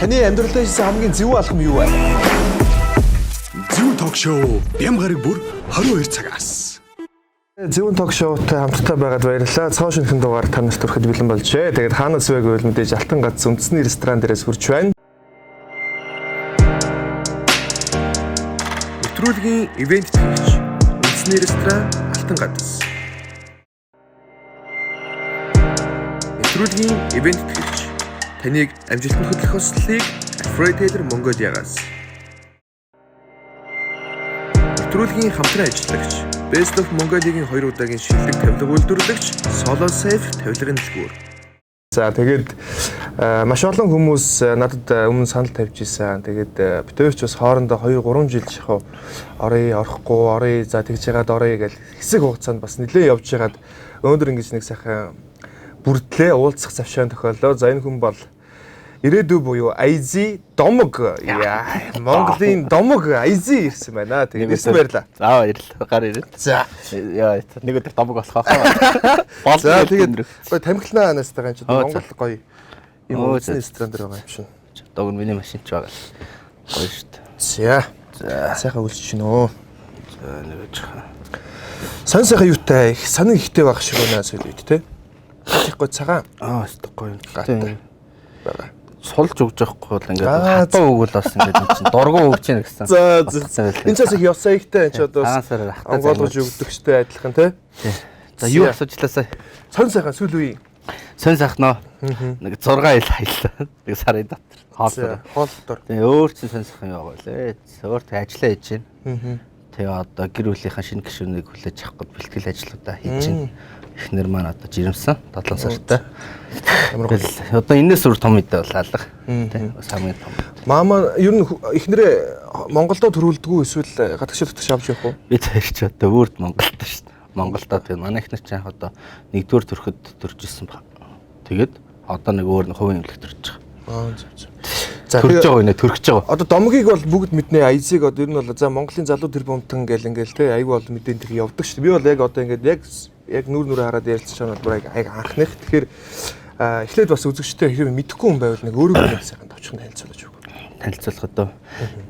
Таны амьдралдаа хийсэн хамгийн зөв алхам юу вэ? Зөв ток шоу бям гараг бүр 22 цагаас. Зөв ток шоутай хамтдаа байгаад баярлалаа. Цааш шинхэн дугаар танаас төрөхөд бэлэн болжээ. Тэгээд хаанаас вэ гэвэл мэдээж Алтан гац үндэсний ресторан дээрээс хурж байна. Нэвтрүүлгийн ивент тэгж үндэсний ресторан Алтан гац. Нэвтрүүлгийн ивент тэгж таныг амжилтанд хөтлөх хүслийг Afraid Taylor Mongolia-гаас. Нэвтрүүлгийн хамтран ажиллагч Best of Mongolia-гийн 2 удаагийн шилдэг тавилга үйлдвэрлэгч Solo Safe тавилгын дэлгүүр. За тэгээд маш олон хүмүүс надад өмнө санал тавьж ирсэн. Тэгээд битүүрч бас хоорондоо 2-3 жил жихөө орохгүй за тэгж яагаад орё гэж хэсэг хугацаанд бас нэлээд явж байгаад өнөөдөр ингэж нэг сайхан бүрдлээ уулзах завшаан тохиоллоо. За энэ хүн бол ирээдүй буюу Айзи Домог. Яа, Монголын Домог Айзи ирсэн байна. Тэгээд ирсэн баярлаа. За баярлалаа. Гар ирээд. За. Яа, нэг өдөр Домог болох аа. За тэгээд гоё тамхилнаа наастайгаа энэ Монгол гоё юм үндэсний ресторан дээр байгаа юм шин. Дог нь миний машин ч байгаа л. Гоё шүү дээ. За. Сайхан үлч шинөө. За нэг жоо. Сайхан юутай их санан ихтэй байх шиг байна зүйл үед те. Их гоё цагаан. Гоё юм. Гаттай байгаа. Сулж өгж явахгүй бол ингээд хатаа өгвөл бас ингээд чинь дургу өгч яана гэсэн. За. Энэ цаас их явсаа ихтэй энэ ч одоо онгоолгож өгдөгчтэй адилхан те. За юу асуучлаасаа. Сонь сайхан сүүл үе. Сонь сайхнаа. Нэг 6 ил хаялаа. Нэг сарын дотор. Хоолтор. Тэгээ өөр чинь сонь сайхан яваа лээ. Өөртөө ажиллаа хийж байна. Тэгээ одоо гэр бүлийнхаа шинэ гишүүнийг хүлээж авах гээд бэлтгэл ажлуудаа хийж байна. Эхнэр маань одоо жирэмсэн 7 сартай. Тэгэл одоо энэс өөр том мэдээ бол алга. Тийм бас хамгийн том. Маама ер нь эхнэрээ Монголдо төрүүлдэггүй эсвэл гадагшаа дотор авч явах уу? Би тэрч одоо өөрд Монголд шүү дээ. Монголдо тэгээ манай эхнэр чинь одоо 1-р төрөхөд төрж исэн баг. Тэгээд одоо нэг өөр хувийн эмнэлэг төрж байгаа. За төрж байгаа нэ төрж байгаа. Одоо Домогийг бол бүгд мэднэ. Айзыг одоо ер нь бол за Монголын залуу тэрбумтан гэл ингээл те аягүй бол мэдэн тэр явдаг шүү дээ. Би бол яг одоо ингээд яг нүрээ хараад ярилцж байгаа бол аяг анхных. Тэгэхээр эхлээд бас үзэгчтэй хэрэг мэдэхгүй хүн байвал нэг өөрөө нэг сайхан товчхон танилцуулж өгөө. Танилцуулах одоо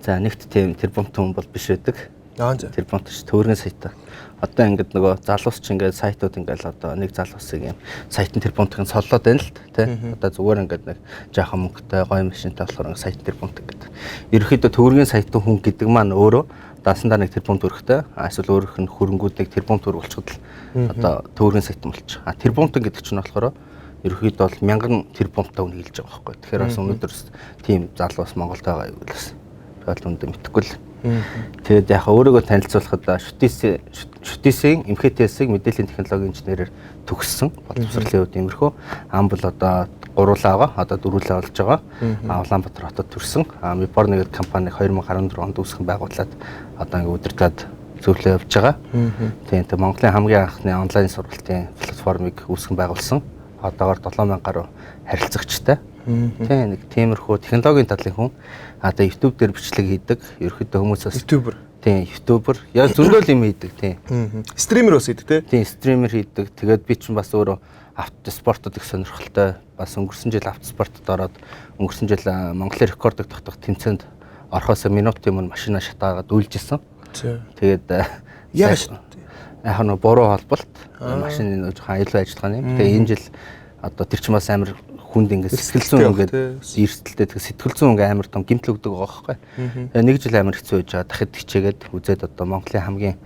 за нэгт тийм тэрбумт хүн бол биш байдаг. Тэрбумт ш төөргөн сайтаа. Одоо ингээд нөгөө залуус ч ингээд сайтууд ингээд одоо нэг залуусыг юм сайтын тэрбумтын соллоод байна л тий. Одоо зүгээр ингээд нэг жаахан мөнгөтэй гоё машинтай болохоор ингээд сайт тэрбумт гэдэг. Ерөнхийдөө төөргөн сайтын хүн гэдэг маань өөрөө даасандаа нэг тэрбумт өрхтэй эсвэл өөрөх нь хөрөнгүүдийг тэрбумт өргөлчхөд л одоо төөргөн сайтан болчих. Тэрбумт гэдэг чинь болохоор ерөнхийдөө бол 1000 тэрбумтаа үн хэлж байгаа байхгүй. Тэгэхээр бас өнөөдөр тийм залуус Монголд байгаа юу гэсэн. Би бол үндэ мэдэхгүй л. Тэгээд яг өөрийгөө танилцуулахад шүтээсийн МХТС-ийг мэдээллийн технологийн инженерээр төгссөн. Боловсролын хувьд иймэрхүү. Ам бол одоо 3 байгаа. Одоо 4 болж байгаа. Улаанбаатар хотод төрсэн. Мибор нэг компани 2014 онд үүсгэн байгуулад одоо ингээ удирдаад зөвлөө явж байгаа. Тэгээд Монголын хамгийн анхны онлайн сургалтын платформыг үүсгэн байгуулсан. Одоогоор 7000 гаруй харилцагчтай. Тийм нэг тиймэрхүү технологийн талын хүн. Одоо YouTube дээр бичлэг хийдэг. Ерөөхдөө хүмүүсээс YouTuber. Тийм, YouTuber. Яг зөндөл юм хийдэг, тийм. Стример бас хийдэг, тийм, стример хийдэг. Тэгээд би ч бас өөрөө автоспортод их сонирхолтой. Бас өнгөрсөн жил автоспортод ороод өнгөрсөн жил Монголын рекордыг тогтоох тэмцээнд орхосоо минутын өмнө машина шатаагаад үйлжсэн. Тэгээд яг нэг буруу холболт машины жоохон аюулгүй ажиллагааны. Тэгээ энэ жил одоо тэр чинь бас амар хүнд ингээд сэтгэл зүйн ингээд эрсдэлтэй тэгээ сэтгэл зүйн ингээд амар том гэмтэл өгдөг байгаа байхгүй. Тэгээ нэг жил амар хэцүү байж байгаа. Дахид хичээгээд үзээд одоо Монголын хамгийн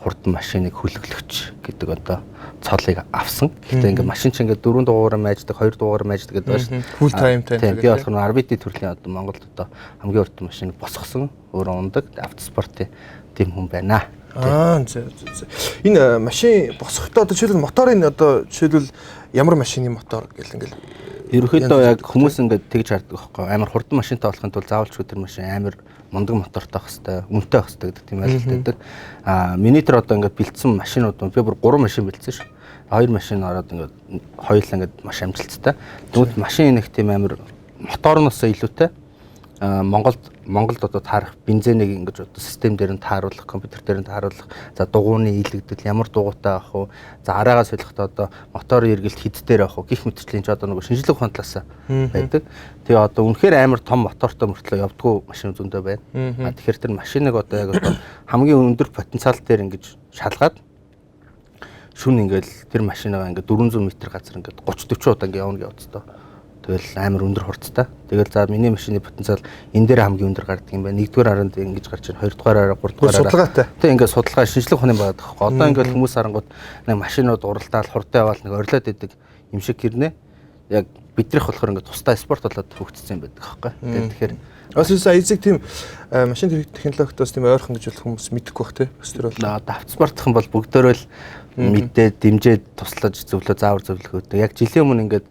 хурдан машиныг хөлөглөгч гэдэг одоо цолыг авсан. Гэхдээ ингээд машин чинь ингээд 4 дугаараар майждаг, 2 дугаараар майждаг гэдэг байна шүү дээ. Full time time. Тийм би болохоор RBT төрлийн одоо Монголд одоо хамгийн хурдан машиныг босгосон, өөрөө ундаг автоспортын тийм хүн байна. Энэ машин босохдоо одоо жишээлбэл моторын одоо жишээлбэл ямар машины мотор гэл ингээл ерөөхдөө яг хүмүүс ингээд тэгж харддаг байхгүй амар хурдан машинтай болохын тулд заавал ч тэр машин амар мундаг мотортой байх хэвээр үнэтэй байх хэвээр гэдэг тийм ойлголт байдаг. Миний тэр одоо ингээд бэлдсэн машинууд би бүр 3 машин бэлдсэн ш. 2 машин ороод ингээд хоёулаа ингээд маш амжилттай. Тэгвэл машин нэг тийм амар моторноос илүүтэй Монголд одоо таарах бензинийг ингэж одоо систем дээр нь тааруулах, компьютер дээр нь тааруулах, за дугууны ийгдэл ямар дугуйтай авах уу, за араагаа солихдоо одоо моторын эргэлт хэд дээр авах уу гэх мэтчлийн ч одоо нэг шинжлэх ухааны талаас байдаг. Тэгээ одоо үнэхээр амар том мотортой мөртлөө явдггүй машин зөндөө байна. Тэгэхээр тэр машиныг одоо яг одоо хамгийн өндөр потенциал дээр ингэж шалгаад шүн ингээл тэр машинагаа ингээд 400 м газар ингээд 30-40 удаа ингээд явна гэж боддоо. Тэгэл амар өндөр хурцтай. Тэгэл за миний машины потенциал энэ дээр хамгийн өндөр гардаг юм байна. Нэгдүгээр харанд ингэж гарч ирнэ. Хоёрдугаар хараа, гуравдугаар судалгаатай. Тэг ингээд судалгаа шинжлэх ухааны байгаад байгаа. Одоо ингээд хүмүүс харангууд нэг машинууд уралдаал хурдан яваал нэг орилоод идэг юм шиг гэрнэ. Яг бидрэх болохоор ингээд тусдаа спорт болоод хөгжсөн юм байдаг аахгүй. Тэгэхээр Осоо эзэг тийм машин технологиос тийм ойрхон гэж болох хүмүүс мэдэхгүй бах тий. Бас тэр бол автоспортхон бол бүгдөө л мэдээд дэмжиж туслаж зөвлөө заавар зөвлөгөөд. Яг жилийн өмнө ингээд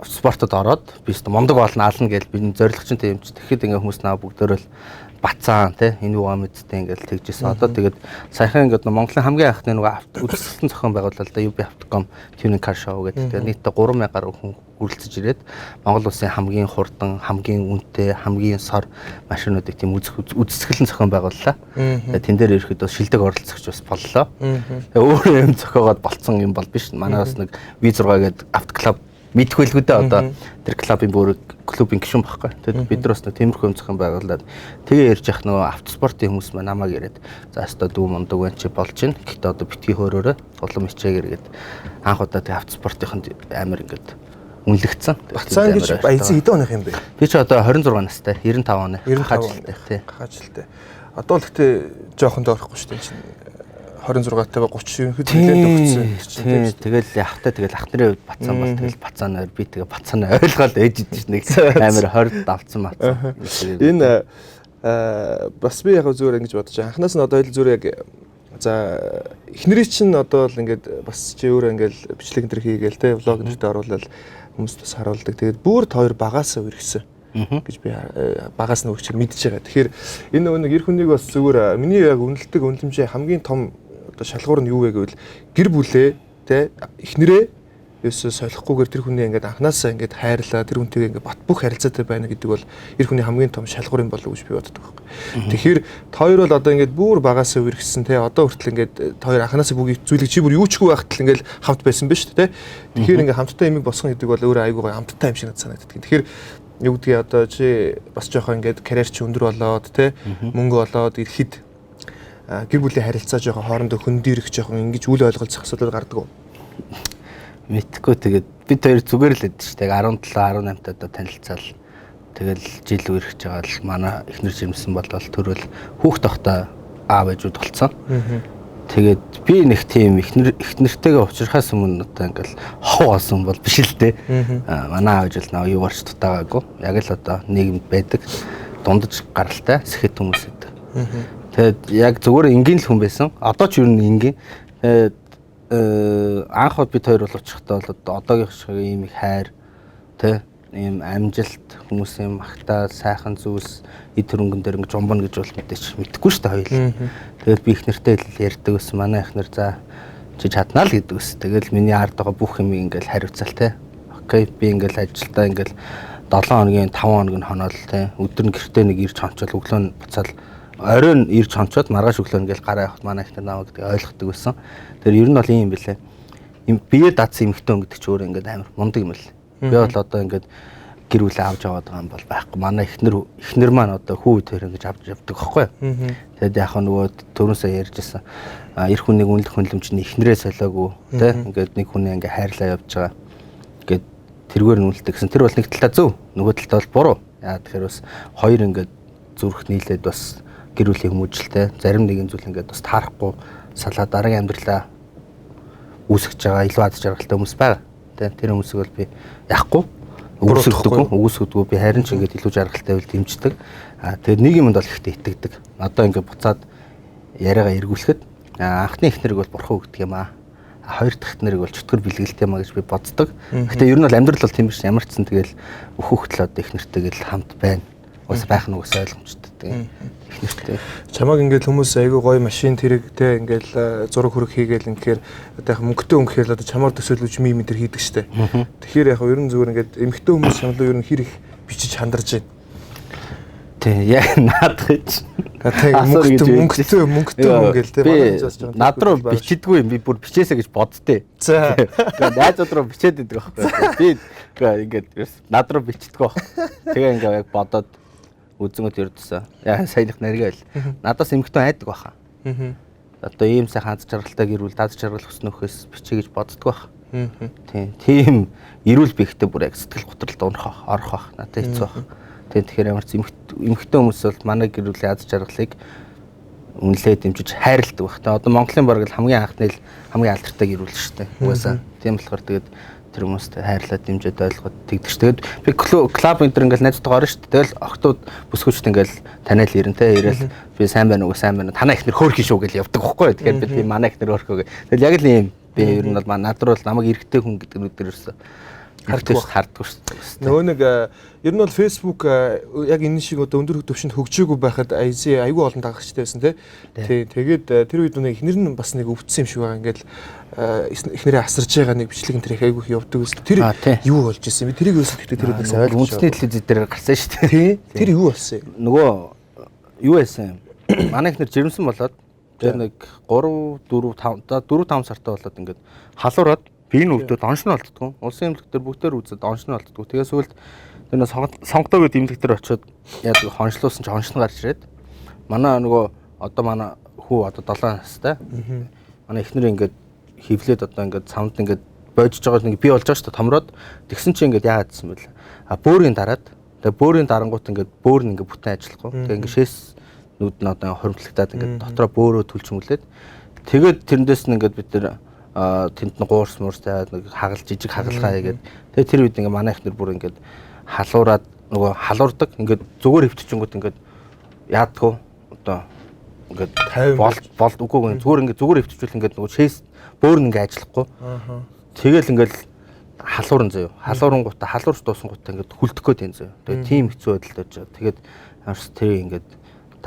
спортод ороод би ч мундаг болно ална гэж би зорилго чинь тийм ч тэгэхэд ингээ хүмүүс наа бүгдөө л бацаан тий энэ юугаа мэдтэй ингээл тэгжсэн. Одоо тэгээд саяхан ингээд Монголын хамгийн анхны нэг үзэсгэлэн зохион байгуулалт UB Автоком Tuning Car Show гэдэг. Тэгээд нийтдээ 3000 гаруй хүн хүрэлцэж ирээд Монгол улсын хамгийн хурдан, хамгийн үнэтэй, хамгийн сор машинуудыг тийм үзэсгэлэн зохион байгууллаа. Тэгээд тэн дээр ирэхэд бас шилдэг оролцогч бас боллоо. Тэгээд өөрөө юм зохиогоод болцсон юм бол биш. Манай бас нэг V6 гэдэг автоклуб мэдхүйлгүй дээ одоо тэр клубын бүр клубын гишүүн багхгүй. Тэгээд бид нар бас нэг тиймэрхүү юм зохион байгуулад тэгээ ярьж явах нөгөө автоспортын хүмүүс маань намайг яриад за өстө дүү мундаг байна чи болж гин. Гэхдээ одоо битгий хөөрөөрөө улам хичээгээр гээд анх удаа тэгээ автоспортынд амар ингээд үнэлэгдсэн. Бацаан гэж эзэн хэдэн оных юм бэ? Би ч одоо 26 настай, 95 оны. 95 тий. Гахажилтай. Одоо л гэхдээ жоохон доорохгүй шүү дээ чинь. 26-тайгаа 30 ерөнхийдөө нэлээд өгсөн чинь. Тэгэл явахтаа тэгэл ах нарын хувьд бацаан бол тэгэл бацаанаар би тэгээ бацаанаа ойлгоод ээж идэж нэг амар 20 давцсан бацаа. Энэ бас би яг зүгээр ингэж бодож байгаа. Анхнаас нь одоо зүгээр яг за эхнэрийн чинь одоо л ингээд бас чи өөрөө ингээд бичлэг энэ хийгээл те влог нэртэй оруулаад хүмүүст бас харуулдаг. Тэгээд бүрд хоёр багаасаа үргэсэн гэж би багаас нь өгч мэдж байгаа. Тэгэхээр энэ нэг эр хүнийг бас зүгээр миний яг үнэлдэг үнэлэмжээ хамгийн том одоо шалгуур нь юу вэ гэвэл гэр бүлээ те эхнэрээ ерөөсөө солихгүйгээр тэр хүний ингээд анханасаа ингээд хайрлаа тэр хүнтэйгээ ингээд бат бөх харилцаатай байна гэдэг бол эр хүний хамгийн том шалгуур юм болов уу гэж би боддог байхгүй. Тэгэхээр хоёр бол одоо ингээд бүр багаасаа үргэсэн те одоо хүртэл ингээд хоёр анханасаа бүгд зүйлийг чи бүр юу ч хүү байхтал ингээд хамт байсан биз дээ те. Тэгэхээр ингээд хамттай эмиг босгоно гэдэг бол өөрөө айгүй гоё хамттай юм шиг надад санагддаг. Тэгэхээр юу гэдгийг одоо чи бас жоохон ингээд карьер чи өндөр болоод те мөнгө олоод ирэхэд гэр бүлийн харилцаа жоохон хоорондоо хөндөрөх жоохон ингэж үл ойлголцох асуудал гардаг уу? Мэдхгүй тэгээд бид хоёр зүгээр л ядчих шүү дээ. 17 18 тад танилцаал. Тэгэл жил үргэж байгаа л манай эхнэр жимсэн болол төрөл хүүхд тогтоо аав ээжүүд болцсон. Тэгээд би нэг тийм эхнэртэйгээ уулзрахаас өмнө одоо ингээл хов олсон бол биш л дээ. Манай аав ээж л наа юу гарч дутаагаагүй. Яг л одоо нийгэмд байдаг дундаж гаралтай сэхэд хүмүүс байдаг. Тэгээд яг зүгээр энгийн л хүн байсан. Одоо ч юу нэг энгийн. Анхад бид хоёр бол очихдаа бол одоогийн шиг ийм их хайр тэ ийм амжилт хүмүүсийн магтаал сайхан зүйлс эд хөрөнгөн дээр ингэ жомбоно гэж бол мэдээч мэдэхгүй шүү дээ хоёул. Тэгэл би их нэртэй л ярьдаг гэсэн манай их нэр за чи чаднаа л гэдэг ус. Тэгэл миний ард байгаа бүх юм ингээл хариуцал тэ. Окей би ингээл ажилдаа ингээл 7 хоногийн 5 хоног нь хоноол тэ. Өдөр нь гэртээ нэг ирж хончол өглөө нь буцаал оройн ирж хончоод маргааш өглөө ингээл гараа явахт манай их нэр наваа гэдэг ойлгохдаг байсан. Тэр ер нь бол юм бэлээ. Им биеэ дадсан эмхтэн гэдэг чи өөр ингээд амар мундаг юм л. Би бол одоо ингээд гэр бүлээ авч яваад байгаа юм бол байхгүй. Манай эхнэр маань одоо хүү тэр ингэж авч явдаг байхгүй. Тэгэд яг нөгөө төрөөсөө ярьжсэн. Эр хүнийг үнэлэх хөндлөмж нь эхнэрээ солиогүй тий. Ингээд нэг хүнээ ингээ хайрлаа явж байгаа. Ингээд тэргээр нь үлддэг гэсэн. Тэр бол нэг талаа зөв. Нөгөө талаа бол буруу. Яа тэгэхээр бас хоёр ингээд зүрх нийлээд бас гэр бүлийн хүмүүжлтэй зарим нэгэн зүйл ингээд бас таарахгүй салаа дараагийн амьдралаа үүсгэж байгаа илүү аз жаргалтай хүмүүс байгаа. Тэр хүмүүсийг бол би яахгүй үгүйсгдэггүй би харин ч ингээд илүү жаргалтай байл дэмждэг. Тэгээд нэг юмд бол ихтэй итгэдэг. Одоо ингээд буцаад яриагаа эргүүлэхэд анхны эхнэрийг бол бурхан өгдөг юм аа. Хоёр дахь эхнэрийг бол чөтгөр бэлгэлт юм аа гэж би боддог. Гэхдээ ер нь бол амьдрал бол тийм биш. Ямар ч сан тэгэл өөхөختөл одоо эхнэртэйгээ л хамт байна. Уус байх нь уус ойлгомжтой эхнэртэй. Чамаг ингээд хүмүүс айгүй гоё машин тэрэгтэй ингээд зураг хүрэг хийгээл ингээд одоо яг мөнгөтэй өнгөхээр л одоо чамаар төсөөлөж мим энэ төр хийдэг штэ. Тэгэхээр яг ер нь зүгээр ингээд эмхтэй хүмүүс чамлуу ер нь хэр их бичиж хандарж байна. Тий, яг наадах гэж. Мөнгөтэй хүн гээл те. Над руу бичдэггүй юм. Би бүр бичээсэ гэж боддتي. За. Тэгээд найзууд руу бичээд идэг байхгүй. Би ингээд над руу бичдэг байх. Тэгээ ингээд яг бодоод үзэнгөт ердөөсөө. Яг саяных нарийн байл. Надаас эмхтэн айдаг баха. Одоо ийм сайхан аз жаргалтай гэр бүл аз жаргал өснөхөөс бичээ гэж боддог баха. Тийм эрүүл бихтэй бүр яг сэтгэл готролд орох бах. Надад хэцүү бах. Тэгэхээр ямар ч эмхтэн хүмүүс бол манай гэр бүлийн аз жаргалыг үнэлээд дэмжиж хайрладаг бах. Одоо Монголын бараг л хамгийн анхны хамгийн алдартай гэр бүл шүү дээ. Угаасаа тийм болохоор тэгээд тэр хүмүүстэй хайрлаад дэмжиж ойлгоод тэгдэг ш. Тэгээд би клуб энэ ингээл найзтайгаа орно ш. Тэгэл охтууд бүсгүйчд ингээл таниал ирэн те ирээл би сайн байна уу сайн байна. Танаа ихнэр хөөрхий шүү гэж явдаг байхгүй. Тэгэхээр би манай ихнэр хөөрхөө. Тэгэл яг л ийм би ер нь бол над руу намайг эргэтэй хүн гэдэг нь өдрөөс харддаг шүү дээ. Нөгөө нэг ер нь бол Facebook яг энэ шиг одоо өндөр төвшөнд хөгжөөгүй байхад айгүй олон дагагчтай байсан тий. Тэгээд тэр үед нэг ихнэр нь бас нэг өвдсөн юм шиг байгаа. Ингээл ихнэрээ асарж байгаа нэг бичлэг энэ тэр айгүй явдаг ус. Тэр юу болж ирсэн бэ? Тэрийг өсөж тэгтээ тэр нэг сайн ойлгож. Үндэсний телевиз дээр гарсан шүү дээ. Тэр юу болсон юм? Нөгөө юу байсан юм? Манай ихнэр жирэмсэн болоод тэр нэг 3 4 5 сартаа болоод ингээд халуураад би энэ өвдөд оншин олддгоо. Улсын эмнэлэг дээр бүгдээр үзээд оншин олддгоо. Тэгээ сүүлд тэр нэг сонгодог гэд эмнэлэг дээр очиод яг хоншлуулсан чи оншин гарч ирээд манай нөгөө одоо манай хүү одоо 7 настай. Манай эхнэр ингээд хөвлөд одоо ингээд самд ингээд боожж байгаа нэг би болж байгаа шүү дээ томроод тэгсэн чи ингээд яагаад гэсэн бэл. Бөөрийн дараад тэгээ бөөрийн дарангуут ингээд бөөр нь ингээд бүтэн ажиллахгүй. Тэгээ ингээд шээс нүд нь одоо хоримтлагтаад ингээд дотроо бөөрөө түлчмүүлээд тэгээд тэрэндээс нь ингээд бид тэр тэнд нь гуурс муурстай нэг хагалж жижиг хагалгаа хийгээд тэгээ тэр үед ингээд манай ихнэр бүр ингээд халуураад нөгөө халуурдаг ингээд зүгээр хөвтчингүүд ингээд яадгүй одоо ингээд болд үгүй зүгээр хөвтчүүл ингээд нөгөө шээс бөөр нь ингээд ажиллахгүй тэгэл ингээд халуурн заяа халуурангуудаа халуурч дуусангуудаа ингээд хүлдэх гээд юм заяа тэгээ тийм хэцүү байдалд байж байгаа тэгээд ямарч тэр ингээд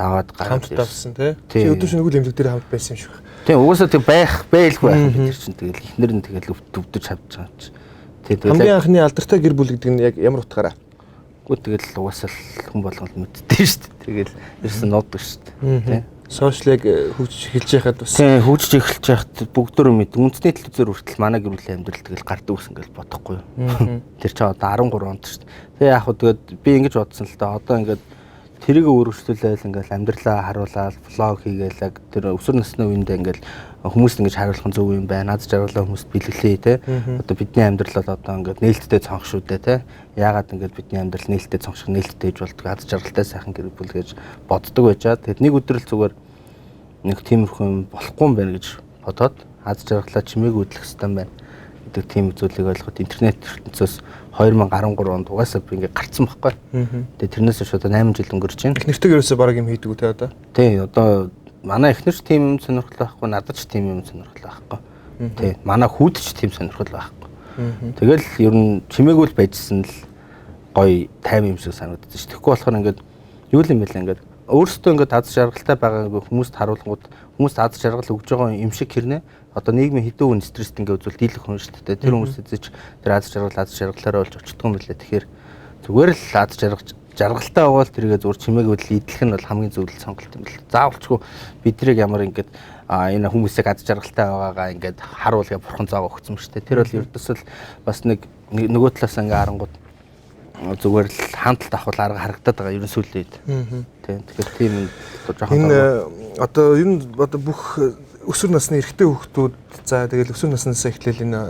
даваад гараад хамт тавсан тий. Чи өдөр шөнөгүй эмнэлэг дээр хамт байсан юм шиг байна. Тийм угаасаа тийм байлгүй байх бид чинь тэгэл эхнэр нь тэгэл өвдөж чадж байгаа ч. Тэгээд хамгийн анхны алдартай гэр бүл гэдэг нь яг ямар утгаараа? Үгүй тэгэл угаасаа хүн болгонд мэддээ шүү дээ. Тэгэл ерөөсөн нуудаг шүү дээ. Тийм. Сошиалыг хөгжиж эхэлж байхад бас тийм хөгжиж эхэлж байхад бүгдөө мэд үндэсний телевизээр хүртэл манай гэр бүлийн амьдрал тэгэл гардаг гэсэн ингээл бодохгүй юу. Тэр чинь одоо 13 онд шүү дээ. Тэгээ яг хөө тэгээд би ингэж бодсон л да одоо ингээд тэрийг өөрчлөлөөл ингээл амьдралаа харуулаад влог хийгээл яг тэр өсвөр насны үеиндээ ингээл хүмүүст ингэж харуулах нь зөв юм байна. Аз жаргалаа хүмүүст бэлгэлээ те. Одоо бидний амьдрал бол одоо ингээд нээлттэй цонх шүү дээ те. Яагаад ингээд бидний амьдрал нээлттэй цонх шиг нээлттэй гэж болдог. Аз жаргалтай сайхан гэр бүл гэж боддог байжаа. Тэгэд нэг өдрөл зүгээр нэг тиймэрхүү юм болохгүй юм байна гэж бодоод аз жаргалаа чимээг хөдлөх хэрэгтэй байна гэдэг тийм зүйлийг ойлгоход интернет ертөнцөөс 2013 онд угаасаа би ингээд гарцсан байхгүй. Тэгээ тэрнээс шууд 8 жил өнгөрч байна. Эхнэртэйг ерөөсөө бараг юм хийдэг үү те одоо? Тий, одоо манай эхнэрч тийм юм сонирхол байхгүй, надад ч тийм юм сонирхол байхгүй. Тий, манай хүүд ч тийм сонирхол байхгүй. Тэгэл ер нь чимээгүүл байжсэн л гоё тайван юм шиг санагдаж шүү. Тэгэхгүй болохоор ингээд юу юм бэ л ингээд өөрсдөө ингээд аз жаргалтай байгаа хүмүүст харуулгууд хүмүүст аз жаргал өгж байгаа юм шиг хэрнээ одоо нийгмийн хэдэн хүн стресст ингээд үзүүл дийлэх хүн шүү дээ. Тэр хүмүүс эзэж тэр аз жаргалаараа болж очтгоо юм билээ. Тэгэхээр зүгээр л аз жаргалтай байгаа л тэргээ зур чимээг хөдөл идэх нь бол хамгийн зөвлөл сонголт юм бэл. Заавалчгүй бидрийг ямар ингээд энэ хүмүүсийг аз жаргалтай байгаагаа ингээд харуулъя бурхан заагаа өгсөн шүү дээ. Тэр бол ердөөсөл бас нэг нөгөө талаас ингээд харангууд зүгээр л хаанталт авах арга харагдаад байгаа ерөн сүлээд. Тийм. Тэгэхээр тийм жоохон энэ одоо ер нь одоо бүх өсвөр насны эрэгтэй хүүхдүүд за тэгэл өсвөр наснаас эхлээл энэ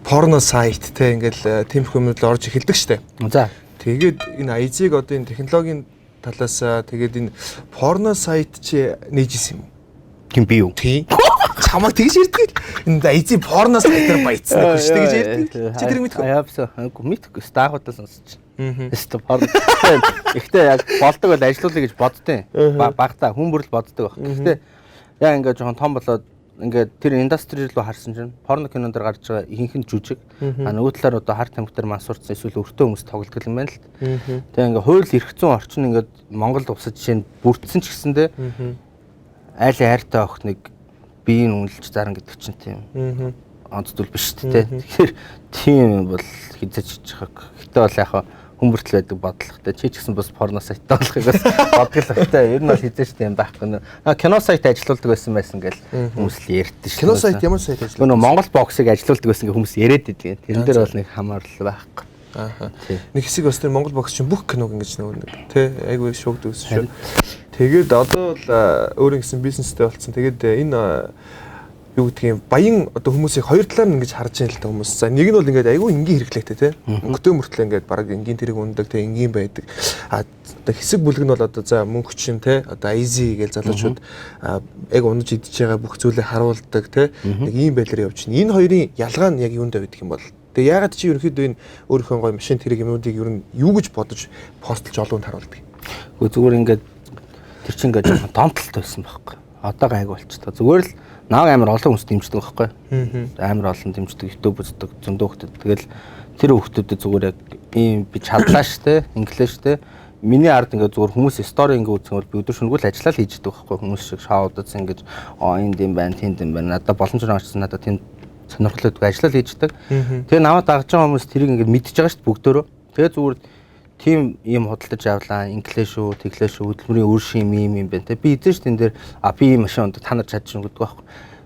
порно сайт те ингээл тиймэрхүү юмуд орж эхэлдэг штэ. За. Тэгээд энэ айзыг одоо энэ технологийн талаас тэгээд энэ порно сайт чи нээжсэн юм. Ким би юу? Тийм. Чамаг тэгж ирдэг л. Энэ айзын порно сайтаар баяцсан гэж тэгж ирдэг. Чи тэр мэдэх үү? Яавсан. Мэдхгүй. Стаахуудаа сонсч. Эсвэл порно. Ихтэй яг болдог бол ажилуулъя гэж боддیں۔ Багтаа хүн бүрл боддог баг. Гэхдээ яа ингээд жоохон том болоод ингээд тэр индастри руу харсан чинь порно кинон дээр гарч байгаа ихэнх нь жүжиг. Нөгөө талаар одоо хар тамхитар мансуурсан эсвэл өртөө хүмүүс тоглодог юм байна л. Тэгээ ингээд хууль эрх зүйн орчин ингээд Монголд усаж жишээ нь бүрдсэн ч гэсэндээ айлын хайртай охт нэг биеийн үнэлж зарна гэдэг чинь тийм онцдөл биш үү те. Тэгэхээр тийм бол хизэж чиж хаг. Гэтэ бол яг хүмүүртэл байдаг бодлоготой. Чи ч гэсэн бас порно сайттай болохыг бас бодлоготой. Ер нь бол хизээч тийм байхгүй. Кино сайт ажилуулдаг байсан гэж хүмүүс л ярьдэн шүү. Кино сайт ямар сайт ажилладаг? Нөгөө Монгол боксыг ажилуулдаг байсан гэж хүмүүс яриад идэг. Тэрэн дээр бол нэг хамаарлал байхгүй. Нэг хэсэг бас тэр Монгол бокс чинь бүх киног ингэж нэг тий айгүй шуугдаг гэсэн шүү. Тэгээд одоо бол өөр ингэсэн бизнестэй болсон. Тэгээд энэ юу гэдгийг баян одоо хүмүүсийг хоёр талаар нь ингэж харж байгаа л та хүмүүс. За нэг нь бол ингээд айгүй энгийн хэрэглээтэй тий. Өнгөтэй мөртлөө ингээд баг энгийн тэрэг ундаг тий энгийн байдаг. А одоо хэсэг бүлэг нь бол одоо за мөнгө чинь тий одоо easy гэж залуучууд яг унаж идж байгаа бүх зүйлээ харуулдаг тий. Нэг ийм байдлаар явчихна. Энэ хоёрын ялгаа нь яг юунд байдаг юм бол тэгээ ягаад чи ерөнхийдөө энэ өөрийнхөө гоё машин тэрэг юмнуудыг ер нь юу гэж бодож постлж олоонд харуулдаг. Гэхдээ зүгээр ингээд тэр чинь ингээд жоохон донтолт байсан байхгүй. Одоо гайг болчихлоо. Зүгээр л нааг амар олон хүмүүс дэмждэг байхгүй. Амар олон дэмждэг, YouTube үздэг, зөндөө хүмүүс. Тэгэл тэр хүмүүстэй зүгээр яг ийм би чадлаа штэ, инглиш штэ. Миний ард ингээд зүгээр хүмүүс стори ингээд үзсэн бол би өдөр шөнөгүй л ажиллаа л хийж идэг байхгүй. Хүмүүс шиг шоудад ингэж энд юм байна, тэнд юм байна. Надад боломжтой очсон надад тэнд сонирхолтой ажиллаа л хийж идэг. Тэгээ наваад дагж байгаа хүмүүс тэрийг ингээд мэдчихэж байгаа штэ бүгдөө. Тэгээ зүгээр тийм ийм худалдаж авлаа, инглиш үү, тэглиш үү, хөдөлмөрийн үр шим юм байна те. Би эзэн ш тэн дээр би ийм машин ундаг та нар чадчихна гэдэг байхгүй.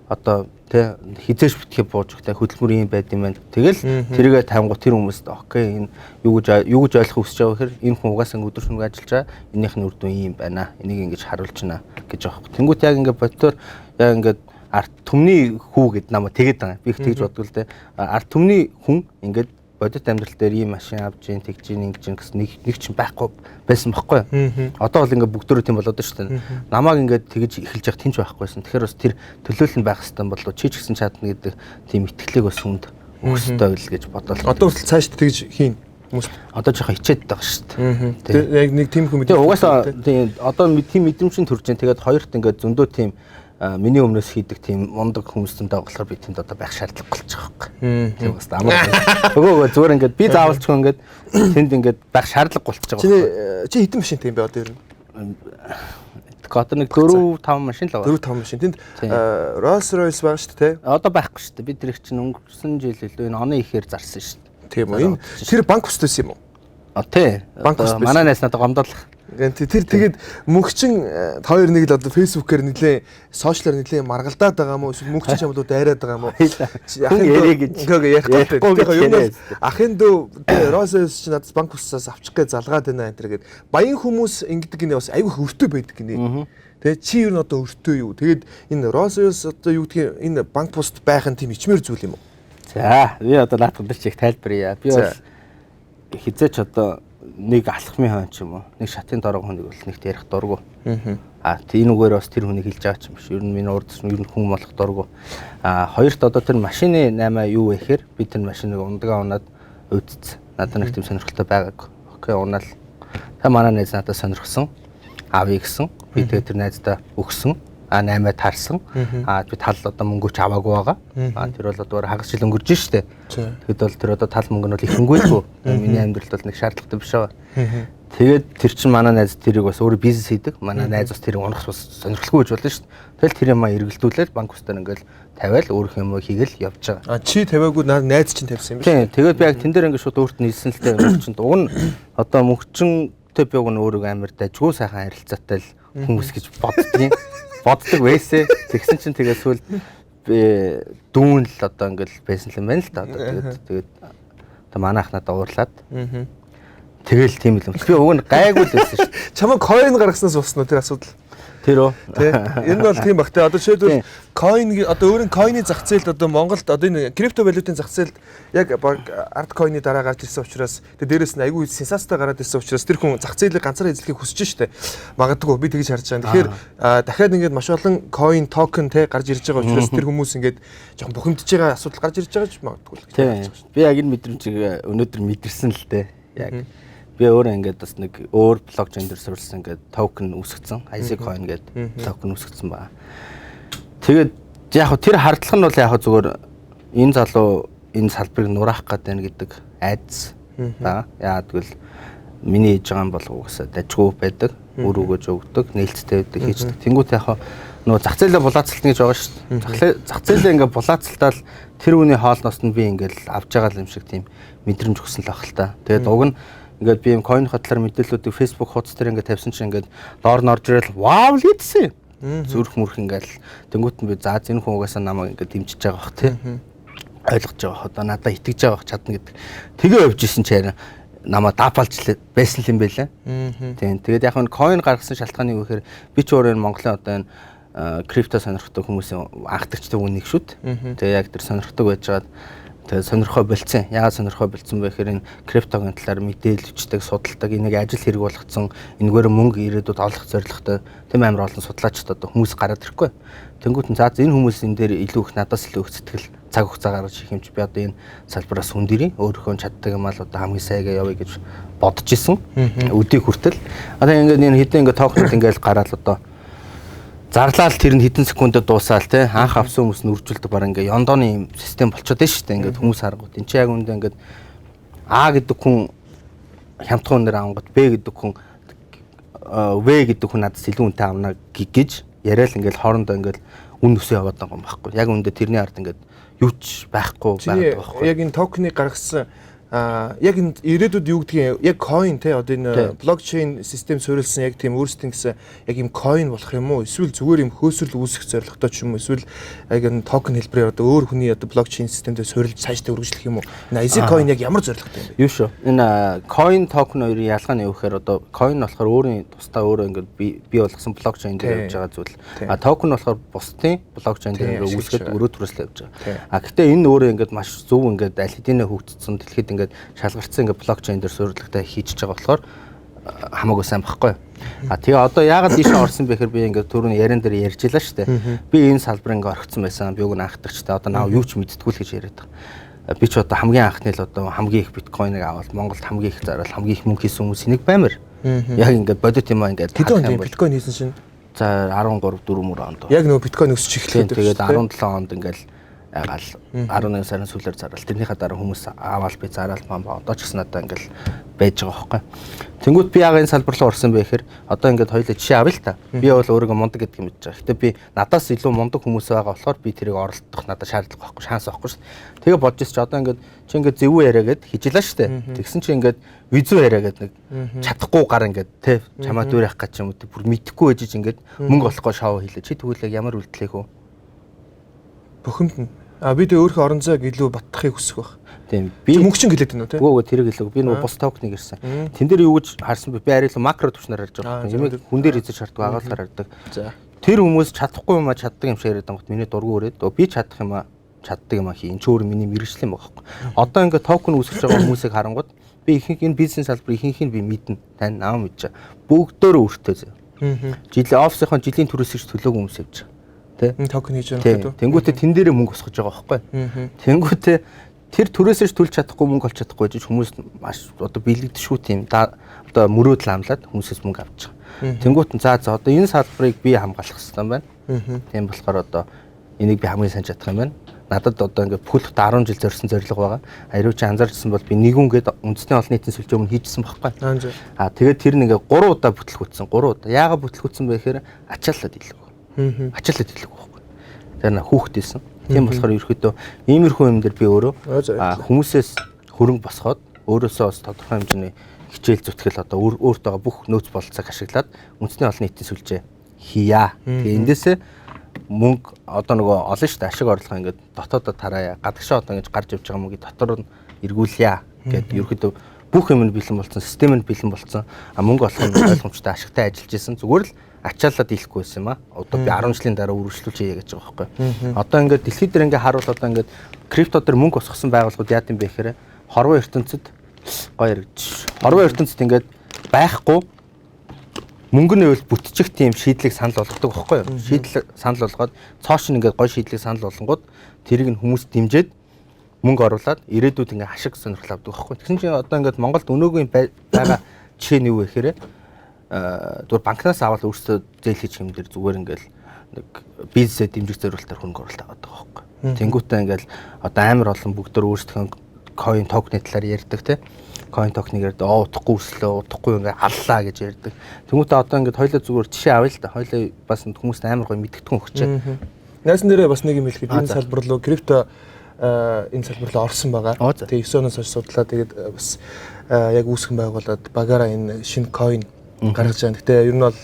Одоо те хизээш битгий бууж өгтэй хөдөлмөрийн юм байд юм байна. Тэгэл тэргээ тавингуу тэр хүмүүст окей энэ юу гэж ойлгох хүсэж байгаа гэхээр энэ хүн угаасаа өдөр шөнөгүй ажиллаж байгаа. Энийх нь үр дүн юм байна. Энийг ингэж харуулж байна гэж байгаа байхгүй. Тэнгүүт яг ингээд бодтоор яг ингээд арт түмний хүү гэд намайг тэгээд байгаа. Би их тэгж боддог л те. Арт түмний хүн ингээд бодит амьдрал дээр ийм машин авч ийн тэгж ийн ингэж гэсэн нэг ч байхгүй байсан байхгүй. Одоо бол ингээд бүгдөө тийм болоод шүү дээ. Намааг ингээд тэгж эхэлж явах тэнч байхгүйсэн. Тэгэхээр бас тэр төлөөлөл нь байх хэрэгтэй болов чи ч гэсэн чадна гэдэг тийм итгэлийг бас хүнд өгсөй байл гэж бодлоо. Одоо хүртэл цааш тэгж хийн хүмүүс. Одоо жоохон хичээд байгаа шүү дээ. Тэр яг нэг тийм хүн мэдээ. Угаасаа тийм одоо тийм мэдрэмж төрж जैन. Тэгээд хоёрт ингээд зөндөө тийм миний өмнөөс хийдэг тийм мундаг хүмүүстэй болохоор би тэнд одоо байх шаардлага болж байгаа байхгүй. Тийм бас амар. Өгөөгөө зүгээр ингээд би заавалчгүй ингээд тэнд ингээд байх шаардлага болчихж байгаа. Чи хэдэн машинтай юм бэ одоо ер нь? Одоо нэг 4-5 машин л байгаа. 4-5 машин. Тэнд Rolls Royce байгаа шүү дээ. Одоо байхгүй шүү дээ. Би тэр их чинь өнгөрсөн жил илүү энэ оны ихээр зарсан шүү дээ. Тийм үү. Тэр банк устдас юм уу? Тий. Манай найз надад гомдоолох. Тэр тэгээд мөнхчин 2-1 л одоо фэйсбүүкээр нэлээ сошиалар нэлээ маргалдаад байгаа юм уу? Эсвэл мөнхчин чамд дайраад байгаа юм уу? Ахын дөө ахын дөө Розес чи надад банк усаас авчих гэж залгаад байна энэ гэдэг. Баян хүмүүс ингэдэг гинэ бас айгүй өртөө байдаг гинэ. Тэгээ чи юу н одоо өртөө юу? Тэгээд энэ Розес одоо юу гэдгийг энэ банк пост байх нь тийм ичмэр зүйл юм уу? За би одоо наадах дээр чих тайлбаръя. Би бол хизээч одоо нэг алхмын хон ч юм уу нэг шатын дорог хүнийг бол нэгт ярих дургу. Тийм үгээр бас тэр хүнийг хэлж байгаа ч юм биш. Ер нь миний урд ер нь хүн болох дургу. Хоёрт одоо тэр машины 8 юу вэ гэхээр би тэр машиныг ундгаа унаад өөдсөн. Надад нэг тийм сонирхолтой байгааг. Окей унаал. Та манай найз надад сонирхсон. Авъя гэсэн. Би тэгээ тэр найздаа өгсөн. 8-аа таарсан. Би тал одоо мөнгөч аваагүй байгаа. Тэр бол одоо хагас жил өнгөрж штэ. Тэгэд бол тэр одоо тал мөнгө нь бол ихэнгүй л. Миний амьдралд бол нэг шаардлагатай биш байгаа. Тэгээд тэр чинь манай найз тэрийг бас өөрөө бизнес хийдэг. Манай найз бас тэрийг унах бас сонирхолгүй гэж болно штэ. Тэгэл тэр юмаа эргэлдүүлээд банк устаар ингээл тавиал өөрөх юм хийгээл явж байгаа. Чи тавиагүй найз чинь тавьсан юм биш. Тэгээд би яг тэн дээр ингээд шууд өөрт нь хэлсэн л дээ. Мөнхчин уг нь одоо мөнхчинтэй би уг нь өөрийгөө амар дажгүй сайхан харилцаатай л хүмүүс гэж боддог байсан. Тэгсэн чинь тэгээ сүүл дүүн л одоо ингээл байсан юм байна л да. Тэгээд одоо манайх надад уурлаад. Тэгэл тийм л юм. Би уг нь гайгүй л байсан шүү. Чамаа coin гаргаснаас уснаа тэр асуудал. Тэр үү? Тэ. Энэ бол тийм баг. Тэ одоо жишээлбэл coin одоо өөрийн coin-ы зах зээлд одоо Монголд одоо энэ крипто валютын зах зээлд яг арт coin-ы дараа гарч ирсэн учраас дээрээс нь айгүй сенсацтай гараад ирсэн учраас тэр хүн зах зээлийг ганцаараа эзлэхийг хүсэж штэ. Магадгүй би тэгж харж байгаа. Тэгэхээр дахиад ингээд маш олон coin token те гарч ирж байгаа учраас тэр хүмүүс ингээд жоохон бухимдж байгаа асуудал гарч ирж байгаа ч магадгүй. Би яг энэ мэдрэмжийг өнөөдөр мэдэрсэн л дээ. Яг би өөрөө ингээд бас нэг өөр блокчейн дээр суурилсан ингээд токен үүсгэсэн. IC coin гэдэг токен үүсгэсэн байна. Тэгээд яг тэр хардлага нь бол яг зүгээр энэ залуу энэ салбарыг нураах гэдэг гэдэг айдас байна. Яа тэгвэл миний хийж байгаа юм бол угаасаа дажгүй байдаг. Өөр өгөөж өгдөг, нээлттэй байдаг хийждэг. Тэнгүүт яг нөгөө зах зээлээ булаацалтна гэж байгаа шүү дээ. Зах зээлээ ингээд булаацалтаал тэр үний хоолноос нь би ингээд авч байгаа юм шиг тийм мэдрэмж өгсөн л баг л та. Тэгээд уг нь ингээд би юм coin хотлоор мэдээллүүдийг Facebook хуудас дээр ингээд тавьсан чинь ингээд доор нь орж ирэл вау л гэдсэн. Зүрх мөрх ингээд тэнгуут нь би за энэ хүн угаасаа намайг ингээд дэмжиж байгаа бах тий. Ойлгож байгаа. Одоо надад итгэж байгаа бах чадна гэдэг. Тэгээ явж исэн чи харин намаа даапалж байсан юм байлаа. Тийм. Тэгээд яг нь coin гаргасан шалтгааны юу гэхээр би ч өөрөө Монголын одоо энэ крипто сонирхдаг хүмүүсийн анхдагчтай үнийг шүт. Тэгээ яг тэр сонирхдаг байжгаад тэгээ сонирхоо болцсон. Яагаад сонирхоо болцсон бэ гэхээр энэ криптогийн талаар мэдээлэлчдэг, судалдаг, энийг ажил хэрэг болгоцсон, энэгээр мөнгө ирээдүйд олох зорилготой тийм амар олон судлаачид одоо хүмүүс гараад ирэхгүй. Тэнгүүт нь за энэ хүмүүс энэ дээр илүү их надаас илүү их сэтгэл цаг хугацаа гаргаж ирэх юм чи би одоо энэ салбараас хүндэрий. Өөрийнхөө чаддаг юм аа л одоо хамгийн сайгаа явъя гэж бодож исэн. Өдийг хүртэл одоо ингээд энэ хэдэн ингээд тоокнууд ингээд гараад одоо зарлал тэр нь хэдэн секундэд дуусаал те анх авсан хүмүүс нь үржүүлдэг баг ингээ ёндооны юм систем болчиход байна шүү дээ ингээд хүмүүс харангуут энэ чи яг үндэ ингээд А гэдэг хүн хямдхан өнөр авангууд Б гэдэг хүн В гэдэг хүн надаас илүү үнэтэй авна гэж яриад ингээл хоорондоо ингээл үн өсөө яваад байгаа юм байхгүй яг үндэ тэрний ард ингээд юу ч байхгүй байгаа байхгүй яг энэ токеныг гаргасан яг энэ ирээдүйд юу гэдгийг яг coin те одоо энэ блокчейн систем суурилсан яг тийм өөрсдийн гэсэн яг юм coin болох юм уу эсвэл зүгээр юм хөөсрөл үүсгэх зорилготой ч юм уу эсвэл яг энэ токен хэлбэрээр одоо өөр хүний одоо блокчейн системтэй суурилж цаашдаа үргэлжлэх юм уу энэ IC coin яг ямар зорилготой юм бэ? Юу шүү энэ coin токен хоёрын ялгаа нь юу гэхээр одоо coin болохоор өөрийн тусдаа өөрөө ингээд бий болгосон блокчейн дээр явж байгаа зүйл токен болохоор бусдын блокчейн дээр ингээд үүсгэж өрөө төрөөслөө явж байгаа гэхдээ энэ өөрөө ингээд маш зөв ингээд аль хэдийнэ хөгжсөн дэлхийд ингээд шалгартсан ингээд блокчейн дээр суурилгатай хийж байгаа болохоор хамаагүй сайн байхгүй. Тэгээ одоо яагаад ийш орсон бэ гэхээр би ингээд түрүүний яран дээр ярьж илаа шүү дээ. Би энэ салбар ингээд орхисон байсан. Би уг нь анхдагчтай одоо наа юу ч мэдтгүү л гэж яриад байгаа. Би ч одоо хамгийн анхны л одоо хамгийн их биткойныг аваад Монголд хамгийн их зарвал хамгийн их мөнгө хийсэн хүмүүс энийг баймар. Яг ингээд бодит юм аа ингээд хэдэн онд биткойн хийсэн шин? За 13 4 мөр онд. Яг нөгөө биткойн өсөж эхлэхэд тэгээд 17 онд ингээд ягаал 11 сарын сүүлээр зарвал тэрнийхээ дараа хүмүүс аваад би зараал маань одоо ч гэсэн надаа ингээл байж байгаа байхгүй. Тэнгүүд би яагаад энэ салбар руу орсон бэ гэхээр одоо ингээд хоёулаа жишээ авъя л та. Би бол өөрийгөө мундаг гэдэг юм мэдэж байгаа. Гэтэ би надаас илүү мундаг хүмүүс байгаа болохоор би тэрийг оролдох надад шаардлага байхгүй, шанс байхгүй шүү дээ. Тэгээ бодож ирч одоо ингээд чи ингээд зөвүү яриа гэд хижлаа шүү дээ. Тэгсэн чи ингээд визүү яриа гэд нэг чадахгүй гар ингээд те чамаа дүүрэх гэж юм уу бүр мэдхгүй ээжиж ингээд мөнгө олохгүй шоу хийлээ. Чи тэгвэл яг ямар үйлдэлээ хөө? Бухимд нь би тэ өөрийнхөө орон зайг илүү батахыг хүсэх байх. Тийм. Би мөнгө чин гэлээд байна уу те? Үгүй тэрийг хэлэв. Би нөгөө бус токеныг ирсэн. Тэн дээр юу гэж харсан бэ? Би арай л макро төвчнөр харж байгаа юм. Юм хүн дээр хийж шаарддаг агаалгаар хардаг. За. Тэр хүмүүс чадахгүй юм а чаддаг юм шиг яриад байгаа гот миний дургу өрөөд. Би чадах юм а чаддаг юм а хий. Энд ч өөр миний мэрэгжил юм байгаа байхгүй. Одоо ингээд токен үүсгэж байгаа хүмүүсийг харангууд би ихэнх энэ бизнес салбар ихэнх нь би мэднэ. Тань аа мэдэж. Бүгдөө өөртөө зөө. Жилийн офсынхон жилийн төрөөсөж төлөөг хүмүүс явж байгаа. Энэ токен хийж байгаа гэдэг. Тэнгүүтээ тэн дээрээ мөнгө босгож байгаа байхгүй. Тэнгүүтээ тэр төрөөсөж төлж чадахгүй мөнгө олж чадахгүй гэж хүмүүс маш одоо бэлэгдэшгүй тийм одоо мөрөөдөл амлаад хүмүүсээс мөнгө авч байгаа. Тэнгүүт нь за одоо энэ салбарыг би хамгаалах хэрэгтэй байна. Тийм болохоор одоо энийг би хамгийн сайн чадах юм байна. Надад одоо ингээд бүхэл 10 жил зорьсон зорилго байгаа. Хариу чи анзаарчсан бол би нэгүнгээд үндэсний олон нийтийн сүлжээ өмнө хийжсэн байхгүй. Тэгээд тэр нэг 3 удаа бүтлгүүцсэн. 3 удаа. Яагаад бүтлгүүцсэн бэ гэхээр ачааллаад илүү. Ачааллаад илүү байхгүй. Тэр на хүүхдээсэн. Тийм болохоор ерөөхдөө иймэрхүү юм дээр би өөрөө хүмүүсээс хөрөнгө босгоод өөрөөсөө бас тодорхой хэмжээний хичээл зүтгэл одоо өөртөө бүх нөөц бололцоог ашиглаад үндэсний олон нийтийн сүлжээ хийя. Тэгээ эндээсээ мөнгө одоо нөгөө олон шүү дээ ашиг орлого ингээд дотоодод тараая. Гадагшаа одоо ингэж гарч явж байгаа мөнгөийг дотор нь эргүүлье гэдэг ерөөхдөө бүх юм нь бэлэн болсон, систем нь бэлэн болсон. Мөнгө олох нь ойлгомжтой ашигтай ажиллаж исэн. Зүгээр л ачаалаад ийлэхгүй байсан юм аа. Одоо би 10 жилийн дараа үргэлжлүүлж хийе гэж байгаа байхгүй. Одоо ингээд дэлхийд дээр ингээд харуул одоо ингээд крипто дээр мөнгө босгосон байгууллагууд яа гэм бэ гэхээр хорвоо ертөнцид гоё яригдчих. Хорвоо ертөнцид ингээд байхгүй мөнгө нэвэл бүтчих тийм шийдлийг санал болгодог байхгүй юу? Шийдэл санал болгоод цоошин ингээд гоё шийдлийг санал болгонгууд тэрийг нь хүмүүс дэмжиж мөнгө оруулаад ирээдүйд ингээд ашиг сонирхол авдаг байхгүй. Тэгсэн чинь одоо ингээд Монголд өнөөгийн байгаа жишээ нь юу вэ гэхээр зүгээр банкнаас аваад өөрсдөө зээл хийж юм дээр зүгээр ингээл нэг бизнесээ дэмжих зорилтоор хөрөнгө оруулалт аваад байгаа байхгүй. Тэнгүүтээ ингээл одоо амар олон бүгдөө өөрсдөө coin token талаар ярьдаг те. Coin token-ыг ярьдаг. Утахгүй өслөө, утахгүй ингээ аллаа гэж ярьдаг. Тэнгүүтээ одоо ингээд хоёлаа зүгээр жишээ авъя л да. Хоёлаа бас хүмүүст амар гоё мэдгэдэггүй өгчээ. Найсан дээрээ бас нэг юм хэлэхэд энэ салбар руу крипто энэ салбар руу орсон байгаа. Оо, за. Тэгээ 9 оноос хойш судлаа. Тэгээд бас яг үүсгэн байгуулад багаараа энэ шинэ coin гаргаж байгаа. Гэтэ ер нь бол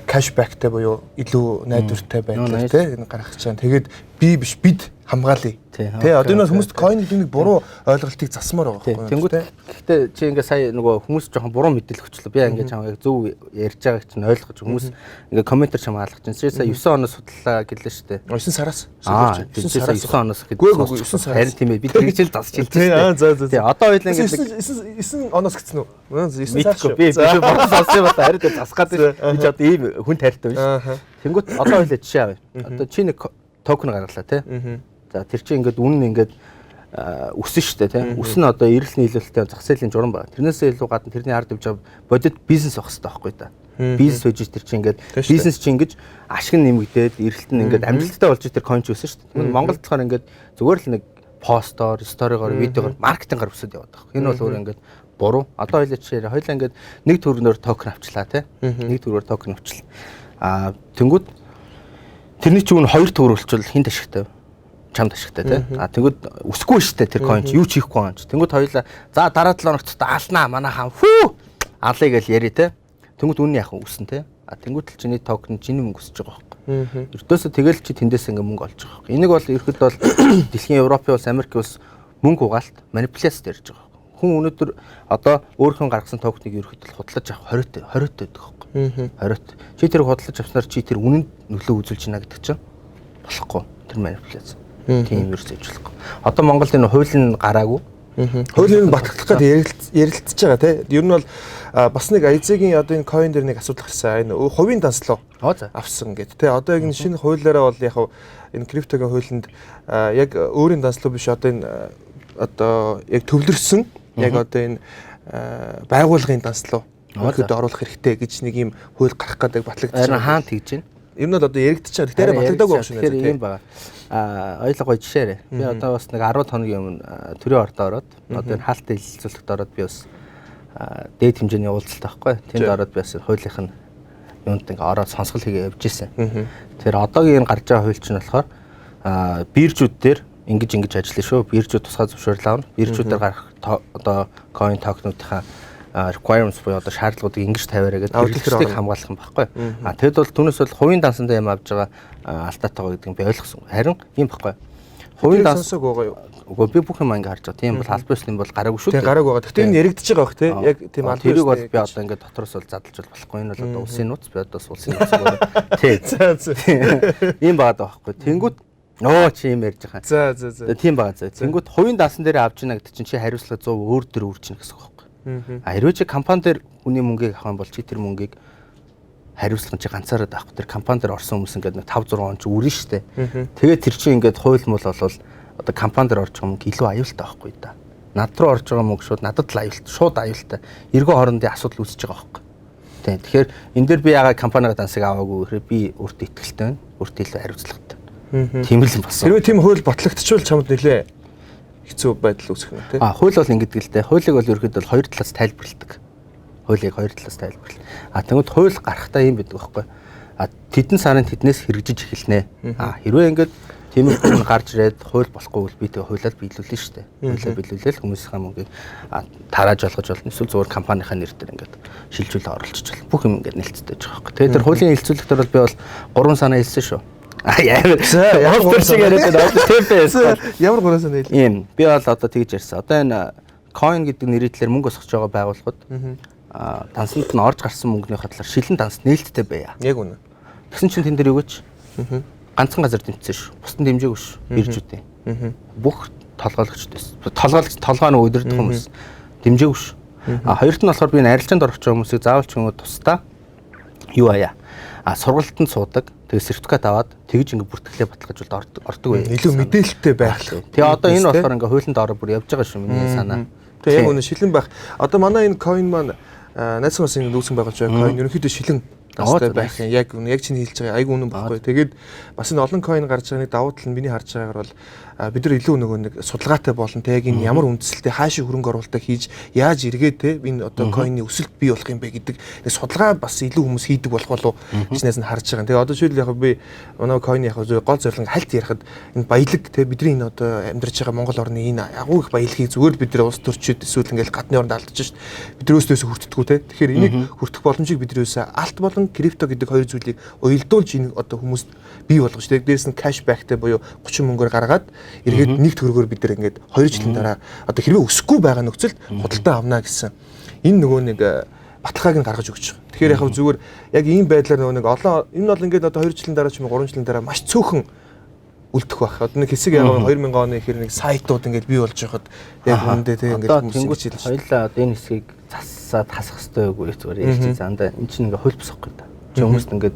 cashbackтэй буюу илүү найдвартай байдлаар тий энэ гаргаж байгаа. Тэгээд би биш бид хамгаалъя. Тий одоо энэ хүмүүс coin гэдэг нэг буруу ойлголтыг засмаар байгаа байхгүй юу? Гэхдээ чи ингээ сая нөгөө хүмүүс жоохон буруу мэдээлэл өгчлөө. Би ингээ чамайг зөв ярьж байгааг чинь ойлгож хүмүүс ингээ комментэр чам хаалгаж чинь. Чи сая 9 оноос судлаа гэлээ шүү дээ. 9 сараас. 9 оноос гэдэг. Үгүй 9 сараас. Харин тийм ээ. Би тэр хичээл засч хэлсэн. Тий одоо хоёул ингээ 9 оноос гэсэн үү? 9 сарс. Би буруу сонсож байна. Харин тэр засах гэдэг. Би ч одоо ийм хүн тайлтай байна шүү. Тэнгүүт одоо хоёул жишээ авъя. Одоо чи нэг токен гаргалаа тий. За тэр чинь ингээд үнэн ингээд өсөн штэ тий. Өсөн нь одоо эрэлт нийлүүлэлттэй зах зээлийн журам байна. Тэрнээсээ илүү гадна тэрний ард явж байгаа бодит бизнес байх хэрэгтэй байхгүй да. Бизнес байж тэр чинь ингээд бизнес чинь ингэж ашиг нэмэгдээд эрэлт нь ингээд амжилттай болж тэр coin өсөн штэ. Тэгвэл Монголд болохоор ингээд зүгээр л нэг постоор, сторигоор, видеогоор маркетингаар өсөд яваад байгаа. Энэ бол өөр ингээд буруу. Одоо хоёул жишээ хоёул ингээд нэг төгрөгөөр токен авчлаа тий. Нэг төгрөгөөр токен авчлаа. Тэнгүүд тэрний чинь хоёр төгрөг болчихвол хинт ашигтай чамд ашигтай тий. Тэнгүүд өсөхгүй штэ тэр coin юу ч хийхгүй юм чи. Тэнгүүд хоёлаа за дараа 7 хоногт алнаа манайхаа фүү алъя гэж яри тий. Тэнгүүд үнэн яах вэ өснө тий. Тэнгүүд л чиний токен чиний мөнгө өсөж байгаа байхгүй. Ердөөсөө тэгэл чи тэндээс ингээ мөнгө олж байгаа байхгүй. Энийг бол ерөөд бол дэлхийн Европын улс, Америкийн улс мөнгө угаалт манипуляц ярьж байгаа байхгүй. Хүн өнөөдөр одоо өөрхөн гаргасан токеныг ерөөд л худлаж авах 20 байдаг байхгүй. 20. Чи тэр худлаж авснаар чи тэр үнэнд нөлөө үзүүлж байна гэдэг чинь болохгүй. Тэр манипуляц. Тийм ерөөс ажиллахгүй. Одоо Монголд энэ хууль нь гараагүй. Хуулийн батгалах гэдэг ярилцж байгаа тий. Ер нь бол бас нэг Айзегийн одоо энэ coin дээр нэг асуудал гарсан. Энэ хувийн данслуу авсан гэдэг тий. Одоо яг энэ шинэ хуулиараа бол яг энэ криптогийн хуулинд яг өөрийн данслуу биш одоо энэ одоо яг төвлөрсөн яг одоо энэ байгууллагын данслуу өөрөдөө оруулах хэрэгтэй гэж нэг юм хууль гарах гэдэг батлагдчихсан. Харин хаан тэгж байна. Ер нь бол одоо яригдчих байгаа. Тэгэхээр батлагдаагүй юм шиг байна. Тэгэхээр юм байна. Ойлгоо гоё жишээрээ. Би одоо бас нэг 10 хоногийн өмнө төрийн ордоо ороод одоо энэ хаалттай хэлэлцүүлэгт ороод би бас дээд хэмжээний уулзалт байхгүй. Тэнд ороод би бас хуулийнх нь юунд ингээ ороод сонсгол хийгээ явж исэн. Тэгэхээр одоогийн энэ гарч байгаа хууль чинь болохоор биржүүд дээр ингэж ажиллана шүү. Биржүүд тусгай зөвшөөрөл авна. Биржүүдээр гарах одоо coin token-уудынхаа requirements буюу одоо шаардлагуудыг ингэж тавиараа гэдэг хэрэглэгчдийг хамгаалах юм байхгүй. Тэгэд бол түүнээс бол хувийн дансандаа юм авж байгаа алдаатай гэдгийг би ойлгосон. Харин юм байхгүй. Хувийн дансаг байгаа юу? Үгүй би бүх юм ингэ харж байгаа. Тийм бол албан ёсны бол гараагүй шүү. Тийм гараагүй байгаа. Гэхдээ энэ яригдчих байгаа бох тий. Яг тийм албан ёсны. Тэрийг бол би одоо ингэ дотроос бол задлж болохгүй. Энэ бол одоо улсын нууц би одоо улсын нууц өөрөө. Тий. Ийм байгаа байхгүй. Тэнгүүд чи юм ярьж байгаа. За. Тийм байгаа. Тэнгүүд хувийн даасан дээр авч ийна гэдэг чинь чи хариуцлага 100 өөр төр үржинэ гэсэн үг байхгүй. Хэрвээ чи компани дээр хүний мөнгийг авах юм бол чи тэр мөнгийг хариуцлага чи ганцаараа даахгүй. Тэр компани дээр орсон хүмүүс ингээд 5 6 он чи үрнэ штэ. Тэгээд тэр чи ингээд хууль мөл болвол одоо компани дээр орж байгаа мөнгө илүү аюултай байхгүй да. Над руу орж байгаа мөнгө шууд надад л аюултай, шууд аюултай. Эргэн хоорондын асуудал үүсэж байгаа байхгүй. Тийм. Тэгэхээр энэ дээр би ягаад компанига дансыг аваагүй гэхээр би өөртөө итгэлтэй байна. Өөртөө илүү хариуцлагатай. Тийм л юм болсон. Хэрвээ тийм хууль батлагдчихвал чамд нэлээ хэцүү байдал үүсэх юм тий. Хууль бол ингэдэг л дээ. Хуулийг бол ерөөхдөө хоёр талаас тайлбарладаг. Хуулийг хоёр талаас тайлбарлаа. Тэгвэл хууль гарахтаа юм байдаг байхгүй. Тэдэн сарын тэднээс хэрэгжиж эхэлнэ. Хэрвээ ингээд тийм хүн гарч ирээд хууль болохгүй бол би тэг хуулиар биелүүлнэ шүү дээ. Хуулиар биелүүлээл хүмүүсийн мөнгийг тарааж олгож болно. Эсвэл зөвхөн компанийн нэр дээр ингээд шилжүүлээ оруулчих болно. Бүх юм ингээд нэлцтэй байж байгаа байхгүй. Тэгээд тэр хуулийн хэлцүүлэгтэр бол би бол 3 санаа хэлсэн шүү. Ямар шиг яриад байна. ТПС. Ямар 3 санаа хэлээ? Ийм. Би бол одоо тэгж ярьсан. Одоо энэ coin гэдэг нэрээр мөнгө өсгөж байгаа байгууллагууд дансанд нь орж гарсан мөнгөний хадлаар шилэн данс нээлттэй байя. Яг үнэ. Тэгсэн чинь тэн дээр юу гэж? Ганцхан газар дэмжсэн шүү. Бусдын дэмжээгүй шүү. Биржүүдийн. Бүх толгойлогчдээс. Толгой нь өдөрдөх хүмүүс дэмжээгүй шүү. Хоёрт нь болохоор би энэ арилжаанд орох хүмүүсийг заавал ч юм уу тусдаа юу аяа. Сургалтанд суудаг. Тэгээ сертификат аваад тэгж ингээ бүртгэлээ баталгаж бол ордог бай. Илүү мэдээлэлтэй байх. Тэгээ одоо энэ болохоор ингээ хуулинд ороо бүр явж байгаа шүү миний санаа. Тэгээ яг үнэ шилэн байх. Одоо манай энэ coin маань найзхан бас ингэ нүүсэн байгуулж байгаа coin ерөнхийдөө шилэн дастай байх юм. Яг үнэ яг чиний хэлж байгаа айгүй үнэн баггүй. Тэгээд бас энэ олон coin гарч байгаа нэг давуу тал нь миний харж байгаагаар бол бид нар илүү нөгөө нэг судалгаатай болон те яг энэ ямар үндсэлтэй хаашаа хөрөнгө оруулалтаа хийж яаж эргээд те энэ одоо койны өсөлт бий болох юм бэ гэдэг судалгаа бас илүү хүмүүс хийдэг болох болов гэж харж байгаа. Тэгээ одоо жишээл яг би манай койны яг гол зорилго хальт ярихад энэ баялаг те бидний энэ одоо амьдарч байгаа Монгол орны энэ агуу их баялагийг зүгээр бид нар улс төрчид эсвэл ингээл гадны оронд алдаж шít. Бид нар өөсөөс хүртдэггүй те. Тэгэхээр энийг хүртэх боломжийг бид нөөсөө алт болон крипто гэдэг хоёр зүйлийг уялдуулж энэ одоо хүмүүст бий болгож те. Дээрээс нь кэшбэктэй буюу 30 мөнгөөр гаргаад эргээд нэг төгрөгөөр бид нар ингээд 2 жилийн дараа одоо хэрвээ өсөхгүй байгаа нөхцөлд худалдаа авна гэсэн энэ нөгөө нэг баталгааг нь гаргаж өгч байгаа. Тэгэхээр яг зүгээр яг ийм байдлаар нөгөө нэг олон энэ бол ингээд одоо 2 жилийн дараа ч юм уу 3 жилийн дараа маш цөөхөн үлдэх байх. Одоо нэг хэсэг яг 2000 оны ихэр нэг сайтууд ингээд бий болж байхад яг үүндээ те ингээд хүмүүс хэлж хоёлаа одоо энэ хэсгийг засаад хасах хэрэгтэй үгүй зүгээр ярьчих зандаа эн чинь ингээд хөл босохгүй та. Чи хүмүүст ингээд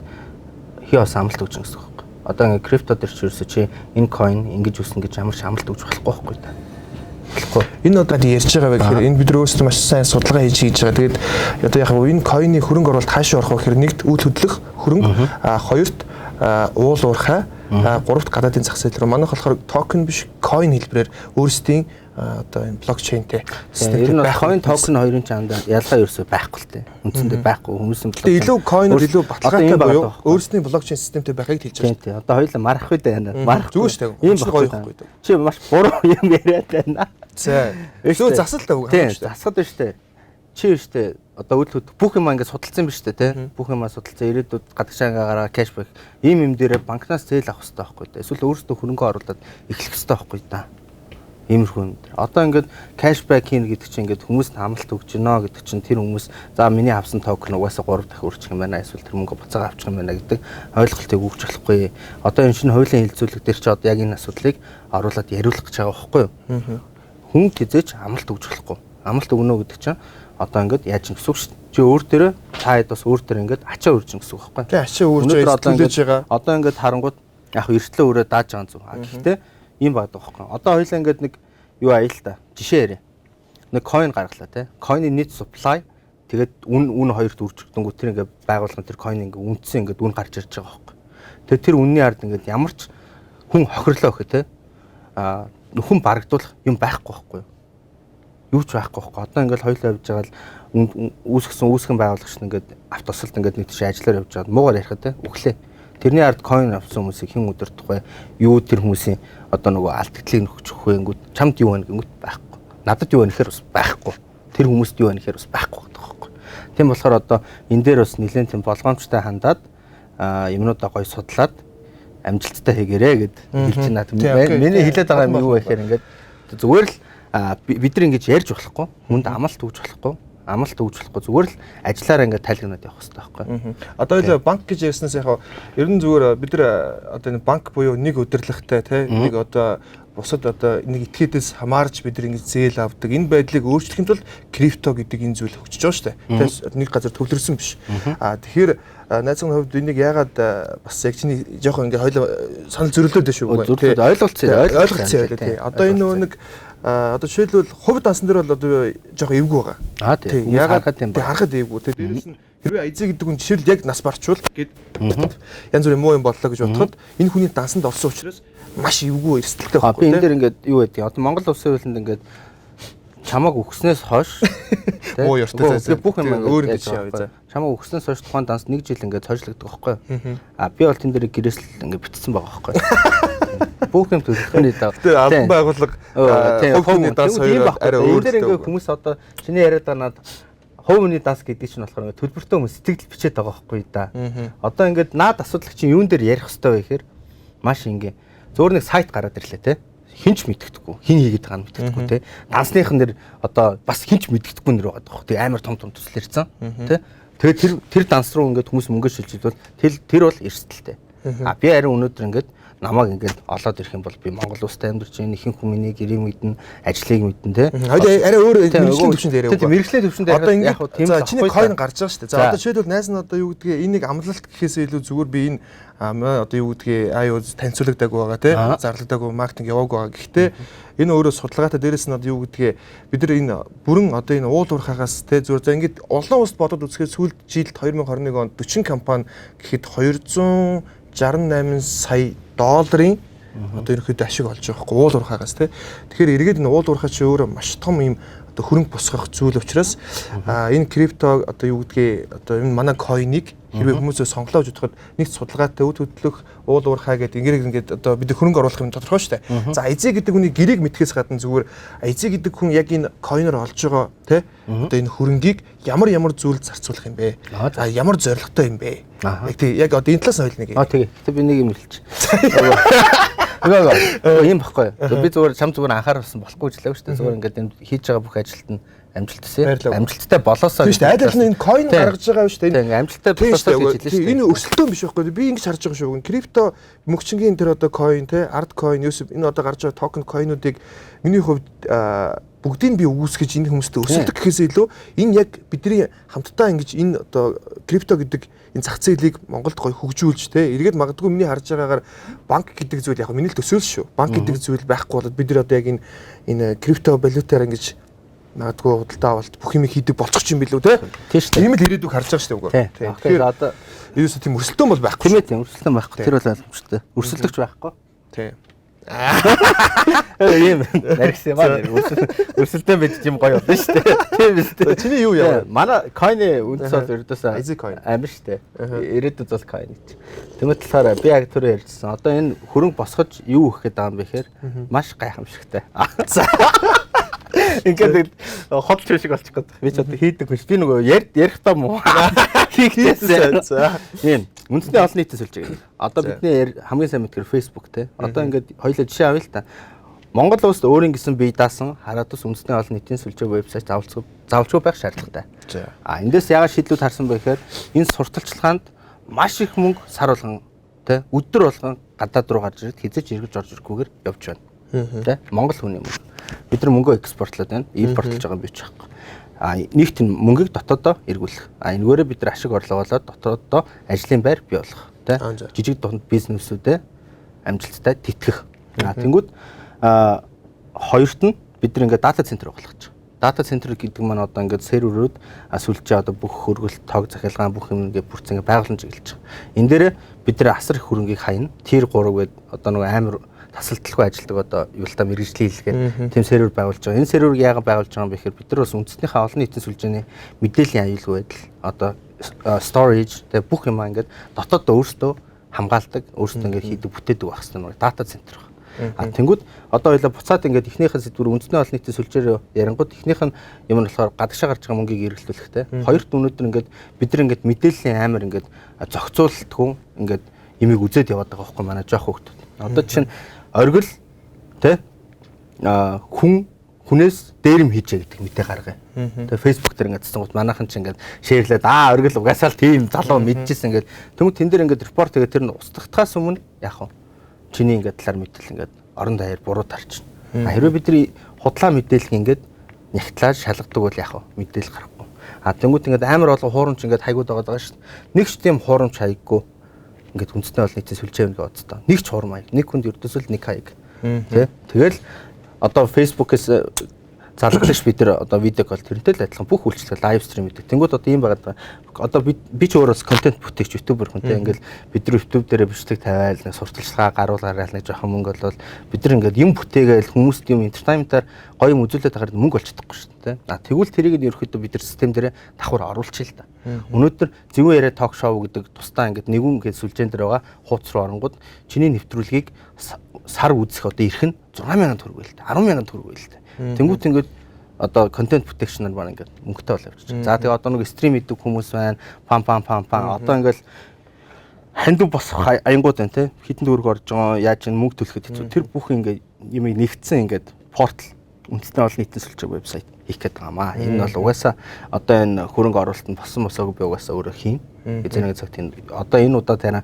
хий ос амлалт өгч гэсэн үг. Одоо ингээд крипто дээр ч ерөөсөө чи энэ coin ингэж үснэ гэж ямар ч амлалт өгч болохгүй байхгүй та. Энэ одоо ярьж байгаа байх гэхээр энэ бид нар өөрсдөө маш сайн судалгаа хийж байгаа. Тэгээд одоо яг энэ койны хөрөнгө оруулалт хаашаа орох вэ гэхээр нэгт үйл хөдлөх хөрөнгө, хоёрт уул уурхай, гуравт гадаадын зах зээл рүү. Манайх болохоор токен биш coin хэлбэрээр өөрсдийн одоо энэ блокчейнтэй систем байх. Coin токен хоёрын чанд ялгаа ерөөсөй байхгүй л дээ. Үндсэндээ байхгүй хүмүүсийн блокчейн. Тэгээ илүү coin илүү баталгаатай буюу өөрсдийн блокчейн системтэй байхыг хэлж байгаа. Тийм. Одоо хоёулаа марах үү дээ. Марах зүгээр шүү дээ. Ийм гоё. Чи маш буруу юм яриад байна. За. Илүү засал та үг хаана шүү дээ. Засаад байна шүү дээ. Чи шүү дээ. Одоо үйл хөдлөлт бүх юм ингээд судалсан биз дээ, тий? Бүх юмаа судалсан ирээдүйд гадагшаагаараа кэшбэк ийм юм дээрээ банкнаас зээл авах хэрэгтэй байхгүй дээ. Эсвэл өөрсдөө хөрөнгө оруулаад эхлэх хэрэгтэй байхгүй да. Иймэрхүү юм дээр. Одоо ингээд кэшбэк хийн гэдэг чинь ингээд хүмүүст амлалт өгч гинэ гэдэг чинь тэр хүмүүс за миний авсан токен угаасаа 3 дахин өрчих юм байна. Эсвэл тэр мөнгө буцаага авчих юм байна гэдэг ойлголтыг өгч болохгүй. Одоо энэ чинь хуулийн хэлцүүлэг дээр чи одоо яг энэ асуудлыг оруулаад яриулах гэж байгаа байхгүй юу? Хүн хизээч амлалт өгч болохгүй. Амлалт өгнө гэдэг чинь одоо ингээд яаж юм гэсэн үг шүү дээ. Чи өөр дээрээ та хэд бас өөр дээр ингээд ачаа үржин гэсэн үг байхгүй. Тий ачаа үржиж төлөж байгаа. Одоо ингээд харангууд яг эртлээ өрөө дааж байгаа зүг. Гэхдээ ийм байдаг байхгүй. Одоо хоёлаа ингээд нэг юу аяа л та. Жишээ яриа. Нэг coin гаргалаа тий. Coin-ы нийт supply тэгээд үн хоёрт үржигдэнгүү тэр ингээд байгуулгын тэр coin ингээд үндсэн ингээд үн гарч ирж байгаа байхгүй. Тэгээд тэр үнний ард ингээд ямар ч хүн хохирлоо гэхэ тий. Хүн барагдуулах юм байхгүй байхгүй. Юу ч байхгүй байхгүй. Одоо ингээд хоёулаа явж байгаа л үүсгэн байгуулагч ингээд автосалд ингээд нэг тийш ажиллаар явж байгаа. Муугаар ярих те өглөө. Тэрний ард coin авсан хүмүүсийг хэн удирдах вэ? Юу тэр хүмүүсийн одоо нөгөө алдагдлыг нөхчих вэ? Ингээд чамд юу байна гингүүт байхгүй. Надад юу байна гэхээр бас байхгүй. Тэр хүмүүст юу байна гэхээр бас байхгүй байхгүй. Тийм болохоор одоо энэ дээр бас нэлээд тийм болгоомжтой хандаад юмнуудаа гоё судлаад амжилттай хийгээрэй гэд хэлж байна. Миний хэлээд байгаа юм юу вэ гэхээр ингээд зүгээр л бид нар ингэж ярьж болохгүй, хүнд амлалт өгж болохгүй, зүгээр л ажиллаараа ингээд тайлгнаад явах хэрэгтэй байхгүй. Одоо л банк гэж ярьснаас яг ер нь зүгээр бид нар одоо энэ банк буюу нэг удирдлагтай тий нэг одоо бусад одоо нэг этгээдээс хамаарч бид нар ингэж зээл авдаг. Энэ байдлыг өөрчлөхийн тулд крипто гэдэг энэ зүйл хөгжиж байгаа шүү дээ. Тэ нэг газар төвлөрсөн биш. Тэгэхээр найзын хувьд энийг яагаад бас яг чиний жоохон ингээ хоёул санал зөрөлдөөд шүү дээ. Ойлголцсон тий. Одоо энэ нөгөө нэг одоо жишээлбэл хувь дансан дээр бол одоо жоохон эвгүй байгаа. Тийм. Яагаад харахад эвгүй. Тэ дээрээс нь хэрвээ Айзэ гэдэг хүн жишээл яг нас барчвал гээд янз бүрийн муу юм боллоо гэж бодоход энэ хүний дансанд орсон учраас маш эвгүй эрсдэлтэй байхгүй. Би энэ дээр ингээд юу гэдэг. Одоо Монгол улсын хуулинд ингээд чамааг өгснээс хойш оо ёртой бүх юм өөр ингэ шээ. Чамааг өгснээс хойш тухайн данс 1 жил ингээд цойжлогддог байхгүй. Би бол тэн дээр гэрээсэл ингээд битсэн байгаа байхгүй. Бүх юм төлөвлөний даа. Тэгээ албан байгууллага хувийн данс хоёр арай өөр. Энэ дээр ингээд хүмүүс одоо чиний яриад байгаа над хувийн данс гэдэг чинь болохоор ингээд төлбөртэй хүмүүс сэтгэл бичээд байгаа байхгүй да. Одоо ингээд наад асуудал чинь юун дээр ярих хэвээр вэ гэхээр маш ингээ зөөр нэг сайт гараад ирлээ те. Хинч мэддэхгүй, хин хийгээд байгаа нь мэддэхгүй те. Дансныхан дэр одоо бас хинч мэддэхгүй нэр байгаа тоххой. Тэгээ амар том төсөл ирсэн те. Тэгээ тэр данс руу ингээд хүмүүс мөнгө шилжүүлвэл тэр бол эрсдэлтэй. Би харин өнөөдөр ингээд намайг ингээд олоод ирэх юм бол би Монгол улсад амьдарч байгаа ихэнх хүмүүний гэрээ мэднэ, ажлыг мэднэ те. Арай өөр мэрэгжлийн төвшөнд яриа. Тийм мэрэгжлийн төвшөнд яриа. Яг тийм за чиний coin гарч байгаа шүү дээ. За одоо жишээлбэл найз нь одоо юу гэдгийг энийг амлалт гэхээс илүү зүгээр би энэ одоо юу гэдгийг аюу танилцуулдаг байгаа те. Зарлагдаагүй маркетинг яваагүй байгаа. Гэхдээ энэ өөрөө судалгаатай дээрээс нь одоо юу гэдгийг бид нар энэ бүрэн одоо энэ уул уурхаагаас те зүгээр за ингээд олон улсад бодоод үзэхэд сүүлд жилд 2021 онд 40 компани гэхэд 268 сая долларын одоо ерөнхийдөө ашиг олж байгаа байхгүй уул уурхаагаас тий. Тэгэхээр эргээд энэ уул уурхаа чи өөрөө маш том юм одоо хөрөнгө босгох зүйл учраас энэ крипто одоо юу гэдгийг одоо энэ манай койныг хэрвээ хүмүүсээ сонглоож үзэхэд нэг судалгаатай үд хөдлөх уул уурхаа гэдэг ингээд одоо бид хөрөнгө оруулах юм тодорхой шүү дээ. За эзэ гэдэг хүний гэрийг мэдхээс гадна зүгээр эзэ гэдэг хүн яг энэ койноор олж байгаа тий одоо энэ хөрөнгийг ямар зүйл зарцуулах юм бэ? За ямар зорилготой юм бэ? Яг тий яг одоо энэ талаас нь ойлно нэг. Тий. Гэтэ би нэг юм хэлчих. Ийм баггүй. Би зүгээр чам зүгээр анхааруулсан болохгүй ч лээ шүү дээ. Зүгээр ингээд энэ хийж байгаа бүх ажилт нь амжилттай. Амжилттай болоосоо. Тийм шүү дээ. Айлх нь энэ койн гаргаж байгаа шүү дээ. Тийм амжилттай болоосоо гэж хэлсэн шүү дээ. Энэ өрсөлдөөн биш байхгүй. Би ингэж харж байгаа шүү. Крипто мөгчингийн тэр одоо койн те арт койн энэ одоо гарч байгаа токен койнуудыг миний хувьд бүгдийг би үүсгэж энэ хүмүүстээ өсөлдөх гэхээс илүү энэ яг бидний хамтдаа ингэж энэ одоо крипто гэдэг энэ зах зээлийг Монголд гоё хөгжүүлж те эргээд магадгүй миний харж байгаагаар банк гэдэг зүйл яг миний л төсөөл шүү. Банк гэдэг зүйл байхгүй болоод бид нар одоо яг энэ крипто валютаар ингэж магадгүй худалдаа авалт бүх юм хийдэг болчих юм билүү те. Тийм шүү дээ. Ийм л ирээдүйг харж байгаа шүү дээ. Тэгэхээр одоо ерөөсөө тийм өрсөлдөөн бол байхгүй. Тийм өрсөлдөөн байхгүй. Тэр бол ойлгомжтой. Өрсөлдөгч байхгүй. Тийм. Ийм наригс юм аа. Өрсөлдөөн байж юм гоё болно шүү дээ. Тийм шүү дээ. Чиний юу яа? Манай койны үндэс бол ердөөсөө амир шүү дээ. Ирээдүйд бол койн гэж. Тэгмэд талаараа би яг түрүү ярьжсэн. Одоо энэ хөрөнгө босгож юу өгөх гээд байгаа юм бэ гэхээр маш гайхамшигтай. Ингээд хот шиг болчих гээд. Би ч одоо хийдэг биш. Би нөгөө ярихдаа муу. Хийхээсээ. Тийм. Үндэсний олон нийтийн сүлжээ. Одоо бидний хамгийн сайн мэдгээр Facebook те. Одоо ингээд хоёулаа жишээ авъя л та. Монгол улсд өөрийн гэсэн бие даасан хараад ус үндэсний олон нийтийн сүлжээ вебсайт заавалчгүй байх шаардлагатай. Эндээс яагаад шийдлүүд харсан бэ гэхээр энэ сурталчилгаанд маш их мөнгө сар болгон те өдөр болгон гадаад руу гарч ирээд хязгаарч эргэж орж ирэхгүйгээр явж байна. Тэ Монгол хүний мөнгө. Бид нар мөнгөө экспортлоод байна. Импортлож байгаа юм биш байхгүй. Нэгт энэ мөнгийг дотоодоо эргүүлэх. Энэгээрээ бид нар ашиг орлого болоод дотоодоо ажлын байр бий болгох. Тэ жижиг дунд бизнесүүдэд амжилттай тэтгэх. Тэнгүүд хоёрт нь бид нар ингээд дата центр болгож байгаа. Дата центр гэдэг маань одоо ингээд серверүүд сүлжээ одоо бүх хөргөл тог захиалгаан бүх юм ингээд бүрц ингээд байгуулан чиглэж байгаа. Энэ дээр бид нар асар их хөрөнгийг хаяна. Tier 3 гэдэг одоо нэг амар тасалдалгүй ажилдаг одоо юултаа мэрэгжлийн хэлгээ тийм сервер байгуулж байгаа. Энэ серверийг яагаад байгуулж байгаа юм бэ гэхээр бид нар бас үндэснийхээ олон нийтийн сүлжээний мэдээллийн аюулгүй байдал одоо storage тэгээ бүх юм ингээд дотооддоо өөрсдөө хамгаалдаг, өөрсдөө ингээд хийдэг, бүтээдэг байх хэрэгтэй нэг дата центр байна. Тэнгүүд одоо хоёлаа буцаад ингээд эхнийхэн сэдвэр үндэсний олон нийтийн сүлжээр ярангууд эхнийх нь юм нь болохоор гадагшаа гарч байгаа мөнгийг эргэлтүүлэхтэй. Хоёрт өнөөдөр ингээд бид нар ингээд мэдээллийн амар ингээд зохицуулалтгүй ингээд имийг үзээд яваад байгаа байхгүй манай жоох хөвгтүүд. Одоо чинь оргил тэ хүнээс дээрэм хийжээ гэдэг мэдээ гаргая. Тэгээ Facebook дээр ингээд цэцэнгууд манайхан ч ингээд шеэрлээд оргил угаасаа л тийм залуу мэдчихсэн ингээд тэгвэл тэн дээр ингээд репорт тэгээ тэр нь устгахтаас өмнө яах вэ? Чиний ингээд талаар мэдээл ингээд орон даяар буруу тарчна. Хэрвээ бидний худлаа мэдээлэл ингээд нягтлаад шалгадаг бол яах вэ? Мэдээлэл гарахгүй. Тэнгууд ингээд амар олон хуурамч ингээд хайгууд байгаа шүү дээ. Нэг ч тийм хуурамч хайггүй ингээд үндэсний олон нийтийн сүлжээ юм гэж бодсон. Нэг ч хурам хаяг, нэг хүнд ердөөсөл нэг хаяг. Тэ? Тэгэл одоо Facebook-ээс залгалагч бид нар одоо видео кол тэрнтэй л адилхан бүх үйлчлэл лайв стрим гэдэг. Тэнгүүд одоо ийм байгаа. Одоо би ч өөрөөс контент бүтээгч ютубер хүнтэй ингээл бид нар ютуб дээрээ бичлэг тавиал нэг сурталчилгаа гаруулаарай нэг жоохон мөнгө болвол бид нар ингээд юм бүтээгээл хүмүүст юм entertainment-аар гоё юм үзүүлээд байгаад мөнгө олж чадахгүй шүү дээ. Тэгвэл тэрийг нь ерөөхдөө бид нар систем дээрээ давхар оруулчих л та. Өнөөдөр зөвхөн яриа ток шоу гэдэг тусдаа ингээд нэгэн гээд сүлжээн дээр байгаа хуудас руу оронгууд чиний нэвтрүүлгийг сар үзэх одоо ирэх нь 60000 төгрөг байл та 10000 төгрөг байл та. Тэнгүүт ингээд одоо контент бүтээчнэр маань ингээд мөнгөтэй бол явчих. За тэгээ одоо нэг стрим хийдэг хүмүүс байна. Пам одоо ингээд хандив босох аянгууд байна те. Хитэн төгрөг орж байгаа яаж ин мөнгө төлөхөд хэцүү. Тэр бүх ингээд юмыг нэгдсэн ингээд портал үндэсний олон нийтийн сүлжээ вебсайт хийх гээд байгаамаа. Энэ бол угаасаа одоо энэ хөрөнгө оруулалтанд босон босоогүй би угаасаа өөрөө хийн. Эзэнэг цагт энэ одоо энэ удаа тань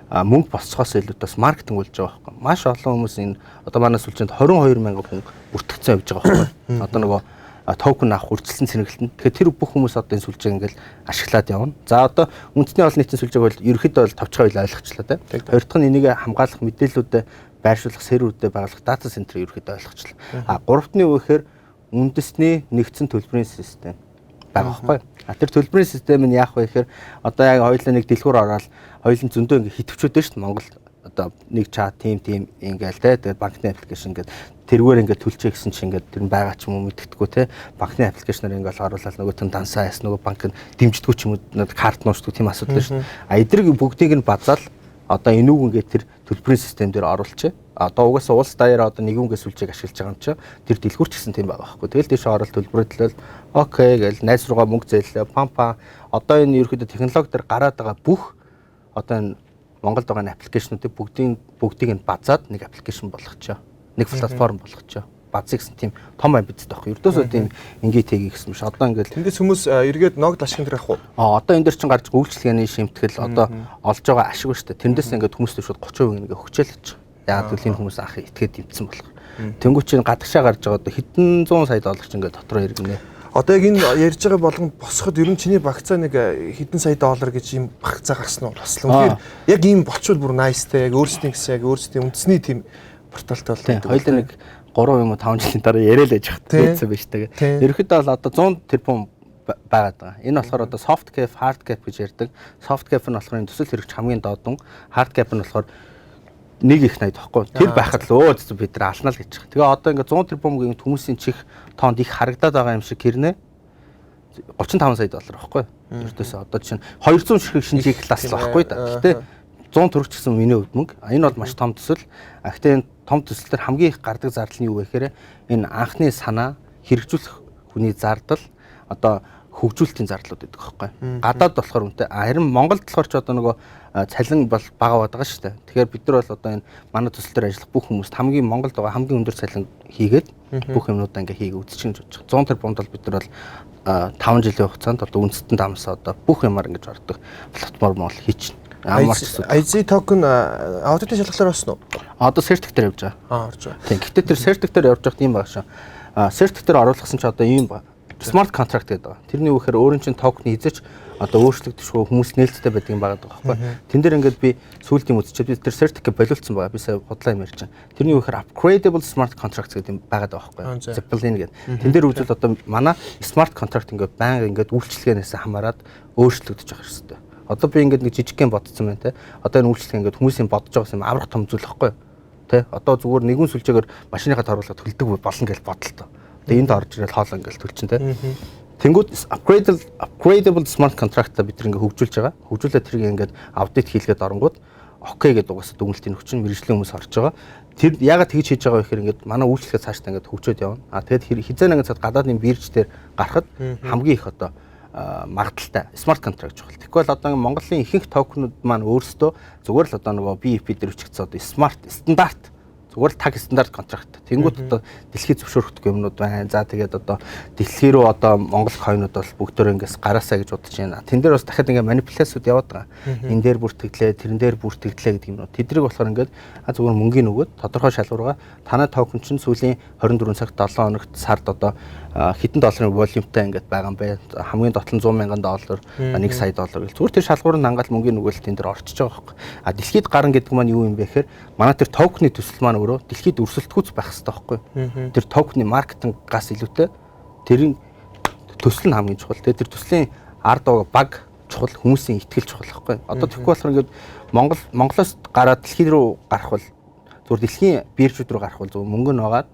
мөнгө босцохоос илүү бас маркетинг болж байгаа байхгүй. Маш олон хүмүүс энэ одоо манай сүлжээнд 22000 хүн бүртгэгдсэн явж байгаа байхгүй. Одоо нөгөө токен авах үржилсэн цэнэгэлтэн. Тэгэхээр тэр бүх хүмүүс одоо энэ сүлжээг ингээл ашиглаад явна. За одоо үндэсний олон нийтийн сүлжээг бол ерөөхдөө бол товчхон үйл ойлгочлаа те. Хоёр дахь нь энийг хамгаалах мэдээллүүдэд байршуулах серверүүдэд байгуулах дата центр ерөөхдөө ойлгочлаа. Гуравт нь юу гэхээр үндэсний нэгдсэн төлбөрийн систем байгаа байхгүй. Тэр төлбөрийн систем нь яах вэ гэхээр одоо яг хоёулаа нэг дэлгүүр ороод хоёулын зөндөө ингээ хитвчүүд дээ шүү дээ Монголд одоо нэг чат тим ингээл те тэгээд банкны аппликейшн ингээд тэргээр ингээд төлчээ гэсэн чинь ингээд тэр нь байгаа ч юм уу мэддэхгүй те банкны аппликейшнаар ингээд оруулаад нөгөө тэн дансаа яс нөгөө банк нь дэмждэггүй ч юм уу карт нуушдаг тийм асуудал шүү дээ. А эдрийг бүгдийг нь базаал одоо энүүг ингээд тэр төлбөрийн систем дээр оруулчих. Одоо угаасаа улс даяараа одоо нэгүнгээс сүлжээг ашиглаж байгаа юм чи тэр дэлгүүрч гэсэн тийм байгаа байхгүй. Тэгэл тийш орол төлбөрөдлөл окей гэл найз руугаа мөнгө зээлээ пампа одоо энэ ерөөдөө технологи дээр гараад байгаа бүх одоо энэ Монголд байгаа аппликейшнуудыг бүгдийг нь базаад нэг аппликейшн болгочихоо. Нэг платформ болгочихоо. Базыг гэсэн тийм том амбицтай байхгүй. Ердөөсөө тийм ингээд хийх гэсэн биш. Одоо ингээд тэндээс хүмүүс эргээд ногд ашиг дээр авах уу? Одоо энэ дээр чинь гарч үйлчлэгээний шимтгэл одоо олж байгаа ашиг шүү дээ. Тэндээс ингээд хүмүүст шууд 30% ингээ өгчөөл гэж. Яг төлөлийн хүмүүс анх итгээд дэмцсэн болох. Тэнгуү чинь гадагшаа гарч байгаа одоо хэдэн 100 сая доллар ч ингээд дотроо иргэнэ. Одоо яг энэ ярьж байгаа болгон босоход ер нь чиний багцаа нэг хэдэн сая доллар гэж ийм багцаа гарсан нь бас л үнэхээр яг ийм болчвол бүр найстай яг өөрсдийн гэсэн яг өөрсдийн үндэсний тийм порталтай болдог. Хоёулаа нэг 3 юм уу 5 жилийн дараа яриа л яж хат байсан байж тагаа. Ерөнхийдөө бол одоо 100 тэрбум байгаад байгаа. Энэ болохоор одоо soft cap, hard cap гэж ярьдаг. Soft cap нь болохоор энэ төсөл хэрэгч хамгийн доодон, hard cap нь болохоор нэг их 80 тахгүй. Тэр байхад л өө бид нар алнаа л гэж байгаа. Тэгээ одоо ингээ 100 тэрбумгийн хүмүүсийн чих тоонд их харагдаад байгаа юм шиг гэрнэ 35 сая доллар байхгүй. Ердөөсөө одоо чинь 200 ширхэг шинжлэх класс л байхгүй да. Гэтэ 100 төгрөг ч гэсэн миний хувьд мөнгө. Энэ бол маш том төсөл. Гэхдээ энэ том төсөл төр хамгийн их гардаг зардал нь юу вэ гэхээр энэ анхны санаа хэрэгжүүлэх хүний зардал одоо хөгжүүлэлтийн зардлууд гэдэг байхгүй. Гадаад болохоор үнэтэй. Харин Монголд болохоор ч одоо нөгөө цалин бол бага байгаа шүү дээ. Тэгэхээр бид нар бол одоо энэ манай төсөл дээр ажиллах бүх хүмүүст хамгийн Монголд байгаа хамгийн өндөр цалин хийгээд бүх юмнуудаа ингээ хийгээ үзчихэж бодож байгаа. 100 тэрбумд бол бид нар бол 5 жилийн хугацаанд одоо үндэстэн дамсаа одоо бүх юмар ингэж ордог платформ бол хийчихнэ. IZ токен аудитын шалгалаар болсон уу? Одоо сертик дээр явж байгаа. Орж байгаа. Тийм. Гэтэ тэр сертик дээр явж байхад юм баг шүү. Сертик дээр оруулсан ч одоо ийм баг. Smart contract гэдэг байгаа. Тэрний үгээр өөрийн чинь токны хизэж одоо өөрчлөгдөшгүй хүмүүс нээлттэй байдаг юм байгаа байхгүй. Тэн дээр ингээд би сүүлдийн үзчихээд тэр сертик болиулсан байгаа. Би сая бодлоо юм ярьж байгаа. Тэрний үгээр upgradable smart contracts гэдэг юм байгаа байхгүй. Zeppelin гэдэг. Тэн дээр үзвэл одоо манай smart contract ингээд байнга ингээд үйлчлэгээнээс хамаарат өөрчлөгдөж байгаа хэрэгтэй. Одоо би ингээд нэг жижигхэн бодсон байна те. Одоо энэ үйлчлэг ингээд хүмүүсийн бодож байгаа юм аврах том зүйл байхгүй. Тэ? Одоо зүгээр нэгэн сүлжээгээр машиныхаа торуулаад төлдөг болно гэж бодлоо. Тэгээ энд орж ирэл хоол ингээл төлчин те. Тэнгүүд upgradable smart contract-а бид нэг хөгжүүлж байгаа. Хөгжүүлээд тэрийг ингээд аудит хийлгээд оронгууд окей гэдэг угаасаа дүгнэлтийн хүчин мэрэгжлийн хүмүүс орж байгаа. Тэр яагаад тэгж хийж байгаа вэ гэхээр ингээд манай үйлчлэгээ цаашдаа ингээд хөгжөөд явна. Тэгээд хизээ нэгэн цад гадаадны бирж дээр гарахад хамгийн их одоо магадaltaй смарт контракт чухал. Тэгэхгүй бол одоо Монголын ихэнх токенууд маань өөрсдөө зүгээр л одоо нөгөө BEP дээр үчигдсэн одоо смарт стандарт зүгээр л таг стандарт контракт. Тэнгүүд одоо дэлхийд зөвшөөрөгдөх юмнууд байна. За тэгээд одоо дэлхий рүү одоо Монгол койнууд бол бүгдөө ингээс гараасаа гэж бодож байна. Тэн дээр бас дахиад ингээ манипуляцууд яваад байгаа. Энэ дээр бүртгэлээ, тэрэн дээр бүртгэлээ гэдэг юмнууд. Тэдрийг болохоор ингээд зүгээр мөнгөний өгөөд тодорхой шалгуурга танай токен чинь сүүлийн 24 цагт 7 хоногт сард одоо хэдэн долларын волюмтай ингээд байгаа юм бэ. Хамгийн дот нь 100 мянган доллар, 1 сая доллар гэл. Зүгээр тэр шалгуур нь хангаал мөнгөний өгөөл тэн дээр орчиж байгаа байхгүй. А дэлхийд гарна гэдэг маань юу юм бэ гэхээр манай тэр токены төсөл маань өөрөө дэлхийд өрсөлдөхүүц байх хэрэгтэй байхгүй. Тэр токены маркетингаас илүүтэй тэрийн төсөл нь хамгийн чухал. Тэр төслийн ард баг чухал, хүмүүсийн итгэл чухал байхгүй. Одоо тэгэхгүй болохоор ингээд Монголоос гараад дэлхий рүү гарах бол зүгээр дэлхийн биржүүд рүү гарах бол зөв мөнгө нь байгаа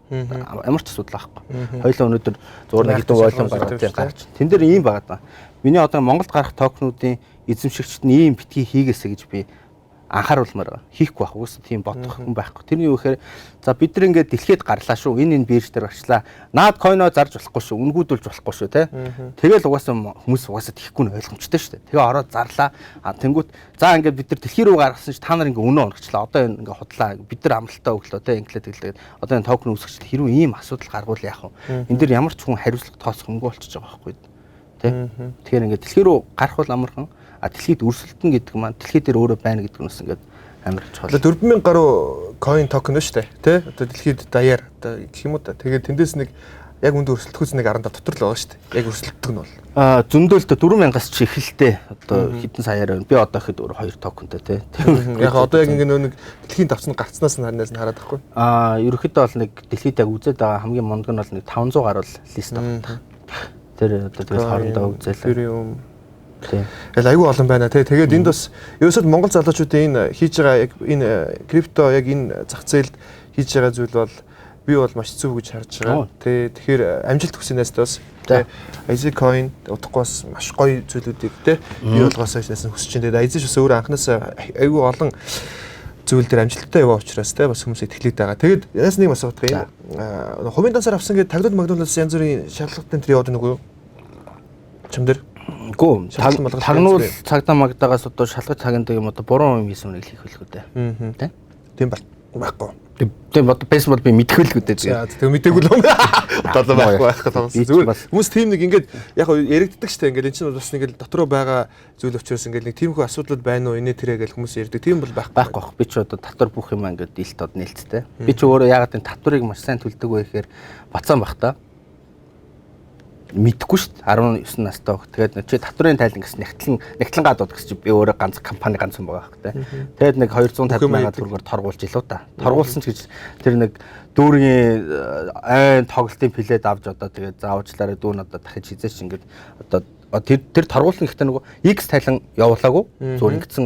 ямар ч асуудал байхгүй. Хоёулаа өнөөдөр зур нэг хэдэн волюм гаргаад тийм гарч. Тэн дээр ийм байгаа даа. Миний одоо Монголд гарах токенуудын эзэмшигчд нь ийм битгий хийгээсэ гэж би анхааруулмаар байгаа. Хийхгүй байх. Угсаа тийм бодох хүн байхгүй. Тэрний юу гэхээр за бид нар ингээд дэлхийд гарлаа шүү. Энэ бирж дээр гарчлаа. Наад койноо зарж болохгүй шүү. Үнгүүдүүлж болохгүй шүү, тэ. Тэгэл угаасаа хүмүүс угаасаа тийхгүй нь ойлгомжтой шүү дээ. Тэгээ ороод зарлаа. Тэнгүүт за ингээд бид нар дэлхий рүү гаргасан чи та нар ингээд өнөө онгочлаа. Одоо энэ ингээд худлаа. Бид нар амралтаа өглөө, тэ. Инглээд тэглээд одоо энэ токен үүсгэж хэрвээ ийм асуудал гаргуул яах вэ? Энд дээр ямар ч хүн хариуцлага тооцох хөнгө болчихж байгаа байхгүй. Тэ. Тэгэхээр ингээд дэлхий рүү гарах бол амархан дэлхийд өрсөлдөн гэдэг маань дэлхий дээр өөрөө байна гэдэг нь бас ингээд амар чухал. 4000 гаруй coin токен шүү дээ. Тэ? Одоо дэлхийд даяар одоо гэх юм уу та. Тэгээд тэндээс нэг яг үндэ өрсөлдөхүүс нэг 10 дотор л байгаа шүү дээ. Яг өрсөлддөг нь бол. Зөндөлтө 4000-аас ч эхэлтэй одоо хэдэн саяар байна. Би одоо ихэд өөр 2 токентэй тий. Яг одоо яг ингэ нэг дэлхийн давцны гарцнаас нь хараад байхгүй. Ерөнхийдөө бол нэг дэлхийд яг үзээд байгаа хамгийн мундаг нь бол нэг 500 гаруй лист авдаг. Тэр одоо тэгэл хоорондоо үзэл. Тэгэл айгүй олон байна тий. Тэгээд энд бас ерөөсөө Монгол залуучуудын энэ хийж байгаа яг энэ крипто яг энэ зах зээлд хийж байгаа зүйл бол би бол маш зөв гэж харж байгаа. Тий. Тэгэхээр амжилт хүсэнээс бас Easy Coin удахгүй бас маш гоё зүйлүүдийг тий бий болгосоо хийснээс хүсэж байна. Тэгээд Easy бас өөр анханасаа айгүй олон зүйл дээр амжилттай яваа учраас тий бас хүмүүс итгэлээд байгаа. Тэгээд янз нэг бас бодох юм. Хувийн дансаар авсан гэдэг тагдад магнуулаас янз бүрийн шалгалтын тэр яваад байна уу? Чамдэр Гүү тагнуул цагдаа магдаагаас одоо шалгаж цагнадаг юм одоо буруу юм хийсэн үнийг хийх хэлгүй дээ. Тэ? Тийм байхгүй. Тийм одоо бейсбол би мэдхэлгүй дээ. Тэгээ мдэггүй л юм. Одоо байх талаас зүгээр. Хүмүүс тийм нэг ингээд яг яригддаг штэ ингээд эн чинь бас нэг л дотроо байгаа зүйл учраас ингээд нэг тиймхүү асуудлууд байна уу инээ тэрэ гэж хүмүүс ярьдаг. Тийм бол байхгүй. Би ч одоо татвар бүх юм ингээд дийлт од нээлттэй. Би ч өөрөө ягаад энэ татварыг маш сайн төлдөг вэ гэхээр бацаан бах та. Мэдхгүй шүү дээ 19 настай баг. Тэгээд чи татврын тайлан гэсэн нэгтлэн гадууд гэсэн чи би өөрөө ганц компани ганц юм байгаа хэрэг тэ. Тэгээд нэг 250 сая төгрөгөөр торгуулж илүү та. Торгуулсан ч гэж тэр нэг дүүргийн айн тоглолтын плед авч одоо тэгээд заавчлаараа дүүн одоо дахиж хизээч ингээд одоо тэр торгуулсан гэхдээ нөгөө X тайлан явуулаагүй зүгээр ингэсэн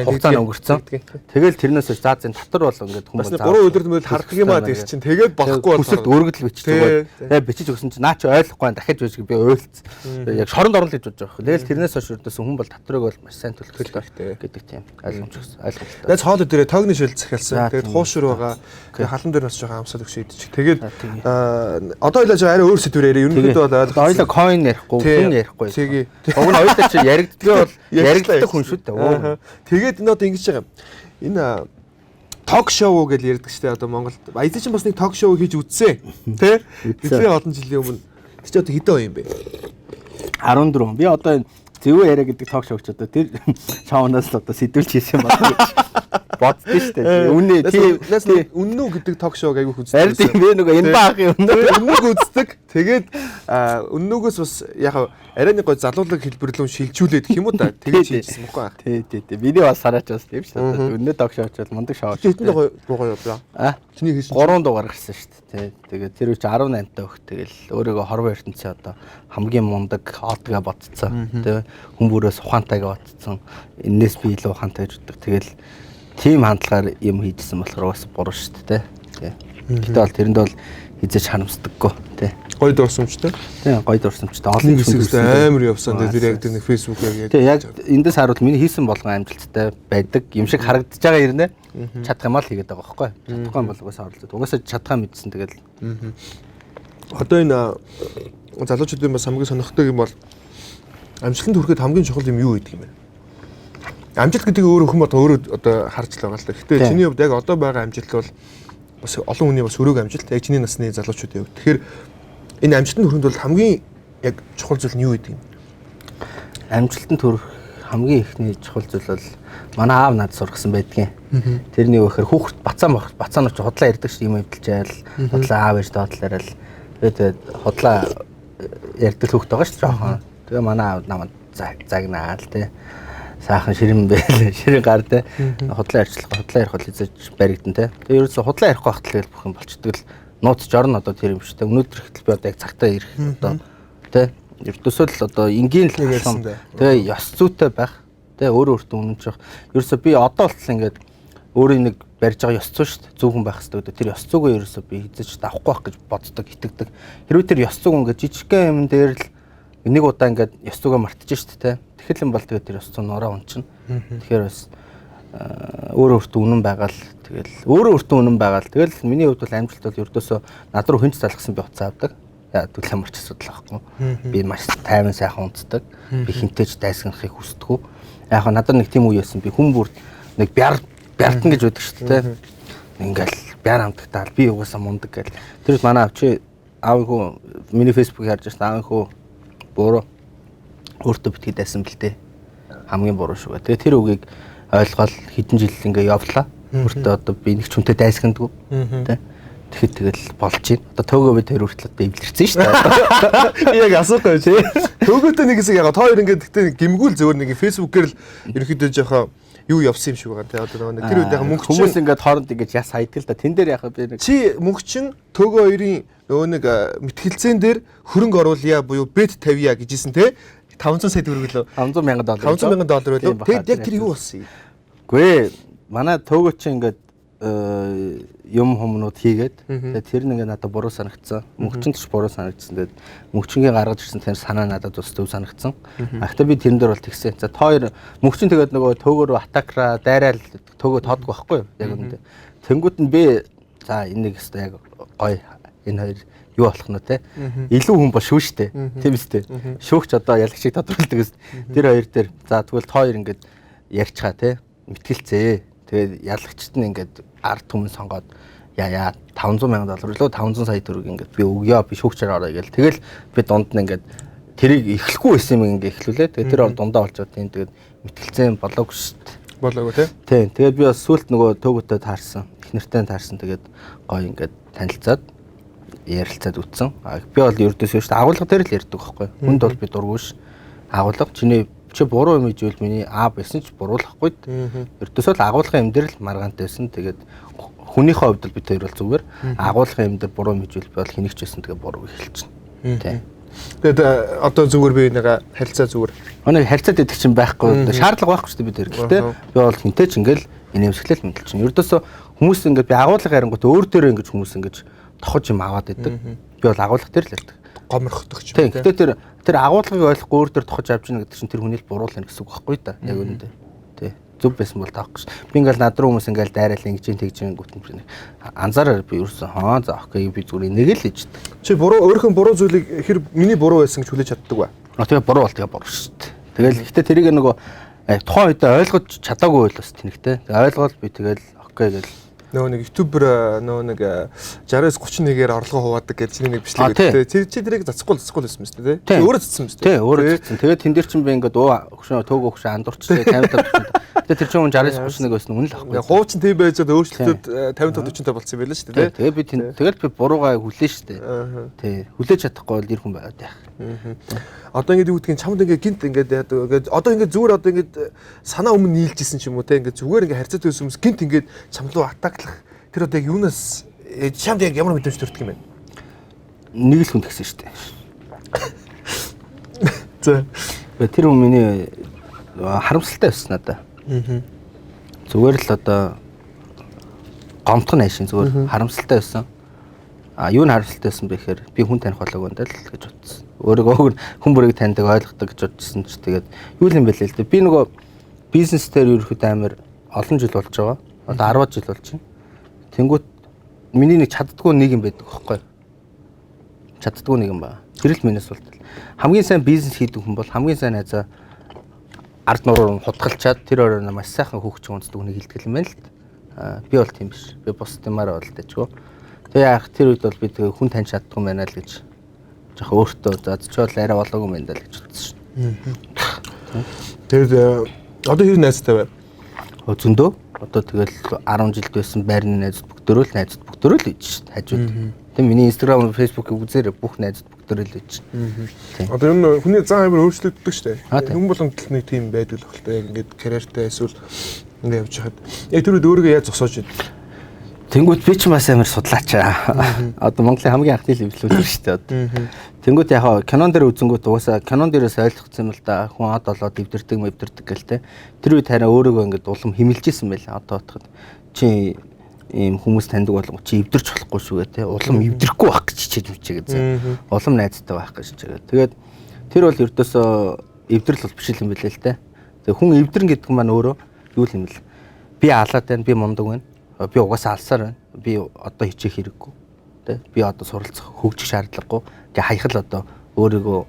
хугацаа өнгөрцөн. Тэгэл тэрнээс заазын татвар бол ингээд хүмүүс 3 өдөр мөрөд хардаг юм аа тэр чинь тэгээд болохгүй хүсэлт өргөдөл бичдэг. Тэгээд бичиж өгсөн чинь наа чи ойлгохгүй дахиж байж би ойлцсон. Яг шоронд орно л гэж бодож байгаа. Тэгэл тэрнээс хойш өрдөөс хүн бол татварыг бол маш сайн төлөх хэрэгтэй гэдэг тийм ойлгомжтой. Тэгээд хоол өдрөө тогны шил захиалсан. Тэгээд хуушур байгаа. Тэгээд халан дээр бас жоохон амсаад өгч идчих. Тэгээд одоо ойлаж арай өөр сэдвээр ярив. Ерөнхийдөө бол ойлоо coin ярихгүй, хүн ярихгүй. Уг нь хоёулаа чи яригддаг бол яригддаг хүн шүү дээ. Тэгээд энэ одоо ингэж байгаа юм. Энэ ток шоу гэж ярьдаг шүү дээ одоо Монголд. Easy чинь бас нэг ток шоу хийж үзсэн. Тэ? Бидний олон жилийн өмнө. Тэр чи одоо хэдэн он юм бэ? 14. Би одоо энэ зөвөө яриа гэдэг ток шоуч одоо тэр шоунаас л одоо сэдвүүлж хийсэн байна гэж боддоо шүү дээ. Үнэ тийм үнэн үү гэдэг ток шоуг аягүй үздэг. Харин тийм би нөгөө энэ баахийн үнэг үздэг. Тэгээд үннүүгээс бас яг арай нэг гой залуулаг хэлбэрлэн шилжүүлээд гэх юм уу та тэгээд хийжсэн мөхгүй. Тий. Миний бас хараач бас тийм шүү дээ. Үнэ ток шоуч бол мундаг шоуч. Хэдэн дугаар явлаа? Чиний хийсэн 3 дугаар гарсан шүү дээ. Тэгээд тэр үуч 18 таа өгт тэгэл өөрийгөө хорвоо ертөнцөө одоо хамгийн мундаг одгаа бодцсон. Тэ хүмүүрээс ухаантай гэж бодцсон. Энээс би илүү ухаантай гэж боддог. Тэгэл тийм хандлагаар юм хийжсэн болохоор бас буруу шүү дээ. Тэ. Гэтэ бол тэрэнд бол хизэж харамсдаггүй. Тэ. Гоё дурсамжтай. Тийм гоё дурсамжтай. Олон хэсэгтэй амар явсан. Тэр яг тэр нэг фэйсбүүк яг. Тийм яг эндээс харуул миний хийсэн болгон амжилттай байдаг. Юм шиг харагдаж байгаа юм нэ. Чадах юм аа л хийгээд байгаа байхгүй. Чадахгүй бол угаасаа оролцоод. Угаасаа чадхаа мэдсэн тэгэл. Одоо энэ залуучуудын бас хамгийн сонирхдаг юм бол амжилтанд хүрэхэд хамгийн чухал юм юу гэдэг юм бэ? Амжилт гэдэг өөрөө хүн өөрөө одоо харж л байгаа л да. Гэтэ чиний хувьд яг одоо байгаа амжилт бол бас олон хүний бас өрөөг амжилт. Яг чиний насны залуучуудын хувьд. Тэгэхээр энэ амжилтанд хүрэхэд бол хамгийн яг чухал зүйл нь юу гэдэг юм? Амжилтанд хүрэх хамгийн ихний чухал зүйл бол манай аав надад сургасан байдгийн. Тэрний үехээр хүүхэд бацаан очиж худлаа ярьдаг ш юм эвдэлжээл худлаа аав ээж доотлаарэл тэгээд худлаа ярьдаг хүүхэд байгаа ш жоохон. Тэгээ манай аав намайг загнаал тий. Сайхан ширэн байл ширэн гар тий. Худлаа ярьчлах худлаа ярих бол хийж баригдан тий. Тэгээ ерөөсө худлаа ярих байх тал бүх юм болчдөг л нууц жорно одоо тэр юм шүү дээ. Өнөөдөр ихтэл би одоо яг цагтаа ирэх одоо тий. Ердөөсөө л одоо энгийн л хэлсэн. Тэгээ ёс зүйтэй байх. Тэгээ өөрөө өөртөө үнэнч. Ерөөсөө би одоо болтол ингээд өөрийн нэг барьж байгаа ёс зүй шүү дээ. Зөвхөн байх хэрэгтэй. Тэр ёс зүйгөө ерөөсөө би хизэж давахгүй байх гэж боддог, итгэдэг. Хэрвээ тэр ёс зүйг ингээд жижигхэн юм дээр л нэг удаа ингээд ёс зүйгөө мартчих шүү дээ. Тэгэхэл юм бол тэгээ тэр ёс зүй нураа унчна. Тэгэхээр бас өөрөө өөртөө үнэн байгаа л тэгэл өөрөө өөртөө үнэн байгаа л тэгэл миний хувьд бол амжилт бол ердөөсөө над руу хинч залгасан би уцаа авдаг. Яа төлөв марч асуудал байхгүй. Би маш тайван сайхан унтдаг. Би хинтэж дайсгахыг хүсдэг. Яг хаа надад нэг тийм үе байсан. Би хүн бүр нэг бяртан гэж байдаг шүү дээ. Ингээл бяр амтагтаал би угаасаа мундаг гэл. Тэр манай авчи аавынхүү миний фэйсбүүк харж байсан аавынхүү буруу өөртөө битгий дайсан бэлтэй. Хамгийн буруу шүү. Тэгээ тэр үгийг ойлгоод хэдэн жил ингээ явлаа. Өөртөө одоо би нэг ч хүнтэй дайсгандгүй. Тэ. Тэгэхэд тэгэл болж байна. Одоо төөгөө би тэр хүртэл одоо эвлэрсэн шүү дээ. Би яг асуухгүй чи. Төөгөөтэй нэг хэсэг яг тоо ингээд гэхдээ гимгүүл зөвөр нэг фэйсбүүкээр л ерөөхдөө жоохон юу явсан юм шиг байгаа. Тэгээ одоо нэг тэр үед яг мөнгө хүмүүс ингээд хооронд ингэж яс хайдаг л да. Тэн дээр яхаа би нэг чи мөнгө чин төөгөө хоёрын нөгөө нэг мэтгэлцэн дээр хөрөнгө оруулъя буюу бет тавья гэжсэн те. 500 сая төгрөг лөө. 500 мянган доллар. 500 мянган доллар байлоо. Тэгээд яг тэр юу болсон юм? Гүй манай төөгөө чи ингээд юм хүмүүнүүд хийгээд тэгээд тэр нэг надад буруу санагдсан. Мөнхчин ч буруу санагдсан. Тэгээд мөнхчингээ гаргаж ирсэн тэр санаа надад бас төв санагдсан. Ахта би тэрэн дээр бол тэгсэн. За та хоёр мөнхчин тэгээд нөгөө төөгөөрөө атакра дайраал төөгөө тоодгүй байхгүй юу? Яг үнэндээ. Тэнгүүт нь би за энэ нэг өстой яг гоё энэ хоёр юу болох нь те. Илүү хүн бол шүү штэ. Тийм үстэй. Шүүгч одоо ялагчийг тодорхойлдог өст. Тэр хоёр дээр за тэгвэл та хоёр ингээд ярьчгаа те. Мэтгэлцээ. Тэгээд ялагчт нь ингээд ард түмэн сонгоод яа 500 мянган доллар лөө 500 сая төгрөг ингээд би өгье би шүүгчээр орё гээл. Тэгэл би дунд нь ингээд тэрийг эхлэхгүй байсан юм ингээд эхлүүлээ. Тэгээд тэр дундаа болж байгаа тийм тэгээд мэтгэлцэн болоогүй шүү дээ. Болоогүй тий. Тийм. Тэгээд би бас сүулт нөгөө төөгөтэй таарсан. Их нэртэй таарсан. Тэгээд гоё ингээд танилцаад ярилцаад үтсэн. Би бол ердөөсөө шүү дээ агуулга дээр л ярьдаг байхгүй. Хүнд бол би дургүй ш. Агуулга чи буруу юм ижвэл миний байсан ч буруулахгүй. Ердөөсөө л агуулгын юм дээр л маргаантай байсан. Тэгээд хүнийхээ хувьд л бид хоёр бол зүгээр агуулгын юм дээр буруу юм ижвэл би бол хэнийгч байсан тэгээд буруу хэлчихнэ. Тийм. Тэгээд одоо зүгээр би нэг харилцаа зүгээр. Өнөө харилцаад идэх чинь байхгүй. Шаардлага байхгүй шүү дээ бид хоёр. Гэхдээ би бол хинтэй ч ингээл инээмсэглэл мэдлэл чинь. Ердөөсөө хүмүүс ингээд би агуулга ярингууд өөр дээр ингээд хүмүүс ингээд тохож юм аваад идэг. Би бол агуулга дээр л ярьдаг. Гомрохдог ч юм. Гэхдээ тэр агуулгыг ойлгохгүй өөр дээр тохож авч ийн гэдэг чинь тэр хүний л буруулна гэсэн үг байхгүй да. Яг үнэндээ. Тий. Зөв байсан бол таахгүй ш. Би ингээл над руу хүмүүс ингээл дайраал ингэж тэгж гүтэн. Анзаараа би ерөөсөн за окей би зүгээр нэг л иждэг. Чи өөрийнхөө буруу зүйлийг хэр миний буруу байсан гэж хүлээж чаддаг ба. Тэгээ буруу бол тэгээ буруу ш. Тэгэл ихтэй тэрийг нөгөө тухайн үед ойлгож чадаагүй байл бас тэнэгтэй. Тэгээ ойлгоод би тэгэл окей гэл нөгөө нэг ютубер нөгөө нэг 60-31-ээр орлогоо хуваадаг гэж чиний нэг бичлэг өгдөө. Чи тэрийг цацхгүй байсан мэт тий. Чи өөрөө цацсан мэт. Тий, өөрөө цацсан. Тэгээд тэн дээр чинь би ингээд хөшөө төөгөө хөшөө андуурчтай 50-50. Тэгээд тэр чинь 60-31 байсан үнэн л ахгүй. Хуучин тийм байж байгаа өөрчлөлтөд 50-40-тай болсон юм байлаа шүү дээ. Тэгээд би тэгэл би буруугаа хүлээн шүү дээ. Тий. Хүлээж чадахгүй бол ир хүн байгаад яах. Одоо ингээд юу гэдгийг чамд ингээд гинт ингээд одоо ингээд зүгээр одоо ингээд санаа өмнө нийлжсэн ч юм уу те ингээд зүгээр ингээд харьцаад байсан хүмүүс гинт ингээд чамд руу атаклах тэр одоо яг юунаас чамд яг ямар мэдрэмж төрдөг юм бэ? Нэг л хүн тгсэн шүү дээ. За тэр хүн миний харамсалтай байсан надаа. Зүгээр л одоо гомдхон айшин зүгээр харамсалтай байсан. Юу нь харамсалтай байсан бэ гэхээр би хүн таних болоогүй юм даа л гэж бодсон. Өөрийгөө хүн бүрийг таньдаг ойлгодог гэж бодсон ч тэгээд юу юм бэ л дээ. Би нөгөө бизнес дээр ерөөхдөө амар олон жил болж байгаа. Одоо 10 жил болж байна. Тэнгүүт миний нэг чаддгүй нэг юм байдаг байхгүй. Чаддгүй нэг юм байна. Тэр л миний суулт. Хамгийн сайн бизнес хийдэг хүн бол хамгийн сайн найзаа ард нуруу хутгалчаад тэр өөрөө маш сайхан хөгч хүнсдэг хүнийг хилдэг юм байна л да. Би бол тийм биш. Би бус юмараа бол дэжгүй. Тэгээ яах тэр үед бол би тэгээ хүн тань чаддгүй байна л гэж жоо өөртөө за ч бол арай болоогүй юм даа л гэж бодсон шүү. Тэр одоо хэр найзтай бай? Зөндөө. Одоо тэгэл 10 жилд байсан байрны найзууд бүгдөө л иж шүү хажууд. Тэг миний Instagram, Facebook үзээр бүх найзууд бүгдөө л иж. Одоо энэ хүний зан амир өөрчлөгддөг шүү дээ. Хүн болгонд нэг тийм байдаг л хэлтэй яг ингээд карьертай эсвэл ингээд явж хаад. Яг тэр үед өөрийгөө яаж зогсоож байна? Тэнгүүд би ч бас амар судлаачаа. Одоо Монголын хамгийн анхны левлүүд шүү дээ. Тэнгүүд яг кинон дээр үзэнгүүт угаасаа кинон дээрээс ойлгоцсон юм л да. Хүн од олоод эвдэрдэг гэлтэй. Тэр үед хараа өөрийгөө ингээд улам химэлжсэн байл. Одоо бодоход чи ийм хүмүүс таньдаг болгоо чи эвдэрч болохгүй шүү гэ тэ. Улам эвдэрэхгүй байх гэж хичээж мичээгээ зэ. Улам найзтай байх гэж чигээ. Тэгээд тэр бол ердөөсөө эвдэрл бол биш юм билээ л тэ. Тэгээд хүн эвдэрн гэдэг маань өөрөө юу юм бэл. Би алаад байна, би мундаг байна. Би угаасаа алсаар байна. Би одоо хичээх хэрэггүй. Тэ? Би одоо суралцах хөгжих шаардлагагүй. Гэ хаяхал одоо өөрийгөө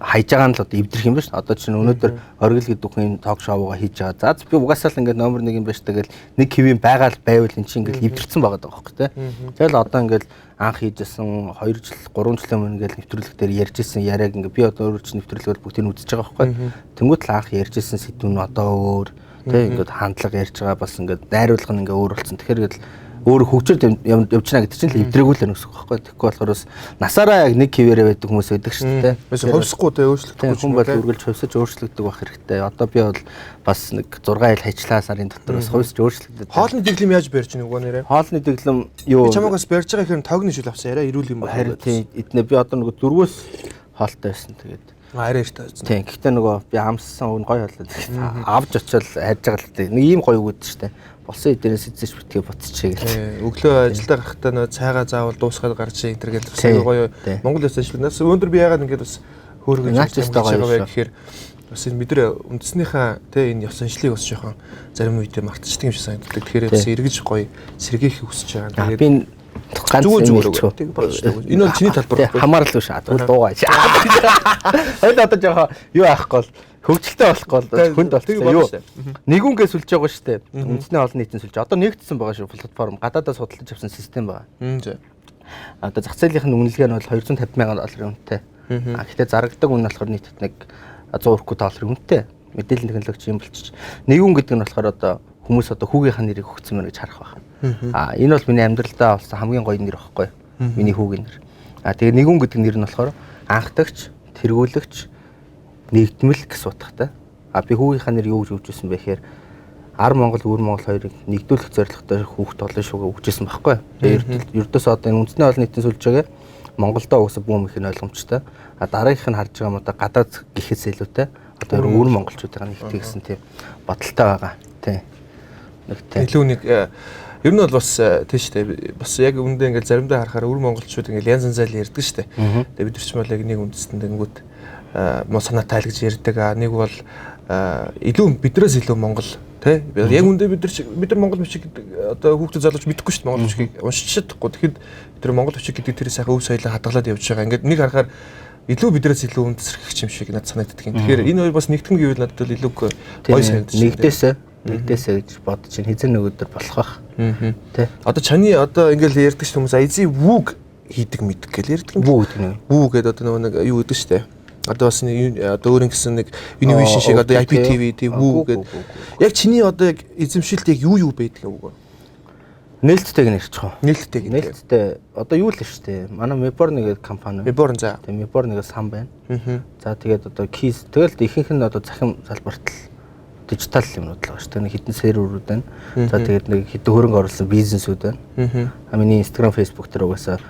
хайж байгаа нь л одоо эвдэрх юм ба ш. Одоо чинь өнөөдөр оргил гэдэг хүн ток шоугаа хийж байгаа. За би угаасаа л ингээд номер 1 юм ба ш. Тэгэл нэг хэвийн байгаал байвал эн чинь ингээд эвдэрсэн байгаа даа байхгүй тэ. Тэгэл одоо ингээд анх хийжсэн 2 жил 3 жилийн өмнө ингээд нэвтрүүлэг дээр ярьжсэн яриаг ингээд би одоо өөр чинь нэвтрүүлгээр бүгдийг нь үзэж байгаа байхгүй. Тэнгүүд л анх ярьжсэн сэдв нь одоо өөр тэг ингээд хандлага ярьж байгаа бас ингээд дайруулга нь ингээд өөр болсон. Тэгэхээр өөр хөгжөд явчихна гэдэг чинь л эвдрээгүй л нөхсөх байхгүй. Тэгэхгүй болохоор бас насаараа яг нэг хിവэрэ байдаг хүмүүс байдаг шүү дээ. Бас хувьсахгүй тэ өөрчлөгдөхгүй хүн бол үргэлж хувьсаж өөрчлөгдөг байх хэрэгтэй. Одоо би бол бас нэг 6 жил ажиллаа сарын дотор бас хувьсаж өөрчлөгдөв. Хоолны дэглэм яаж барьж ийн үгүй нэрэ? Хоолны дэглэм юу? Би чамаагаас барьж байгаа хэрэг тогны шил авсан яриа ирүүл юм байна. Харин тийм эднэ би одоо нэг 4-өөс хоолтой байсан тэгээд Арай их таасан. Тийм. Гэхдээ нөгөө би амссан өн гоё болоо. Авж очивол хайж байгаа л тийм. Нэг ийм гоё өгöd штэ. Болсон эднээс эзэж битгий буцчихъя гэх. Өглөө ажилдаа гарахтаа нөгөө цайгаа заавал дуусгаад гарч интернет гэсэн гоё Монгол ёс ажилланаас өндөр би яагаад ингэж бас хөөргөж байгаа вэ гэхээр бас энэ бид нар үндэснийхээ тэ энэ ёс заншлыг бас жоохон зарим үедээ мартчихдаг юм шиг санагддаг. Тэгэхээр бас эргэж гоё сэргийх хүсэж байгаа. Тэгээд би ганц зүгээр болчихдог. Энэ бол чиний талбар байхгүй. Хамаарал биш аа. Дуугаач. Хоёул одоо жоохон юу аахгүй бол хөвгөлтэй болохгүй бол хүнд болчихсон юу. Нэгүнгээ сүлж байгаа шүү дээ. Үндэсний олон нийтийн сүлж. Одоо нэгдсэн байгаа шүү платформ. Гадаадаас худалдаж авсан систем байгаа. Одоо зах зээлийнх нь үнэлгээ нь бол 250 сая долларын үнэтэй. Гэхдээ зарагддаг үн нь болохоор нийтдээ нэг 100 долларын үнэтэй. Мэдээллийн технологич юм болчих. Нэгүн гэдэг нь болохоор одоо хүмүүс одоо хүүгийнхаа нэрийг өгсөн мөр гэж харах байна. Энэ бол миний амьдралдаа болсон хамгийн гоё нэр байхгүй. Миний хүүгийн нэр. Тэгээ нэгүн гэдэг нэр нь болохоор анхдагч, тэргүүлэгч, нэгдмэл гэсэн утгатай. Би хүүгийнхаа нэр юу гэж өгчээсэн бэ гэхээр Ар Монгол, Өвөр Монгол хоёрыг нэгдүүлэх зорилготой хүүхд олон шүүгээ өгчээсэн байхгүй. Тэгээ ердөөс одоо энэ үндэсний олон нийтийн сүлжээгээ Монголдоо уусаа бүүм их нь ойлгомжтой. Дараагийнх нь харж байгаа юм одоо гадаад гэхээс илүүтэй одоо Өвөр монголчуудын нэгтгэх гэсэн тийм бодолтой байгаа. Тийм. Илүү нэг ер нь бол бас тийш үү бас яг үндэ ингээл заримдаа харахаар Өвөр монголчууд ингээл янз янзаар ярьдаг шүү дээ. Тэгээ бид нар ч бол яг нэг үндэстэнд тэнгүүд муу санаатай гэж ярьдаг. Нэг бол илүү биднээс илүү монгол тий яг үндэ бид нар монгол бичиг гэдэг одоо хүүхдүүд залууч мэдэхгүй шүү дээ монгол бичгийг уншиж чадахгүй. Тэгэхэд бид нар монгол бичиг гэдэг тэр сайхан өв соёлоо хадгалаад явж байгаа. Ингээд нэг харахаар илүү биднээс илүү үндэсрэх юм шиг надад санагддаг юм. Тэгэхээр энэ хоёр бас нэгтгэн гэвэл надад бол илүү гоё санагдаж нэгдээсээ гэж бодож чинь хэзээ нэг өдөр болох бах. Тэ. Одоо чаны одоо ингээл ярьдаг ш хүмүүс айзын вүүг хийдэг мэддэг гэл ярьдаг юм. Вүү гэдэг нь. Вүү гэдэг одоо нэг юу гэдэг штэ. Одоо бас одоо өөр ингэсэн нэг Univision шиг одоо IPTV тийм вүү гэдэг. Яг чиний одоо яг эзэмшилт яг юу байдаг юм бэ? Нээлттэйг нэрчих уу? Нээлттэй. Нээлттэй. Одоо юу л штэ. Манай Meborn гэдэг компани. Meborn за. Тийм Meborn-ыг сан байна. За тэгээд одоо keys тэгэл ихэнх нь одоо захим салбарт л дижитал юмнууд л байгаа шүү дээ. Хитэн серверүүд байна. За тэгээд нэг хитэн хөрөнгө оруулсан бизнесүүд байна. Миний Instagram, Facebook дээр угаасаа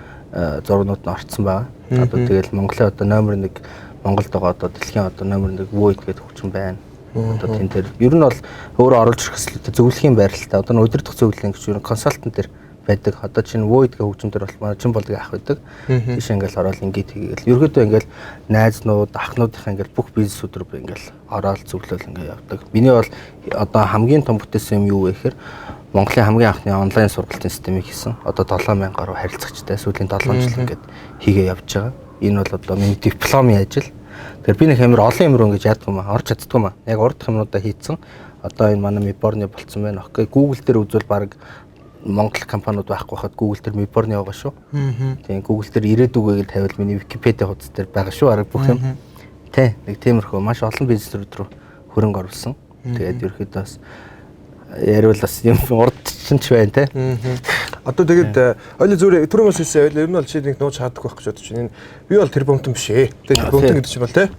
зургууд нь орцсон байгаа. Одоо тэгээд Монголын одоо номер 1 Монголд байгаа одоо дэлхийн одоо номер 1 Void гэдэг хүчин байна. Одоо тэн дээр ер нь бол өөрөө оруулж ирэх хэсэлтэй зөвлөхийн байралтай. Одоо өдөртөх зөвлөлийн гэж ер нь консалтант дээр байдаг. Одоо чинь Void гэх хөгжмөндөр бол манай чин болдгийг ах байдаг. Тийш ингээл ороод ингээд хийгээл. Ерөөдөө ингээл найзнууд, ахнуудынхаа ингээл бүх бизнесүүд рүү ингээл ороод зөвлөл ингээд явдаг. Миний бол одоо хамгийн том бүтээсэн юм юу вэ гэхээр Монголын хамгийн анхны онлайн сургалтын системийг хийсэн. Одоо 7000 гаруй харилцагчтай сүүлийн 7 жил ингээд хийгээ явж байгаа. Энэ бол одоо миний дипломын ажил. Тэгэхээр би нэг амар олон юм руу ингэж яадаг юм аа. Орж чаддаг юм аа. Яг урд юмнуудаа хийцэн. Одоо энэ манай Meborn болцсон байна. Окей, Google дээр үзвэл баг Монгол компаниуд байхгүй хахад Google дээр Meborn байгаа шүү. Тийм Google дээр ирээдүгөө гэж тавиул миний Wikipedia хуудас дээр байгаа шүү. Арга бүх юм. Тэ нэг тиймэрхүү маш олон бизнесүүд рүү хөрөнгө оруулсан. Тэгээд ерөөхдөө бас яриул бас юм урдчин ч байна те. Одоо тэгээд ойлоо зүгээр түрүүнээс хэлсэн ойлоо ер нь бол чи нэг нууж чаддаг байх гэж бодож байна. Би бол тэр бомтон биш ээ. Тэгээд бомтон гэдэг чинь бол те.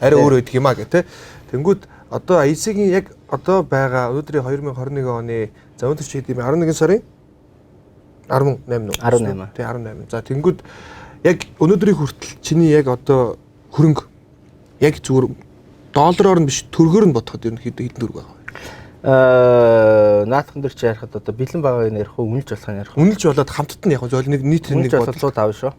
Арай өөр байдаг юм аа гэх те. Тэнгүүд одоо IC-ийн яг одоо байгаа өнөөдрийн 2021 оны за өндөр чи хэдийн 11 сарын 18 нуу. 18. Тий 18. За тэнгүүд яг өнөөдрийн хүртэл чиний яг одоо хөрөнгө яг зүгээр доллараар нь биш төгрөгөөр нь бодоход ер нь хэдэн төгрөг байгаа вэ? Наадхан дээр чи ярихад одоо бэлэн байгааг нь ярих уу, үнэлж болох нь ярих уу? Үнэлж болоод хамтд нь яг зөв нэг нийт нэг бодол 150 шүү.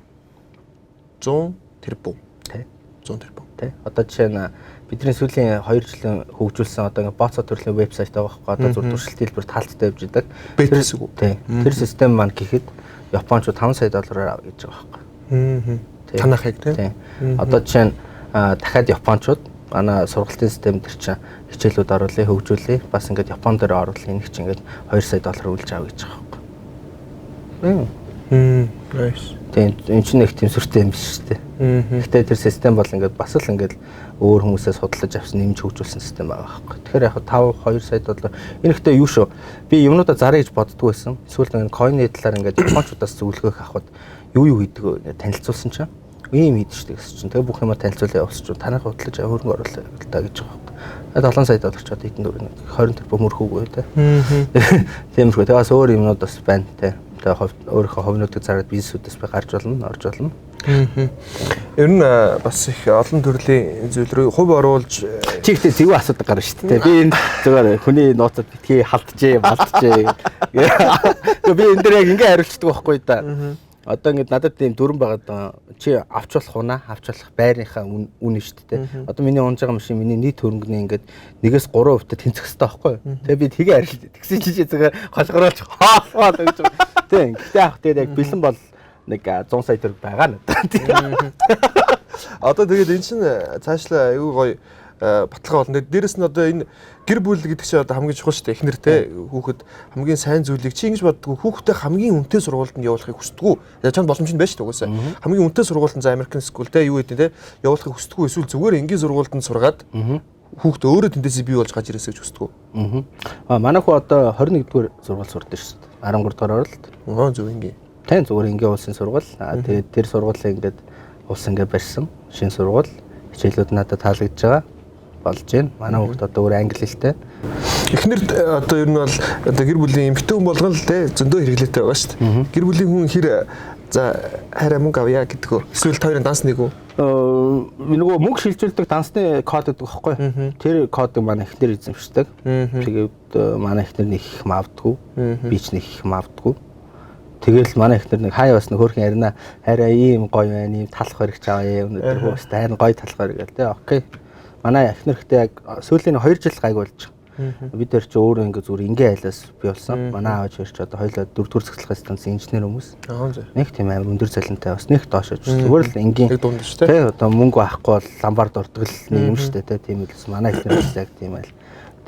100 тэрбум. Тий. 100 тэрбум. Тий. Одоо жишээ нь бидний сүүлийн 2 жилийн хөгжүүлсэн одоо ингээ боцо төрлийн вебсайт байгаа байхгүй одоо зур туршилт хэлбэр таалттай явж идэг. Бэтэс үү? Тий. Тэр систем маань гэхэд Япончууд 5 сая доллараар авъя гэж байгаа байхгүй. Танахыг тий. Одоо жишээ нь дахиад Япончууд манай сургалтын систем дээр чинь хичээлүүд оруулъя, хөгжүүлъя. Бас ингээд Япон дээр оруулъя. Энийг чинь ингээд 2 сая доллар үлж авъя гэж байгаа байхгүй. Nice. Тийм энэ чинь нэг тийм сүртэй юм биш шүү дээ. Гэхдээ тэр систем бол ингээд бас л ингээд өөр хүмүүсээс судалж авсан нэмж хөгжүүлсэн систем байгаа байхгүй. Тэгэхээр яг 5-2 сая доллар энэ ихтэй юу шүү. Би юмнуудаа заръя гэж боддгоо байсан. Эсвэл ингээд койны талаар ингээд Япончуудаас зөвлөгөөх авахд юу хийдэг вэ танилцуулсан чинь ийм хийдэг шүү дээ гэсэн чинь. Тэгээ бүх юмаа танилцуулаа явуулсан чинь танах хөтлөж хөрөнгө оруулаа гэл та гэж байгаа байхгүй. 7 сая доллар ч одоо хэдэн дөрөв 20 тэрбум мөрхөөгүй те. Тиймэрхүү. Тэгээ бас өөр юмнууд бас байна те. өөрийнхөө ховнуудыг зараад бизнесүүдээс би гарч болно, орж болно. Ер нь бас их олон төрлийн зүйл рүү хувь оруулж Чи ихтэй зөв асуудаг гарна шүү дээ. Би энэ зөвөр хүний нууцад битгий халтжээ, малтжээ. Би энэ дээр яг ингэ хариулцдаг байхгүй да. Одоо ингэ надад тийм дүрэн байгаа чи авч болох унаа, авч болох байрынхаа үн шүү дээ. Одоо миний унж байгаа машин миний нийт хөрөнгөний ингээд 1-3% тэнцэх хэрэгтэй байхгүй юу? Тэгээ би тгээ харилт. Тэгсэн чи зүгээр хошгороолж хаалгаа гэж. Тийм. Гэтэ авах дээр яг бэлэн бол нэг 100 сая төгрөг байгаа надад. одоо тэгээд эн чинь цаашлаа аюу гоё баталгаа болно. Дээрэс нь одоо энэ гэр бүл гэдэг чинь одоо хамгийн чухал шүү дээ. Эхнэр те хүүхэд хамгийн сайн зүйлийг чи ингэж боддгоо хүүхдээ хамгийн үнэтэй сургуульд нь явуулахыг хүсдэггүй. Яг чанд боломж нь байна шүү дээ угаасаа. Хамгийн үнэтэй сургуульд нь за American School те юу гэдэг те явуулахыг хүсдэггүй эсвэл зүгээр энгийн сургуульд нь сургаад хүүхд өөрөө тэндээсээ бий болж гаж ирээсэй гэж хүсдэггүй. Манай хүү одоо 21-р сургууль сурдаг шүү дээ. 13-р оролт. Зөв энгийн. Тань зүгээр энгийн улсын сургууль. Тэгээд тэр сургуулаа ингээд улс ингээд барьсан. Шинэ сургууль. Хичээлүүд надад таалагдж байгаа. Болж байна. Манай хүүхд одоо өөр англи хэлтэй. Эхнэр одоо ер нь бол одоо гэр бүлийн эмэгтэй хүн болгоно л те зөндөө хэрэглээтэй байгаа шүү дээ. Гэр бүлийн хүн хэр за хараа мөнгө авъя гэдэггүй. Эсвэл хоёрын данс нэг үү? Нөгөө мөнгө шилжүүлдэг дансны код гэдэг байхгүй. Тэр кодыг манай эхнэр эзэмшдэг. Тэгээд манай эхнэр нэг их мавдггүй. Би ч нэг их мавдггүй. Тэгэл манай эхнэр нэг хаяа бас нэг хөрхэн ярина. Хараа ийм гоё байна, ийм талах баригч аваа өнөдөр хөөхтэй харин гоё талах бариг гэл тэ. Окей. Манай эхнэрхтэй яг сүүлийн 2 жил гайг болж байгаа. Бид нар чи өөрөө ингээ зүгээр ингээ айлаас би болсон. Манай аавч хэр ч одоо хоёлаа 4-р цэцлэгийн станцын инженер хүмүүс. Нэг тийм амар өндөр цалинтай бас нэг доошооч. Зүгээр л энгийн дунд шүү дээ. Тэ одоо мөнгө байхгүй бол ламбард ордог л нэг юм шүү дээ тэ. Тийм л манай эхнэр яг тийм айл.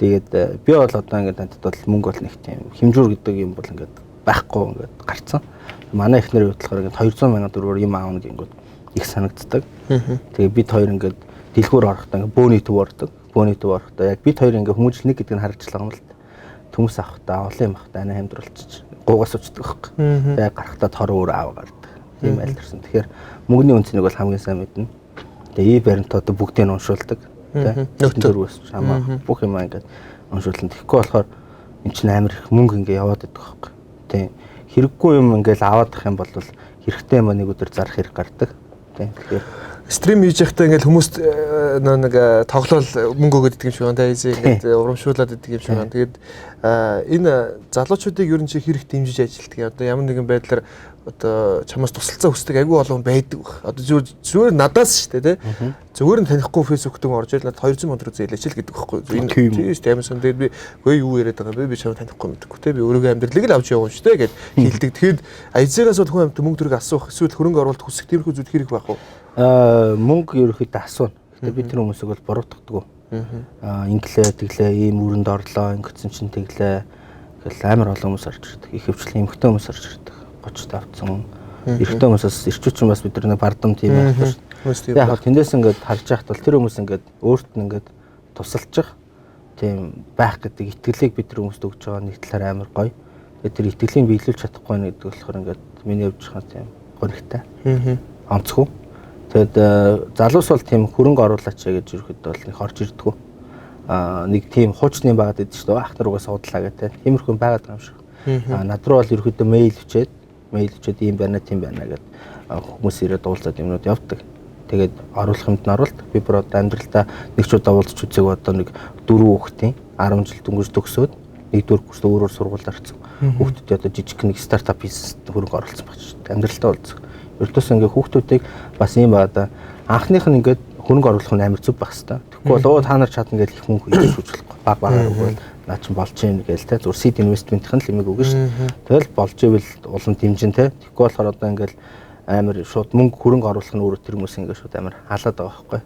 Тэгээд би бол одоо ингээ надад бол мөнгө бол нэг тийм хэмжүүр гэдэг юм бол ингээ байхгүй ингээд гарцсан. Манай эхнэр бодлохоор ингээд 200 сая төгрөгөөр юм аавна гингүүд их санагддаг. Тэгээ бид хоёр ингээд дэлгүүр орохдоо ингээд бөөний төв ордог. Бөөний төв орохдоо яг бид хоёр ингээд хүмүүжил нэг гэдэг нь харагдчихлаа юм л та. Төмс авахдаа олон юм авахдаа анаа хамдралчиж гуугаас уучдаг байхгүй. Тэгээ гарахтаа тор өөр аав гардаг. Тийм айлтарсан. Тэгэхээр мөнгөний үнцнийг бол хамгийн сайн мэднэ. Тэгээ и баримт одоо бүгдийг нь уншуулдаг. Тэ. Дөрвөөс шамаа бүх юм ингээд уншуулсан. Тэгэхгүй болохоор эн чинь амар их мөнгө ингээд яваад байдаг байхгүй. Тийм хэрэггүй юм ингээл аваад ах юм бол хэрэгтэй юм нэг өдөр зарах хэрэг гардаг. Тийм тэгэхээр стрим хийж байхдаа ингээл хүмүүст нэг тоглоал мөнгө өгöd гэдэг юм шиг байна. Тэ ингээд урамшуулад гэдэг юм шиг байна. Тэгээд энэ залуучуудыг ер нь чи хэрэг дэмжиж ажилтдаг. Одоо ямар нэгэн байдлаар одоо чамаас тусалцаа хүсдэг агүй олон байдаг баг. Одоо зүгээр надаас шүү дээ, тэ. Зүгээр нь танихгүй фэйсбүүк дээр орж ирэл надад 200 төгрөг зээлээч л гэдэг байхгүй. Энэ тийм амарсан дээр би гүй юу яриад байгаа бэ? Би чамд танихгүй мэдгүй, тэ. Би өөрийнхөө амьдралыг л авч явна шүү дээ гэд хэлдэг. Тэгэхэд аязгаас бол хүн амт мөнгө төгрөг асуух эсвэл хөрөнгө оруулалт хүсэх тиймэрхүү зүйл хэрэг байх уу? Мөнгө ерөөхдөө асууна. Гэтэ би тэр хүмүүсийг бол буруутгадаг. Инглээ тэглээ ийм үүрэнд орлоо, ингэсэн чинь тэглээ. Тэгэл амар олон хүмүүс орж ирдэг. Их хөвчлэн эмхтэй хүмүүс орж ирдэг. 30 тавцсан. Эрэгтэй хүмүүсээс ирчүүчин бас бид нар бардам тийм байх шүү. Яг тэндээс ингээд харж яхад бол тэр хүмүүс ингээд өөрт нь ингээд тусалчих тийм байх гэдэг итгэлийг бид нар хүмүүст өгж байгаа нэг талаар амар гоё. Тэгээд тэр итгэлийг биелүүлж чадахгүй нэг гэдэг болохоор ингээд миний явж байгаа тийм гонхтой. Онцгүй. Тэгэд залуус бол тийм хөрөнгө оруулаач гэж ерөөхдөө бол нэг орж ирдэггүй. Нэг тийм хуучны байгаад байдаг шүү дээ. Ах нар угаасаа удлаа гэдэг. Тиймэрхүү байгаад байгаа юм шиг. Над руу бол ерөөхдөө мэйл өчөөд ийм байна, тийм байна гэдэг хүмүүс ирээд уулзаад юмнууд явдаг. Тэгээд оруулах юмд нь оруулт. Би бүр одоо амьдралдаа нэг ч удаа уулзч үзег одоо нэг 4 хүүхдийн 10 жил дөнгөж төгсөөд 1-р курст өөрөөр сургууль орсон. Хүүхдүүд одоо жижиг нэг стартап бизнест хөрөнгө оруулсан багч. Амьдралдаа уулзах. Ердөөс ингээ хүүхдүүдийг бас ийм байгаа да. Анхных нь ингээд хөрөнгө оруулах нь амар зүв байх хэвээр. Тэгэхгүй бол та нар чадна гэж их мөнгө хийж шүүжлэхгүй. Баг өгвөл наа чин болж юм гээл те. Зүр seed investment-ийн л имийг өгнө шүү. Тэгэл болж ивэл улам дэмжин те. Тэгэхгүй болохоор одоо ингээл амар шууд мөнгө хөрөнгө оруулах нь өөрөө тэр хүмүүс ингээ шууд амар халаад байгаа байхгүй.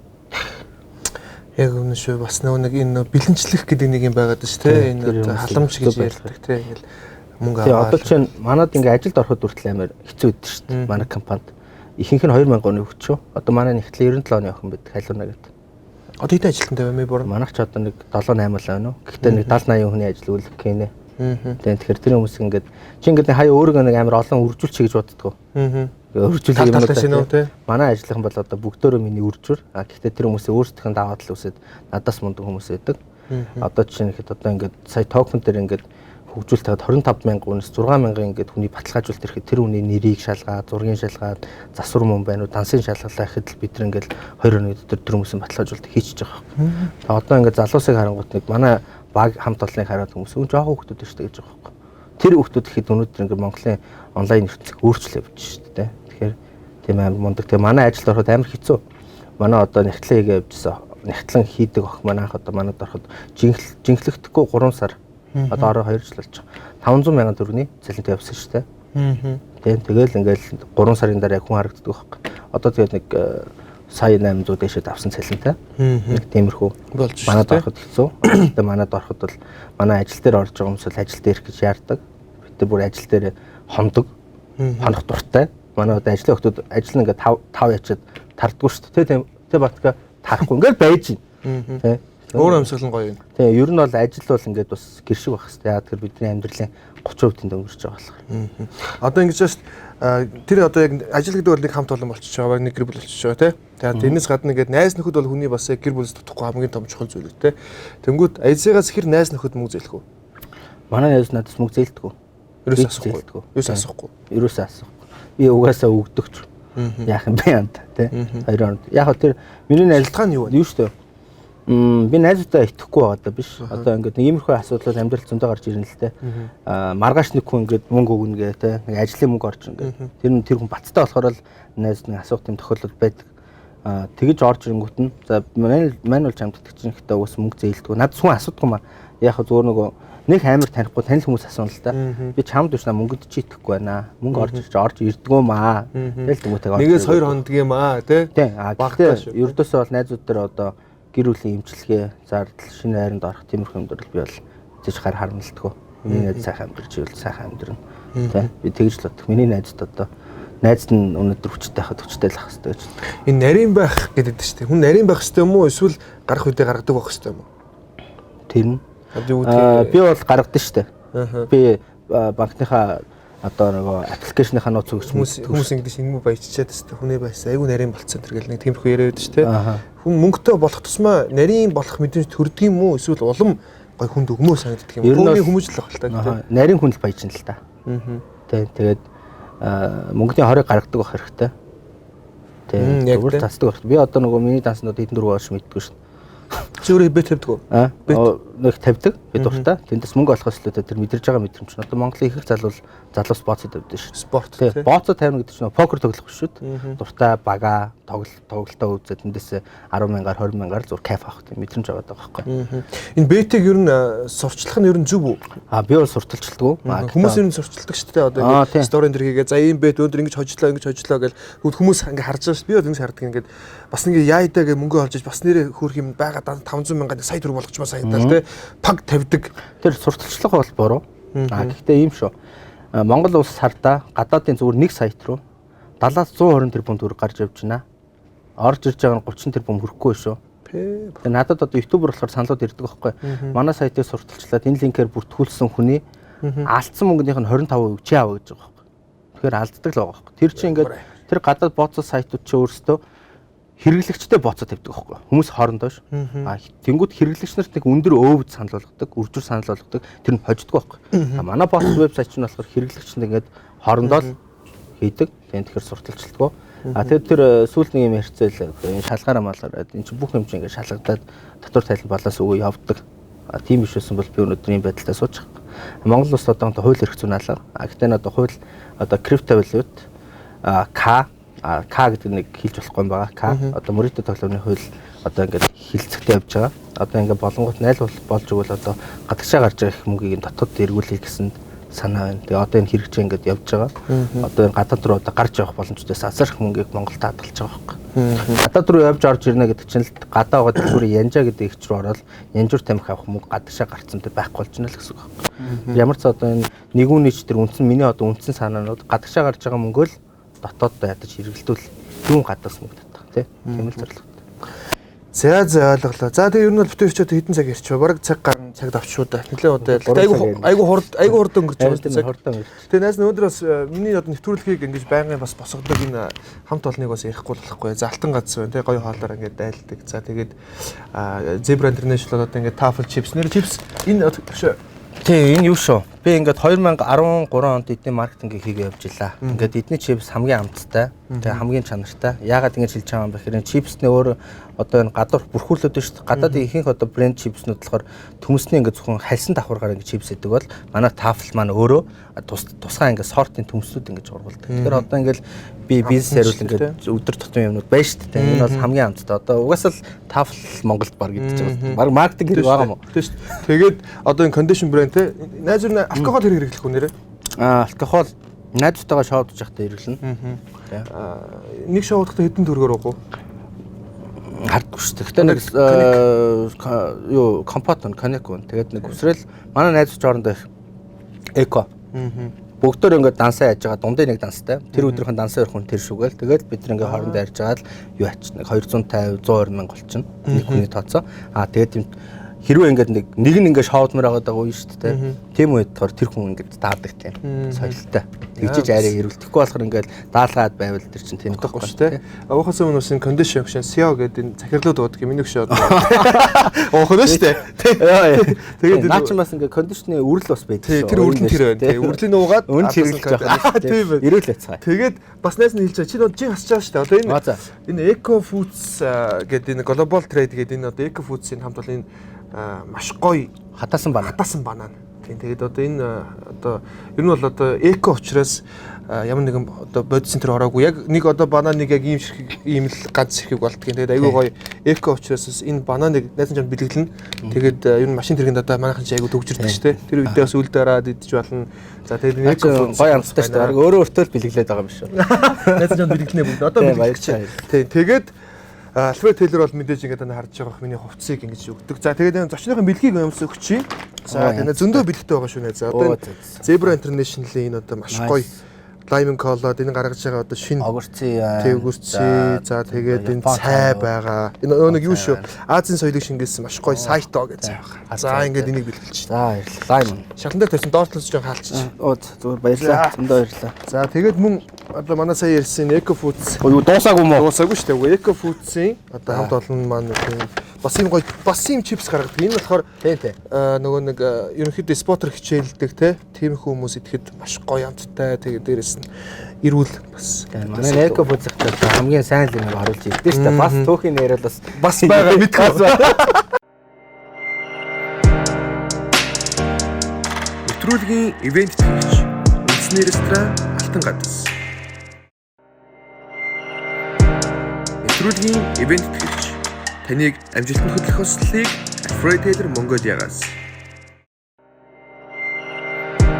Яг үнэ шүү. Бас нэг энэ бэлэнчлэх гэдэг нэг юм байгаад шүү те. Энэ халамж гэж ярьдаг те. Ингээл мөнгө аваад. Одоо чинь манад ингээ ажилд ороход хүртэл амар хэцүү байдаг шүү дээ. Манай компанид ихэнх нь 2000 оны өгчөө. Одоо манай нэгтлээ 97 оны охин бид халуунаа гэдэг. Одоо хэдэн ажилтнтай байна бүр? Манайх ч одоо нэг 7-8 л байна уу. Гэхдээ нэг 70-80 хүний ажил үлдэх гинэ. Тэгэхээр тэр хүмүүс ингээд чи ингээд хаяа өөрийгөө нэг амар олон үржүүлчих гэж боддгоо. Үржүүлэх юм уу? Манай ажлынхан бол одоо бүгдөө миний үржүүр. Гэхдээ тэр хүмүүсээ өөрсдөө даваад л үсээд надаас мундаг хүмүүс байдаг. Одоо жишээ нь хэд одоо ингээд сая токен дээр ингээд хөгжүүлэлт тавиад 25,000-аас 6,000 ингээд хүний баталгаажуулалт ирэхэд тэр хүний нэрийг шалгаад, зургийн шалгаад, засвар мөн байна уу, дансын шалгалаа ихэд л бид нар ингээд 2 оны дотор тэр хүмүүсийн баталгаажуулалт хийчихэж байгаа юм. Тэгээ одоо ингээд залуусыг харангуут нэг манай баг хамт олныг хараад хүмүүс өө жоохон хүмүүс шүү дээ гэж байгаа юм. Тэр хүмүүс ихэд өнөөдөр ингээд Монголын онлайн ертөнцийг өөрчлөө бичиж шүү дээ. Тэгэхээр тийм амар мундаг. Тэгээ манай ажилд ороход амар хэцүү. Манай одоо нэгтлэн хийгээ явжсан. Нэгтлэн хийдэг ох манай анх одоо манад ороход жинхлэхдэггүй 3 сар. Одоо орой 2 жил болж байгаа. 500,000 төгрөгийн цалинтай явсан шүү дээ. Тийм тэгэл ингээл 3 сарын дараа яг хүн харагддаг байхгүй. Одоо тэгээд нэг сая 800 дэшэд авсан цалинтай. Нэг тиймэрхүү болж манад ороход хэцүү. Тэгээд манад ороход бол манай ажил дээр орж байгаа хүмүүс л ажил дээр гэж яардаг. Бид нар бүр ажил дээр хондог. Хонох дуртай. Манай одоо ажлын хүмүүс ажил нь ингээд 5 ячаад тардггүй шүү дээ. Тэ батка тарахгүй ингээд байж байна. Тэ Өөр амьсгал нь гоё юм. Тэгээ ер нь бол ажил бол ингээд бас гэр шиг байх хэрэгтэй. Яа тэгэхээр бидний амьдралын 30% өнгөрч байгаа болохоор. Одоо ингэж just тэр одоо яг ажил гэдэг бол нэг хамт олон болчихж байгаа, нэг гэр бүл болчихж байгаа тий. Тэгээд тэрнээс гадна ингээд найз нөхөд бол хүний бас яг гэр бүлээс тутахгүй хамгийн том чухал зүйл үү тий. Тэнгүүд ажлыгаас ихэр найз нөхөд мөнгө зээлэх үү? Манай найз надаас мөнгө зээлдэг үү? Ерөөс асахгүй. Би угаасаа өгдөгч. Яах юм бэ янта тий. 2 хононд. Яг тэр миний найзлага нь юу вэ? Юу шүү дээ. Би найзуудаа итгэхгүй байгаа даа биш. Одоо ингээд нэг иймэрхүү асуудлууд амьдрал зөндөө гарч ирнэ л те. Маргааш нэг хүн ингээд мөнгө өгнө гэ те. Нэг ажлын мөнгө орж ингээд. Тэр хүн бацтай болохоор л найз нэг асуух юм тохиолдол байдаг. Тэгэж орж ирэнгүүт нь за мань бол чамд итгэж чинь гэхдээ уус мөнгө зээлдэг. Надад хүн асуудаг юм аа. Яг зөвөр нөгөө нэг амар танихгүй танил хүмүүс асууна л да. Би чамд биш мөнгөд чи итгэхгүй байна. Мөнгө орж ирдгөө маа. Тэгэл тэмээтэйг орж. Нэгээс 2 хононд юм аа те. Тийм. Гэхдээ ердөөсөө бол найзууд дээр одоо гэр бүлийн эмчилгээ, зардал, шинэ хайранд орох тиймэрхүү юмд би бол зэж харамлдаггүй. Миний найз сайхан амьдрч ивэл сайхан амьдрна. Тийм. Би тэгж л боддог. Миний найзд одоо найзд нь өнөөдөр хүчтэй хахад хүчтэй л ах хэрэгтэй гэж. Энэ нарийн байх гэдэг чинь шүү дээ. Хүн нарийн байх хэрэгтэй юм уу? Эсвэл гарах үедээ гаргадаг байх хэрэгтэй юм уу? Тэр нь. Би бол гаргадаг шүү дээ. Би банкныхаа одоо нөгөө аппликейшныхаа нууц өгч хүмүүс ингэдэж шингүү баяжчаад тест хүнээ байсан айгүй нарийн болцсон тэр гэл нэг тиймэрхүү яриад шүү дээ. Хүн мөнгөтэй болох тусмаа нарийн болох мэдрэмж төрдөг юм уу? Эсвэл улам гой хүнд өгмөө санагддаг юм уу? Өөрийн хүмүүжлэх байх л та. Нарийн хүн л баяжна л та. Тэгээд мөнгөний хорыг гаргадаг байх хэрэгтэй. Тэгээд тасдаг байх. Би одоо нөгөө миний данснууд эдэн дөрөв орш мэддэггүй шүү. Чи өөрөө бет тавьдаг уу? Нэг тавьдаг. Би дуртай. Тэндээс мөнгө олохоос л тэр мэдэрж байгаа мэдрэмж нь. Одоо Монголын их залуус бооцоо тавьдаг шүү. Спорт тий. Бооцоо тавина гэдэг чинь покер тоглох биш шүү дээ. Дуртай бага тоглолтоо үзээд тэндээс 10,000-аар 20,000-аар зур кайф авах тийм мэдрэмж аваад байгаа байхгүй. Энэ бетийг ер нь сурчлах нь ер нь зөв үү? Би бол сурталчилдаг. Хүмүүс ер нь сурчилдаг шүү дээ. Одоо ингэ сторийн дэр хийгээ за ийм бет өндөр ингэж хожлоо гэж хүмүүс ингэ харж байгаа шүү. Би бол ингэж хардаг ингээд бас ингэ яайдаа гэ мөнгө олж бас нэрээ хөөх юм байгаа 500,000 сая төгрөг болгочмаа саядаа тий. Паг тавьдаг. Тэр сурталчлага бол буруу. Гэхдээ ийм шүү. Монгол улс сарда гадаадын зүгээр нэг сайт руу 70-120 тэрбум төгрөг гарч явж байна. Орж ирж байгаа нь 30 тэрбум хүрэхгүй шүү. Тэгээ надад одоо ютубер болохоор саналууд ирдэг байхгүй. Манай сайтыг сурталчлаад энэ линкээр бүртгүүлсэн хүний алдсан мөнгөнийх нь 25% чи аваа гэж байгаа байхгүй. Тэгэхээр алддаг л байгаа байхгүй. Тэр чинь ингээд тэр гадаад бооцоо сайтууд чи өөрсдөө хэрэглэгчтэй бооцоо тавьдаг байхгүй. Хүмүүс хоорондоо ш. Тэнгүүд хэрэглэгч нарт нэг өндөр өвд санал болгодог, үржир санал болгодог. Тэр нь хождог байхгүй. Манай бооцоо вебсайт чинь болохоор хэрэглэгч нь ингээд хоорондоо л хийдэг. Тэгэхээр сурталчилдаг. Тэгээд тэр сүүлд нэг юм ярьцэл шалгаараа малгаараа энэ чинь бүх юм чинь ингээд шалгадаад татвар тайлан балаас өгөө явдаг. Тийм биш байсан бол би өнөөдөр ийм байдалтай сууж байгаа. Монгол улсад одоо хууль эрх зүйн алга. Гэхдээ одоо хууль одоо крипто валют К гэдэг нэг хэлж болохгүй юм байгаа. К одоо мөрөдө тоглоомны хууль одоо ингээд хилцэгтэй явж байгаа. Одоо ингээд болонгот найл болж өгвөл одоо гадагшаа гарч байгаа их мөнгийг дотоод эргүүлэх гэсэн санаа байна. Тэгээ одоо энэ хэрэгжээ ингээд явж байгаа. Одоо энэ гадаад руу одоо гарч явах боломжтой асар их мөнгийг Монголд хадгалж байгаа байхгүй. Гадаад руу явж орж ирнэ гэдэг чинь л гадаа байгаа дэлгүүрийн янжаа гэдэг их рүү ороод янжуур тамхи авах мөнгө гадагшаа гарцсан дээр байхгүй болж байна л гэсэн үг байхгүй. Ямар ч одоо энэ нэгүнийч тэр үндсэн миний одоо үндсэн санаанууд гадагшаа гарч байгаа мөнгөө л дотооддоо ядаж хэрэглэдүүл юун гадаас мөнгө татах тий. Тийм л зорилготой. За ойлголоо. За тэгээ ер нь бол бүтээвчүүд хэдэн цаг ярьчихв. Бараг цаг гарна цагт авчихуу да. Нилээ удаа. Айгу хурд өнгөрч байгаа. Тэгээ найз өнөөдөр бас миний одоо нэвтрүүлгийг ингэж байнгын бас босгодог энэ хамт олныг бас ярихгүй болохгүй. За алтан гац байна тий. Гоё хоолоор ингэж дайлдаг. За тэгээд Zebra International одоо ингэ Tafel chips нэр chips энэ Тий, энэ юу шүү. Би ингээд 2013 онд эдний маркетингийг хийгээ явж илаа. Ингээд эдний чипс хамгийн амттай, тэгээ хамгийн чанартай. Яагаад ингэж хэлж байгаа юм бэ гэхээр чипсний өөр одоо энэ гадуур бүрхүүлээд байна шүү дээ. Гадаадын ихэнх одоо брэнд чипснүүд болохоор төмөсний ингээд зөвхөн хальсан давхаргаар ингээд чипс идэг бол манай тафл маань өөрөө тусгай ингээд сортын төмснүүд ингээд ургуулдаг. Тэгэхээр одоо ингээд би бизнес хариул ингээд өдөр тутмын юмнууд байна шүү дээ. Энэ бол хамгийн амттай. Одоо угаасаа л тафл Монголд баг идэж байгаа. Баг маркетинг хэрэг байгаа юм уу? Тийм шүү дээ. Тэгээд одоо энэ кондишн брэнд те найз юу алкогол хэрэглэх үү нэрэ? Алкогол найзтайгаа шоудж явахдаа хэрэглэнэ. Нэг шоудахтаа хэдэн төгрөгөөр уух вэ? Хардгүй шүү дээ. Гэтэ нэг юу компот коньяк уу. Тэгээд нэг үсрээл манай найз жоорондоо их эко. Бүгдөө ингээд дансаа яаж байгаа дундын нэг данстай. Тэр өдрийнхэн дансаа өрхөн тэр шүгээл. Тэгээд бид нэг ингээд хоорондоо ярьж байгаа л юу ач нэг 250 120 мянга болчихно. Нэг хүний тооцоо. Тэгээд юм хэрвээ ингээд нэг нь ингээд шоудмаар байгаа даа уу шүү дээ. Тийм үед тохор тэр хүн ингээд даадаг тийм соёлтой. Тэгжиж арай ирүүлдэхгүй болохоор ингээд даалгаад байвал тэр чинь тийм байхгүй шүү дээ. Уухаас өмнө бас энэ кондишн агшин SEO гэдэг энэ захирлууд байдаг юм нэг шууд. Уухах нь шүү дээ. Тэгээд наа чи бас ингээд кондишны үрэл бас байдаг шүү. Тэр үрэл нь тэр байна. Тэгээ үрлийн уугаад өн хэрэглэж байгаа. Тийм байна. Ирүүлээ цаа. Тэгээд бас найз нь хэлж байгаа. Чи хасж байгаа шүү дээ. Одоо энэ Eco Foods гэдэг энэ Global Trade гэдэг энэ одоо Eco Foods-ийн хамт бол энэ маш гоё хатаасан банан. Тийм тэгээд одоо энэ одоо ер нь бол одоо эко учраас ямар нэгэн одоо бодисын тэр ороогүй яг нэг одоо бананыг яг ийм л ганц хэрхийг болдгийн. Тэгээд айгүй гоё эко учраас энэ бананыг найзан чамд бэлгэлнэ. Тэгээд ер нь машин тэргэнд одоо манайхан чи айгүй төгжирдэг шүү дээ. Тэр үедээ бас үл дээраад идэж болно. За тэгээд эко гоё амттай шүү дээ. Өөрөө өөртөө л бэлгэлээд байгаа юм шүү. Найзан чамд бэлгэлнэ бүгд. Одоо бэлгэлж. Тийм тэгээд Альфред Тейлор бол мэдээж ингээд харж байгаа миний хувцсыг ингэж өгдөг. За тэгээд энэ зочныхын бэлгийг юмс өгчий. За тэгээд зөндөө бэлгтэй байгаа шүү нэ. За одоо Zebra International-ийн энэ одоо маш гоё Lime Cola энэ гаргаж байгаа одоо шинэ огурцын за тэгээд энэ цай байгаа. Энэ нэг юу шүү? Азийн соёлыг шингээсэн маш гоё сайтоо гэж байгаа. За ингээд энийг бэлгэлж. За баярлалаа. Lime. Шалан дээр тавьсан доотлоос жоо хаалчих. Зүгээр баярлалаа. Зөндөө баярлалаа. За тэгээд мөн одоо манай сая ярьсан Eco Foods дуусаагүй мó? Дуусаагүй шүү дээ. Eco Foods-ийн одоо хамт олон маань бас юм гоё бас юм чипс гаргадаг. Энэ болохоор нөгөө нэг ерөнхийдөө спотер хичээлдэг тийм хүмүүс идэхэд маш гоё амттай. Тэгээд дээрэс нь эрүүл бас манай Eco Foods-д хамгийн сайн л юм харуулж ирдэ шүү дээ. Бас түүхийн нэрэл бас байгаа мэдгүй. Нэвтрүүлгийн ивент тэгж үндэсний ресторан Алтан гадас. Нэвтрүүлгийн ивент тэгж таныг амжилтанд хөтлөх хүслийг Альфред Тейлор Монголиагаас.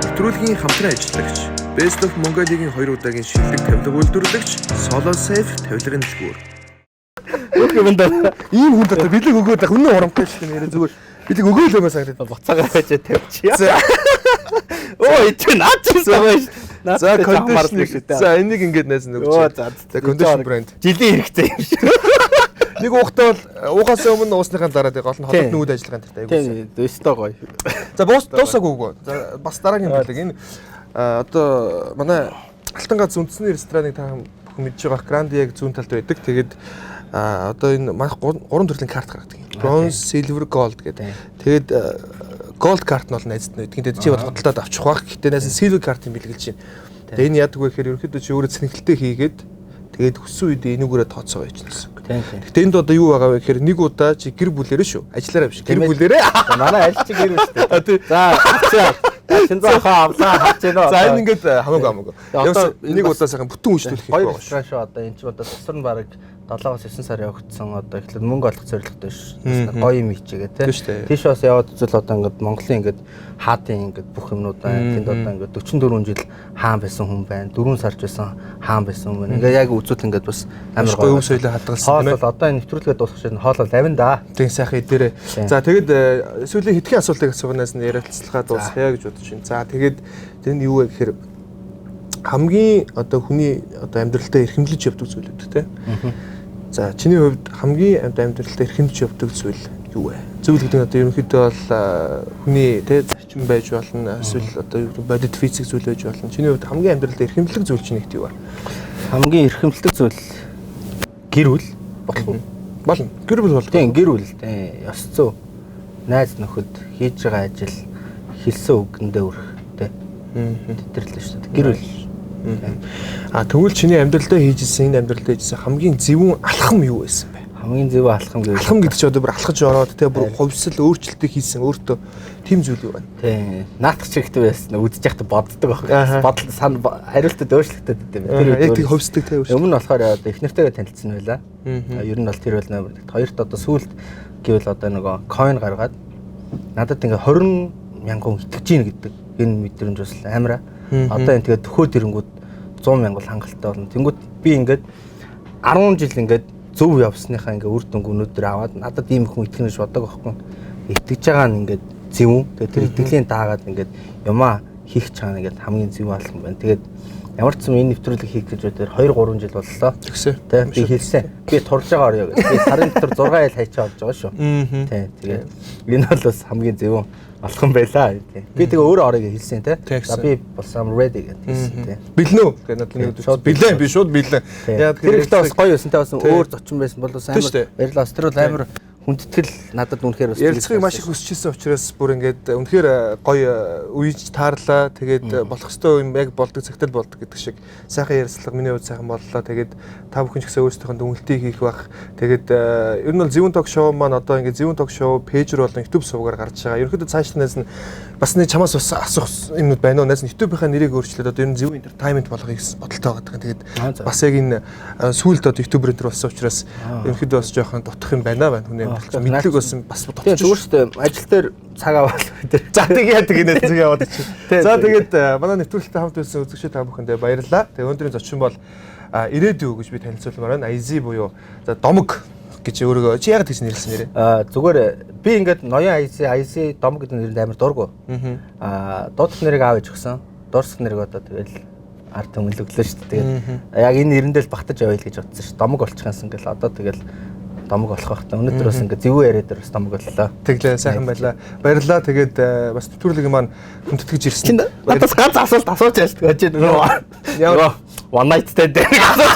Нэвтрүүлгийн хамтран ажиллагч Best of Mongolia-гийн 2 удаагийн шилдэг тавилга үйлдвэрлэгч Solo Safe тавилгын дэлгүүр. Ийм хүн дотор бэлэг өгөөд байх үнэн урамтай шүү дээ. Зүгээр бэлэг өгөөл юмаа санагдаад буцаагаа байж тавьчих. Оо ичээ наачсан байж. За кондишн шүү дээ. За энийг ингээд найз нь өгч. За кондишн брэнд. Жилийн хэрэгтэй юм шүү. Нэг уухтаа уухаас өмнө уусныхаа дараа гол нь хотод нүүд ажиллагаанд тартай айгуу. Тийм өстой гоё. За дуусаагүй. За бас дараагийн бэлэг энэ одоо манай Алтан гац үндэсний рестораныг та бүхэн мэдж байгаа Гранди яг зүүн талд байдаг. Тэгээд одоо энэ манайх 3 төрлийн карт гаргадаг юм. Bronze, Silver, Gold гэдэг. Тэгээд Gold карт нь бол найзад нь байдаг. Тэгээд чи бол худалдаад авчих واخ. Гэтэ найз нь Silver картыг бэлгэлж байна. Тэгээд энэ яадаг вэ гэхээр ерөнхийдөө чи өөрөө цэнгэлтэй хийгээд тэгээд хүссэн үед энүүгээрээ тооцоогоо ичнэ гэсэн. Гэтэ энд одоо юу байгаа вэ гэхээр нэг удаа чи гэр бүлээрээ шүү. Ажиллаараа биш. Гэр бүлээрээ. Манай ажил чи гэр шүү дээ. За шинзахаа авлаа хаач нөө. За энэ ингээд хамаагүй. Одоо нэг удаа сайхан бүтэн үйлчлүүлэх хэрэгтэй байна шүү. Шүү одоо энэ ч одоо тусар нь баг 7-9 сар явагдсан одоо эхлээд мөнгө олох зорилготой шүү. Гоё юм хийчихээ тий. Тийш бас яваад үзэл одоо ингээд Монголын ингээд хаатын ингээд бүх юмнууд байна. Тэнд одоо ингээд 44 жил хаан байсан хүн байна. 4 сарж байсан хаан байсан хүн байна. Ингээд яг үзэл ингээд бас амар гоё юм соёлоо хадгалсан байна. Одоо энэ нэвтрүүлгээ дуусах шиг хоол бол авин да. Тийм сайхан идээрээ. За тэгээд сүүлийн хэдхэн асуултыг асуугнаас нь ярилцлагаа дуусгая гэж бодож байна. За тэгээд энэ юу вэ гэхээр хамгийн одоо хүний одоо амьдралдаа эрхэмлэж явдаг зүйлүүд тий. За чиний хувьд хамгийн амьдралдаа эрхэмлэж явдаг зүйл юу вэ? Зүйл гэдэг нь одоо ерөнхийдөө бол хүний тий зарчим байж болно, эсвэл одоо бодит физик зүйл байж болно. Чиний хувьд хамгийн амьдралдаа эрхэмлэх зүйл чинь нэгт юу вэ? Хамгийн эрхэмлэх зүйл гэр бүл болох уу? Болно. Гэр бүл бол. Тийм гэр бүл тий. Ёс зүй. Найз нөхөд хийж байгаа ажил хэлсэн үгэндээ өрхтэй. Тэтгэрлээ шүү дээ. Гэр бүл. Тэгвэл чиний амьдралдаа хийжсэн, энэ амьдралдаа хийжсэн хамгийн зөвүүн алхам юу байсан бэ? Хамгийн зөв алхам гэдэг. Алхам гэдэг чинь одоо бүр алхаж ороод те бүр хувьсэл өөрчлөлтийг хийсэн өөртөө тийм зүйл юу байна? Тий. Наадах чигтэй байсан. Үдчих яхад боддог байхгүй. Бодол хариултад өөрчлөгдөд байт. Яг тийм хувьсдаг те өөрчлөлт. Өмнө нь болохоор одоо эхнэртэйгээ танилцсан байлаа. Ер нь бол тэр бол нээр. Хоёрт одоо сүүлд гэвэл одоо нөгөө coin гаргаад надад ингээ 20 мянган итгэж гин гэдэг энэ мэдрэмж бас амараа. Одоо энэ тэгээ төхөө тэрэнгүүд 100 мянган хангалттай болно. Тэнгүүд би ингээд 10 жил ингээд зөв явсныхаа ингээ үр дүнг өнөөдөр аваад надад ийм хүн итгэх гэж бодог байхгүй. Итгэж байгаа нь ингээд зөв. Тэгээ тэр итгэлийн даагаад ингээд юмаа хийх чаана ингээд хамгийн зөв алхам байна. Тэгээд ямар ч юм энэ нэвтрүүлэг хийх гэж өдөр 2 3 жил боллоо. Тэгсэн. Тэ би хэлсэн. Би турж байгаа орё гэж. Би сарын дотор 6 ил хайчаа олж байгаа шүү. Тэ тэгээд энэ бол бас хамгийн зөв алхам байлаа. Би тэгээ өөрөө орё гэж хэлсэн тэ. За би болсон ready гэж хэлсэн тэ. Бэлнэ үү? Гэдэг надад нэг бэлэн би шууд бэлэн. Яа тэр ихтэй бас гоё юмсан тэ бас өөр зочин байсан бол бас амар баярлалаа. Тэр бол амар хүндэтгэл надад үнэхээр бас ярилцахыг маш их хүсчихсэн учраас бүр ингээд үнэхээр гоё үеж таарлаа. Тэгээд болох ёстой юм яг болдог цагтад болдог гэдэг шиг сайхан ярилцлага миний хувьд сайхан боллоо. Тэгээд та бүхэн ч гэсэн өөрсдийнхөө дүнэлтийг хийх бах. Тэгээд ер нь бол Зөвүүн ток шоу маань одоо ингээд Зөвүүн ток шоу пэйжэр болон YouTube сувгаар гарч байгаа. Ерөнхийдөө цаашдаас нь бас нэг чамаас бас асуух юмнууд байна уу? Найз нь YouTube-ийнхаа нэрийг өөрчлөөд одоо ер нь Зөвүүн entertainment болгохыг бодолтой байгаа. Тэгээд бас яг энэ сүүлд одоо YouTuber энэ төр болсон учраас ерөнхийдөө бас жоохон дутах юм байна хүний мэдлэг болсон бас дотч. Зүгээр шүү дээ. Ажил дээр цаг аваад өдөр. За тэгээд гинэ цаг аваад чи. За тэгээд манай нэвтрүүлэгтэй хамт байсан үзэгчид та бүхэндээ баярлалаа. Тэгээд өнөөдрийн зочин бол Ирээдүй гэж би танилцуулмаар байна. IZ буюу за Домог гэж өөрийгөө чи яагаад гэж нэрлсэн нэрээ? Зүгээр би ингээд ноён IZ Домог гэдэг нэрэнд амар дургу. Дуудах нэрийг аав ээж өгсөн. Дуурсах нэрийг одоо тэгэл ард түмэл өглөө шүү дээ. Тэгээд яг энэ нэрэндээ л багтаж авъя гэж бодсон шүү. Домог болчихсон гэл одоо тэгэл Домог болох байхтаа өнөөдөр бас ингээд зөвөө яриад дээр бас Домог боллоо. Тэглээ сайхан байлаа. Баярлалаа. Тэгээд бас нэвтрүүлэг маань хүндэтгэж ирсэн. Надаас ганц асуулт яаш нөгөө. Яа. One night stand дээр асууж.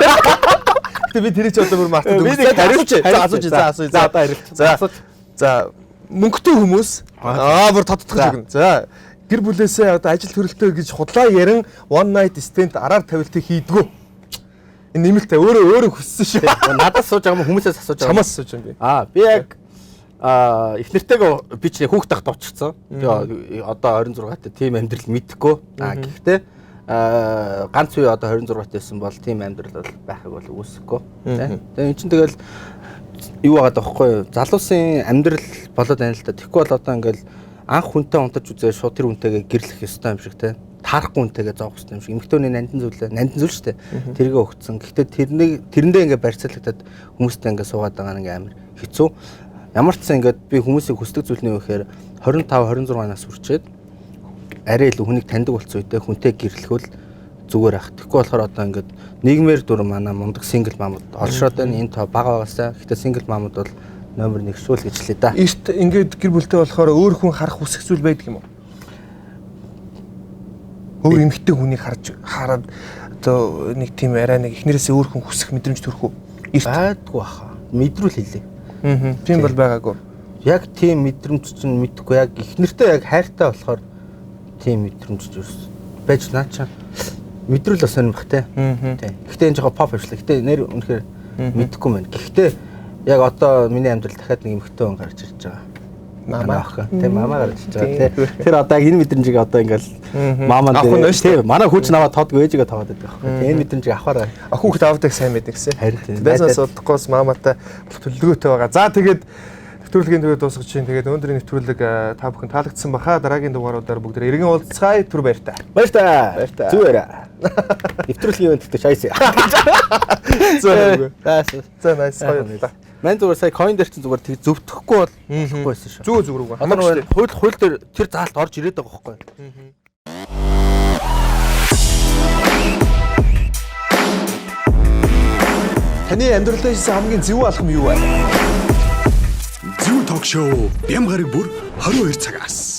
Гэтэ би тэрийг ч одоо бүр мартаад үгүй. Асууж. За одоо харил. За мөнгөтэй хүмүүс бүр тодтогч өгнө. За гэр бүлээсээ одоо ажил төрөлтөө гэж худлаа ярин one night stand араар тавилтыг хийдгүү. Энэ нэмэлтээ өөрөө хүссэн шүү. Надаас сууж байгаа хүмүүсээс асууж байгаа. Чамаас асууж байгаа юм Би би. яг эхнэртэйгээ би ч хүүхд тахт очсон. Би одоо 26-тай тийм амьдрал мэдэхгүй. Гэхдээ ганц үе одоо 26-тай байсан бол тийм амьдрал бол байхыг бол үүсэхгүй. Тэгээ эн чинь тэгэл юу байгаа даахгүй юу? Залуусын амьдрал болоод байна л да. Тэгэхгүй бол одоо ингээл анх хүнтэй унтаж үзээ шууд тэр хүнтэйгээ гэрлэх ёстой юм шиг те. Таарахгүй үнтэйгээ зоох хэрэгтэй юм шиг. Эмэгтэйний нандин зүйл шүү дээ. Тэргээ өгцөн. Гэхдээ тэрэндээ ингээ барьцаалагдаад хүмүүстэй ингээ суугаад байгаа нэг амар хэцүү. Ямар ч сан ингээд би хүмүүсийг хүсдэг зүйл нь юу гэхээр 25 26 нас хүрчээд арай илүү хүнийг таньдаг болсон үедээ хүнтэй гэрлэхүүл зүгээр ах. Тэгэхгүй болохоор одоо ингээд нийгмээр дүр манай мундаг сингл мамууд олшоод байна. Энэ тоо бага байгаасаа. Гэхдээ сингл мамууд бол номер 1 шүүл гэж хэлээ да. Эрт ингээд гэр бүлтэй болохоор өөр хүн харах хүсэх зүйл байдаг юм уу? Өөр эмэгтэй хүнийг хараад одоо нэг тийм арай нэг эхнэрээсээ өөр хүн хүсэх мэдрэмж төрөх үү? Байдгүй баха. Мэдрүүл хэлээ. Тийм бол байгаагүй. Яг тийм мэдрэмж чинь мэдхгүй яг эхнэртэй яг хайртай болохоор тийм мэдрэмж байж наачаа. Мэдрүүл бас сонирх те. Тийм. Гэхдээ энэ жоохон pop авчлаа. Гэхдээ нэр үнэхээр мэдэхгүй байна. Гэхдээ яг одоо миний амьдрал дахиад нэг эмэгтэй хүн гарч ирж байгаа. Мама ах. Тэ мама гарч ирж байгаа те. Тэр одоо яг энэ мэдрэмжийг одоо ингээл мамаа дээ. Манай хүүч наваа тоодгүй ээжигээ таваад байдаг байхгүй. Энэ мэдрэмжийг авахаарай. Хүүхд авдаг сайн мэдээ гэсэн. Харин байсаас удахгүйс мамаатай төлөвлөгөөтэй байгаа. За тэгээд нэвтрүүлгийн төвөд дуусгаж чинь тэгээд өнөөдрийн нэвтрүүлэг та бүхэн таалагдсан баха. Дараагийн дугааруудаар бүгд эргэн уулзцгаая. Түр баяртай. Баяртай. Зүгээр. Нэвтрүүлгийн ивент гэдэг шайс. Зөв. За nice. Мэн зүгээр сая coin дээр чинь зүгээр тэг зөвтөхгүй бол болохгүй байсан шүү. Зүгээр үгүй. Одоо хууль дээр тэр заалт орж ирээд байгаа байхгүй. Таны амьдралдаа хийсэн хамгийн зөв алхам юу вэ? Зөв ток шоу Бямгараг бүр 22 цагаас.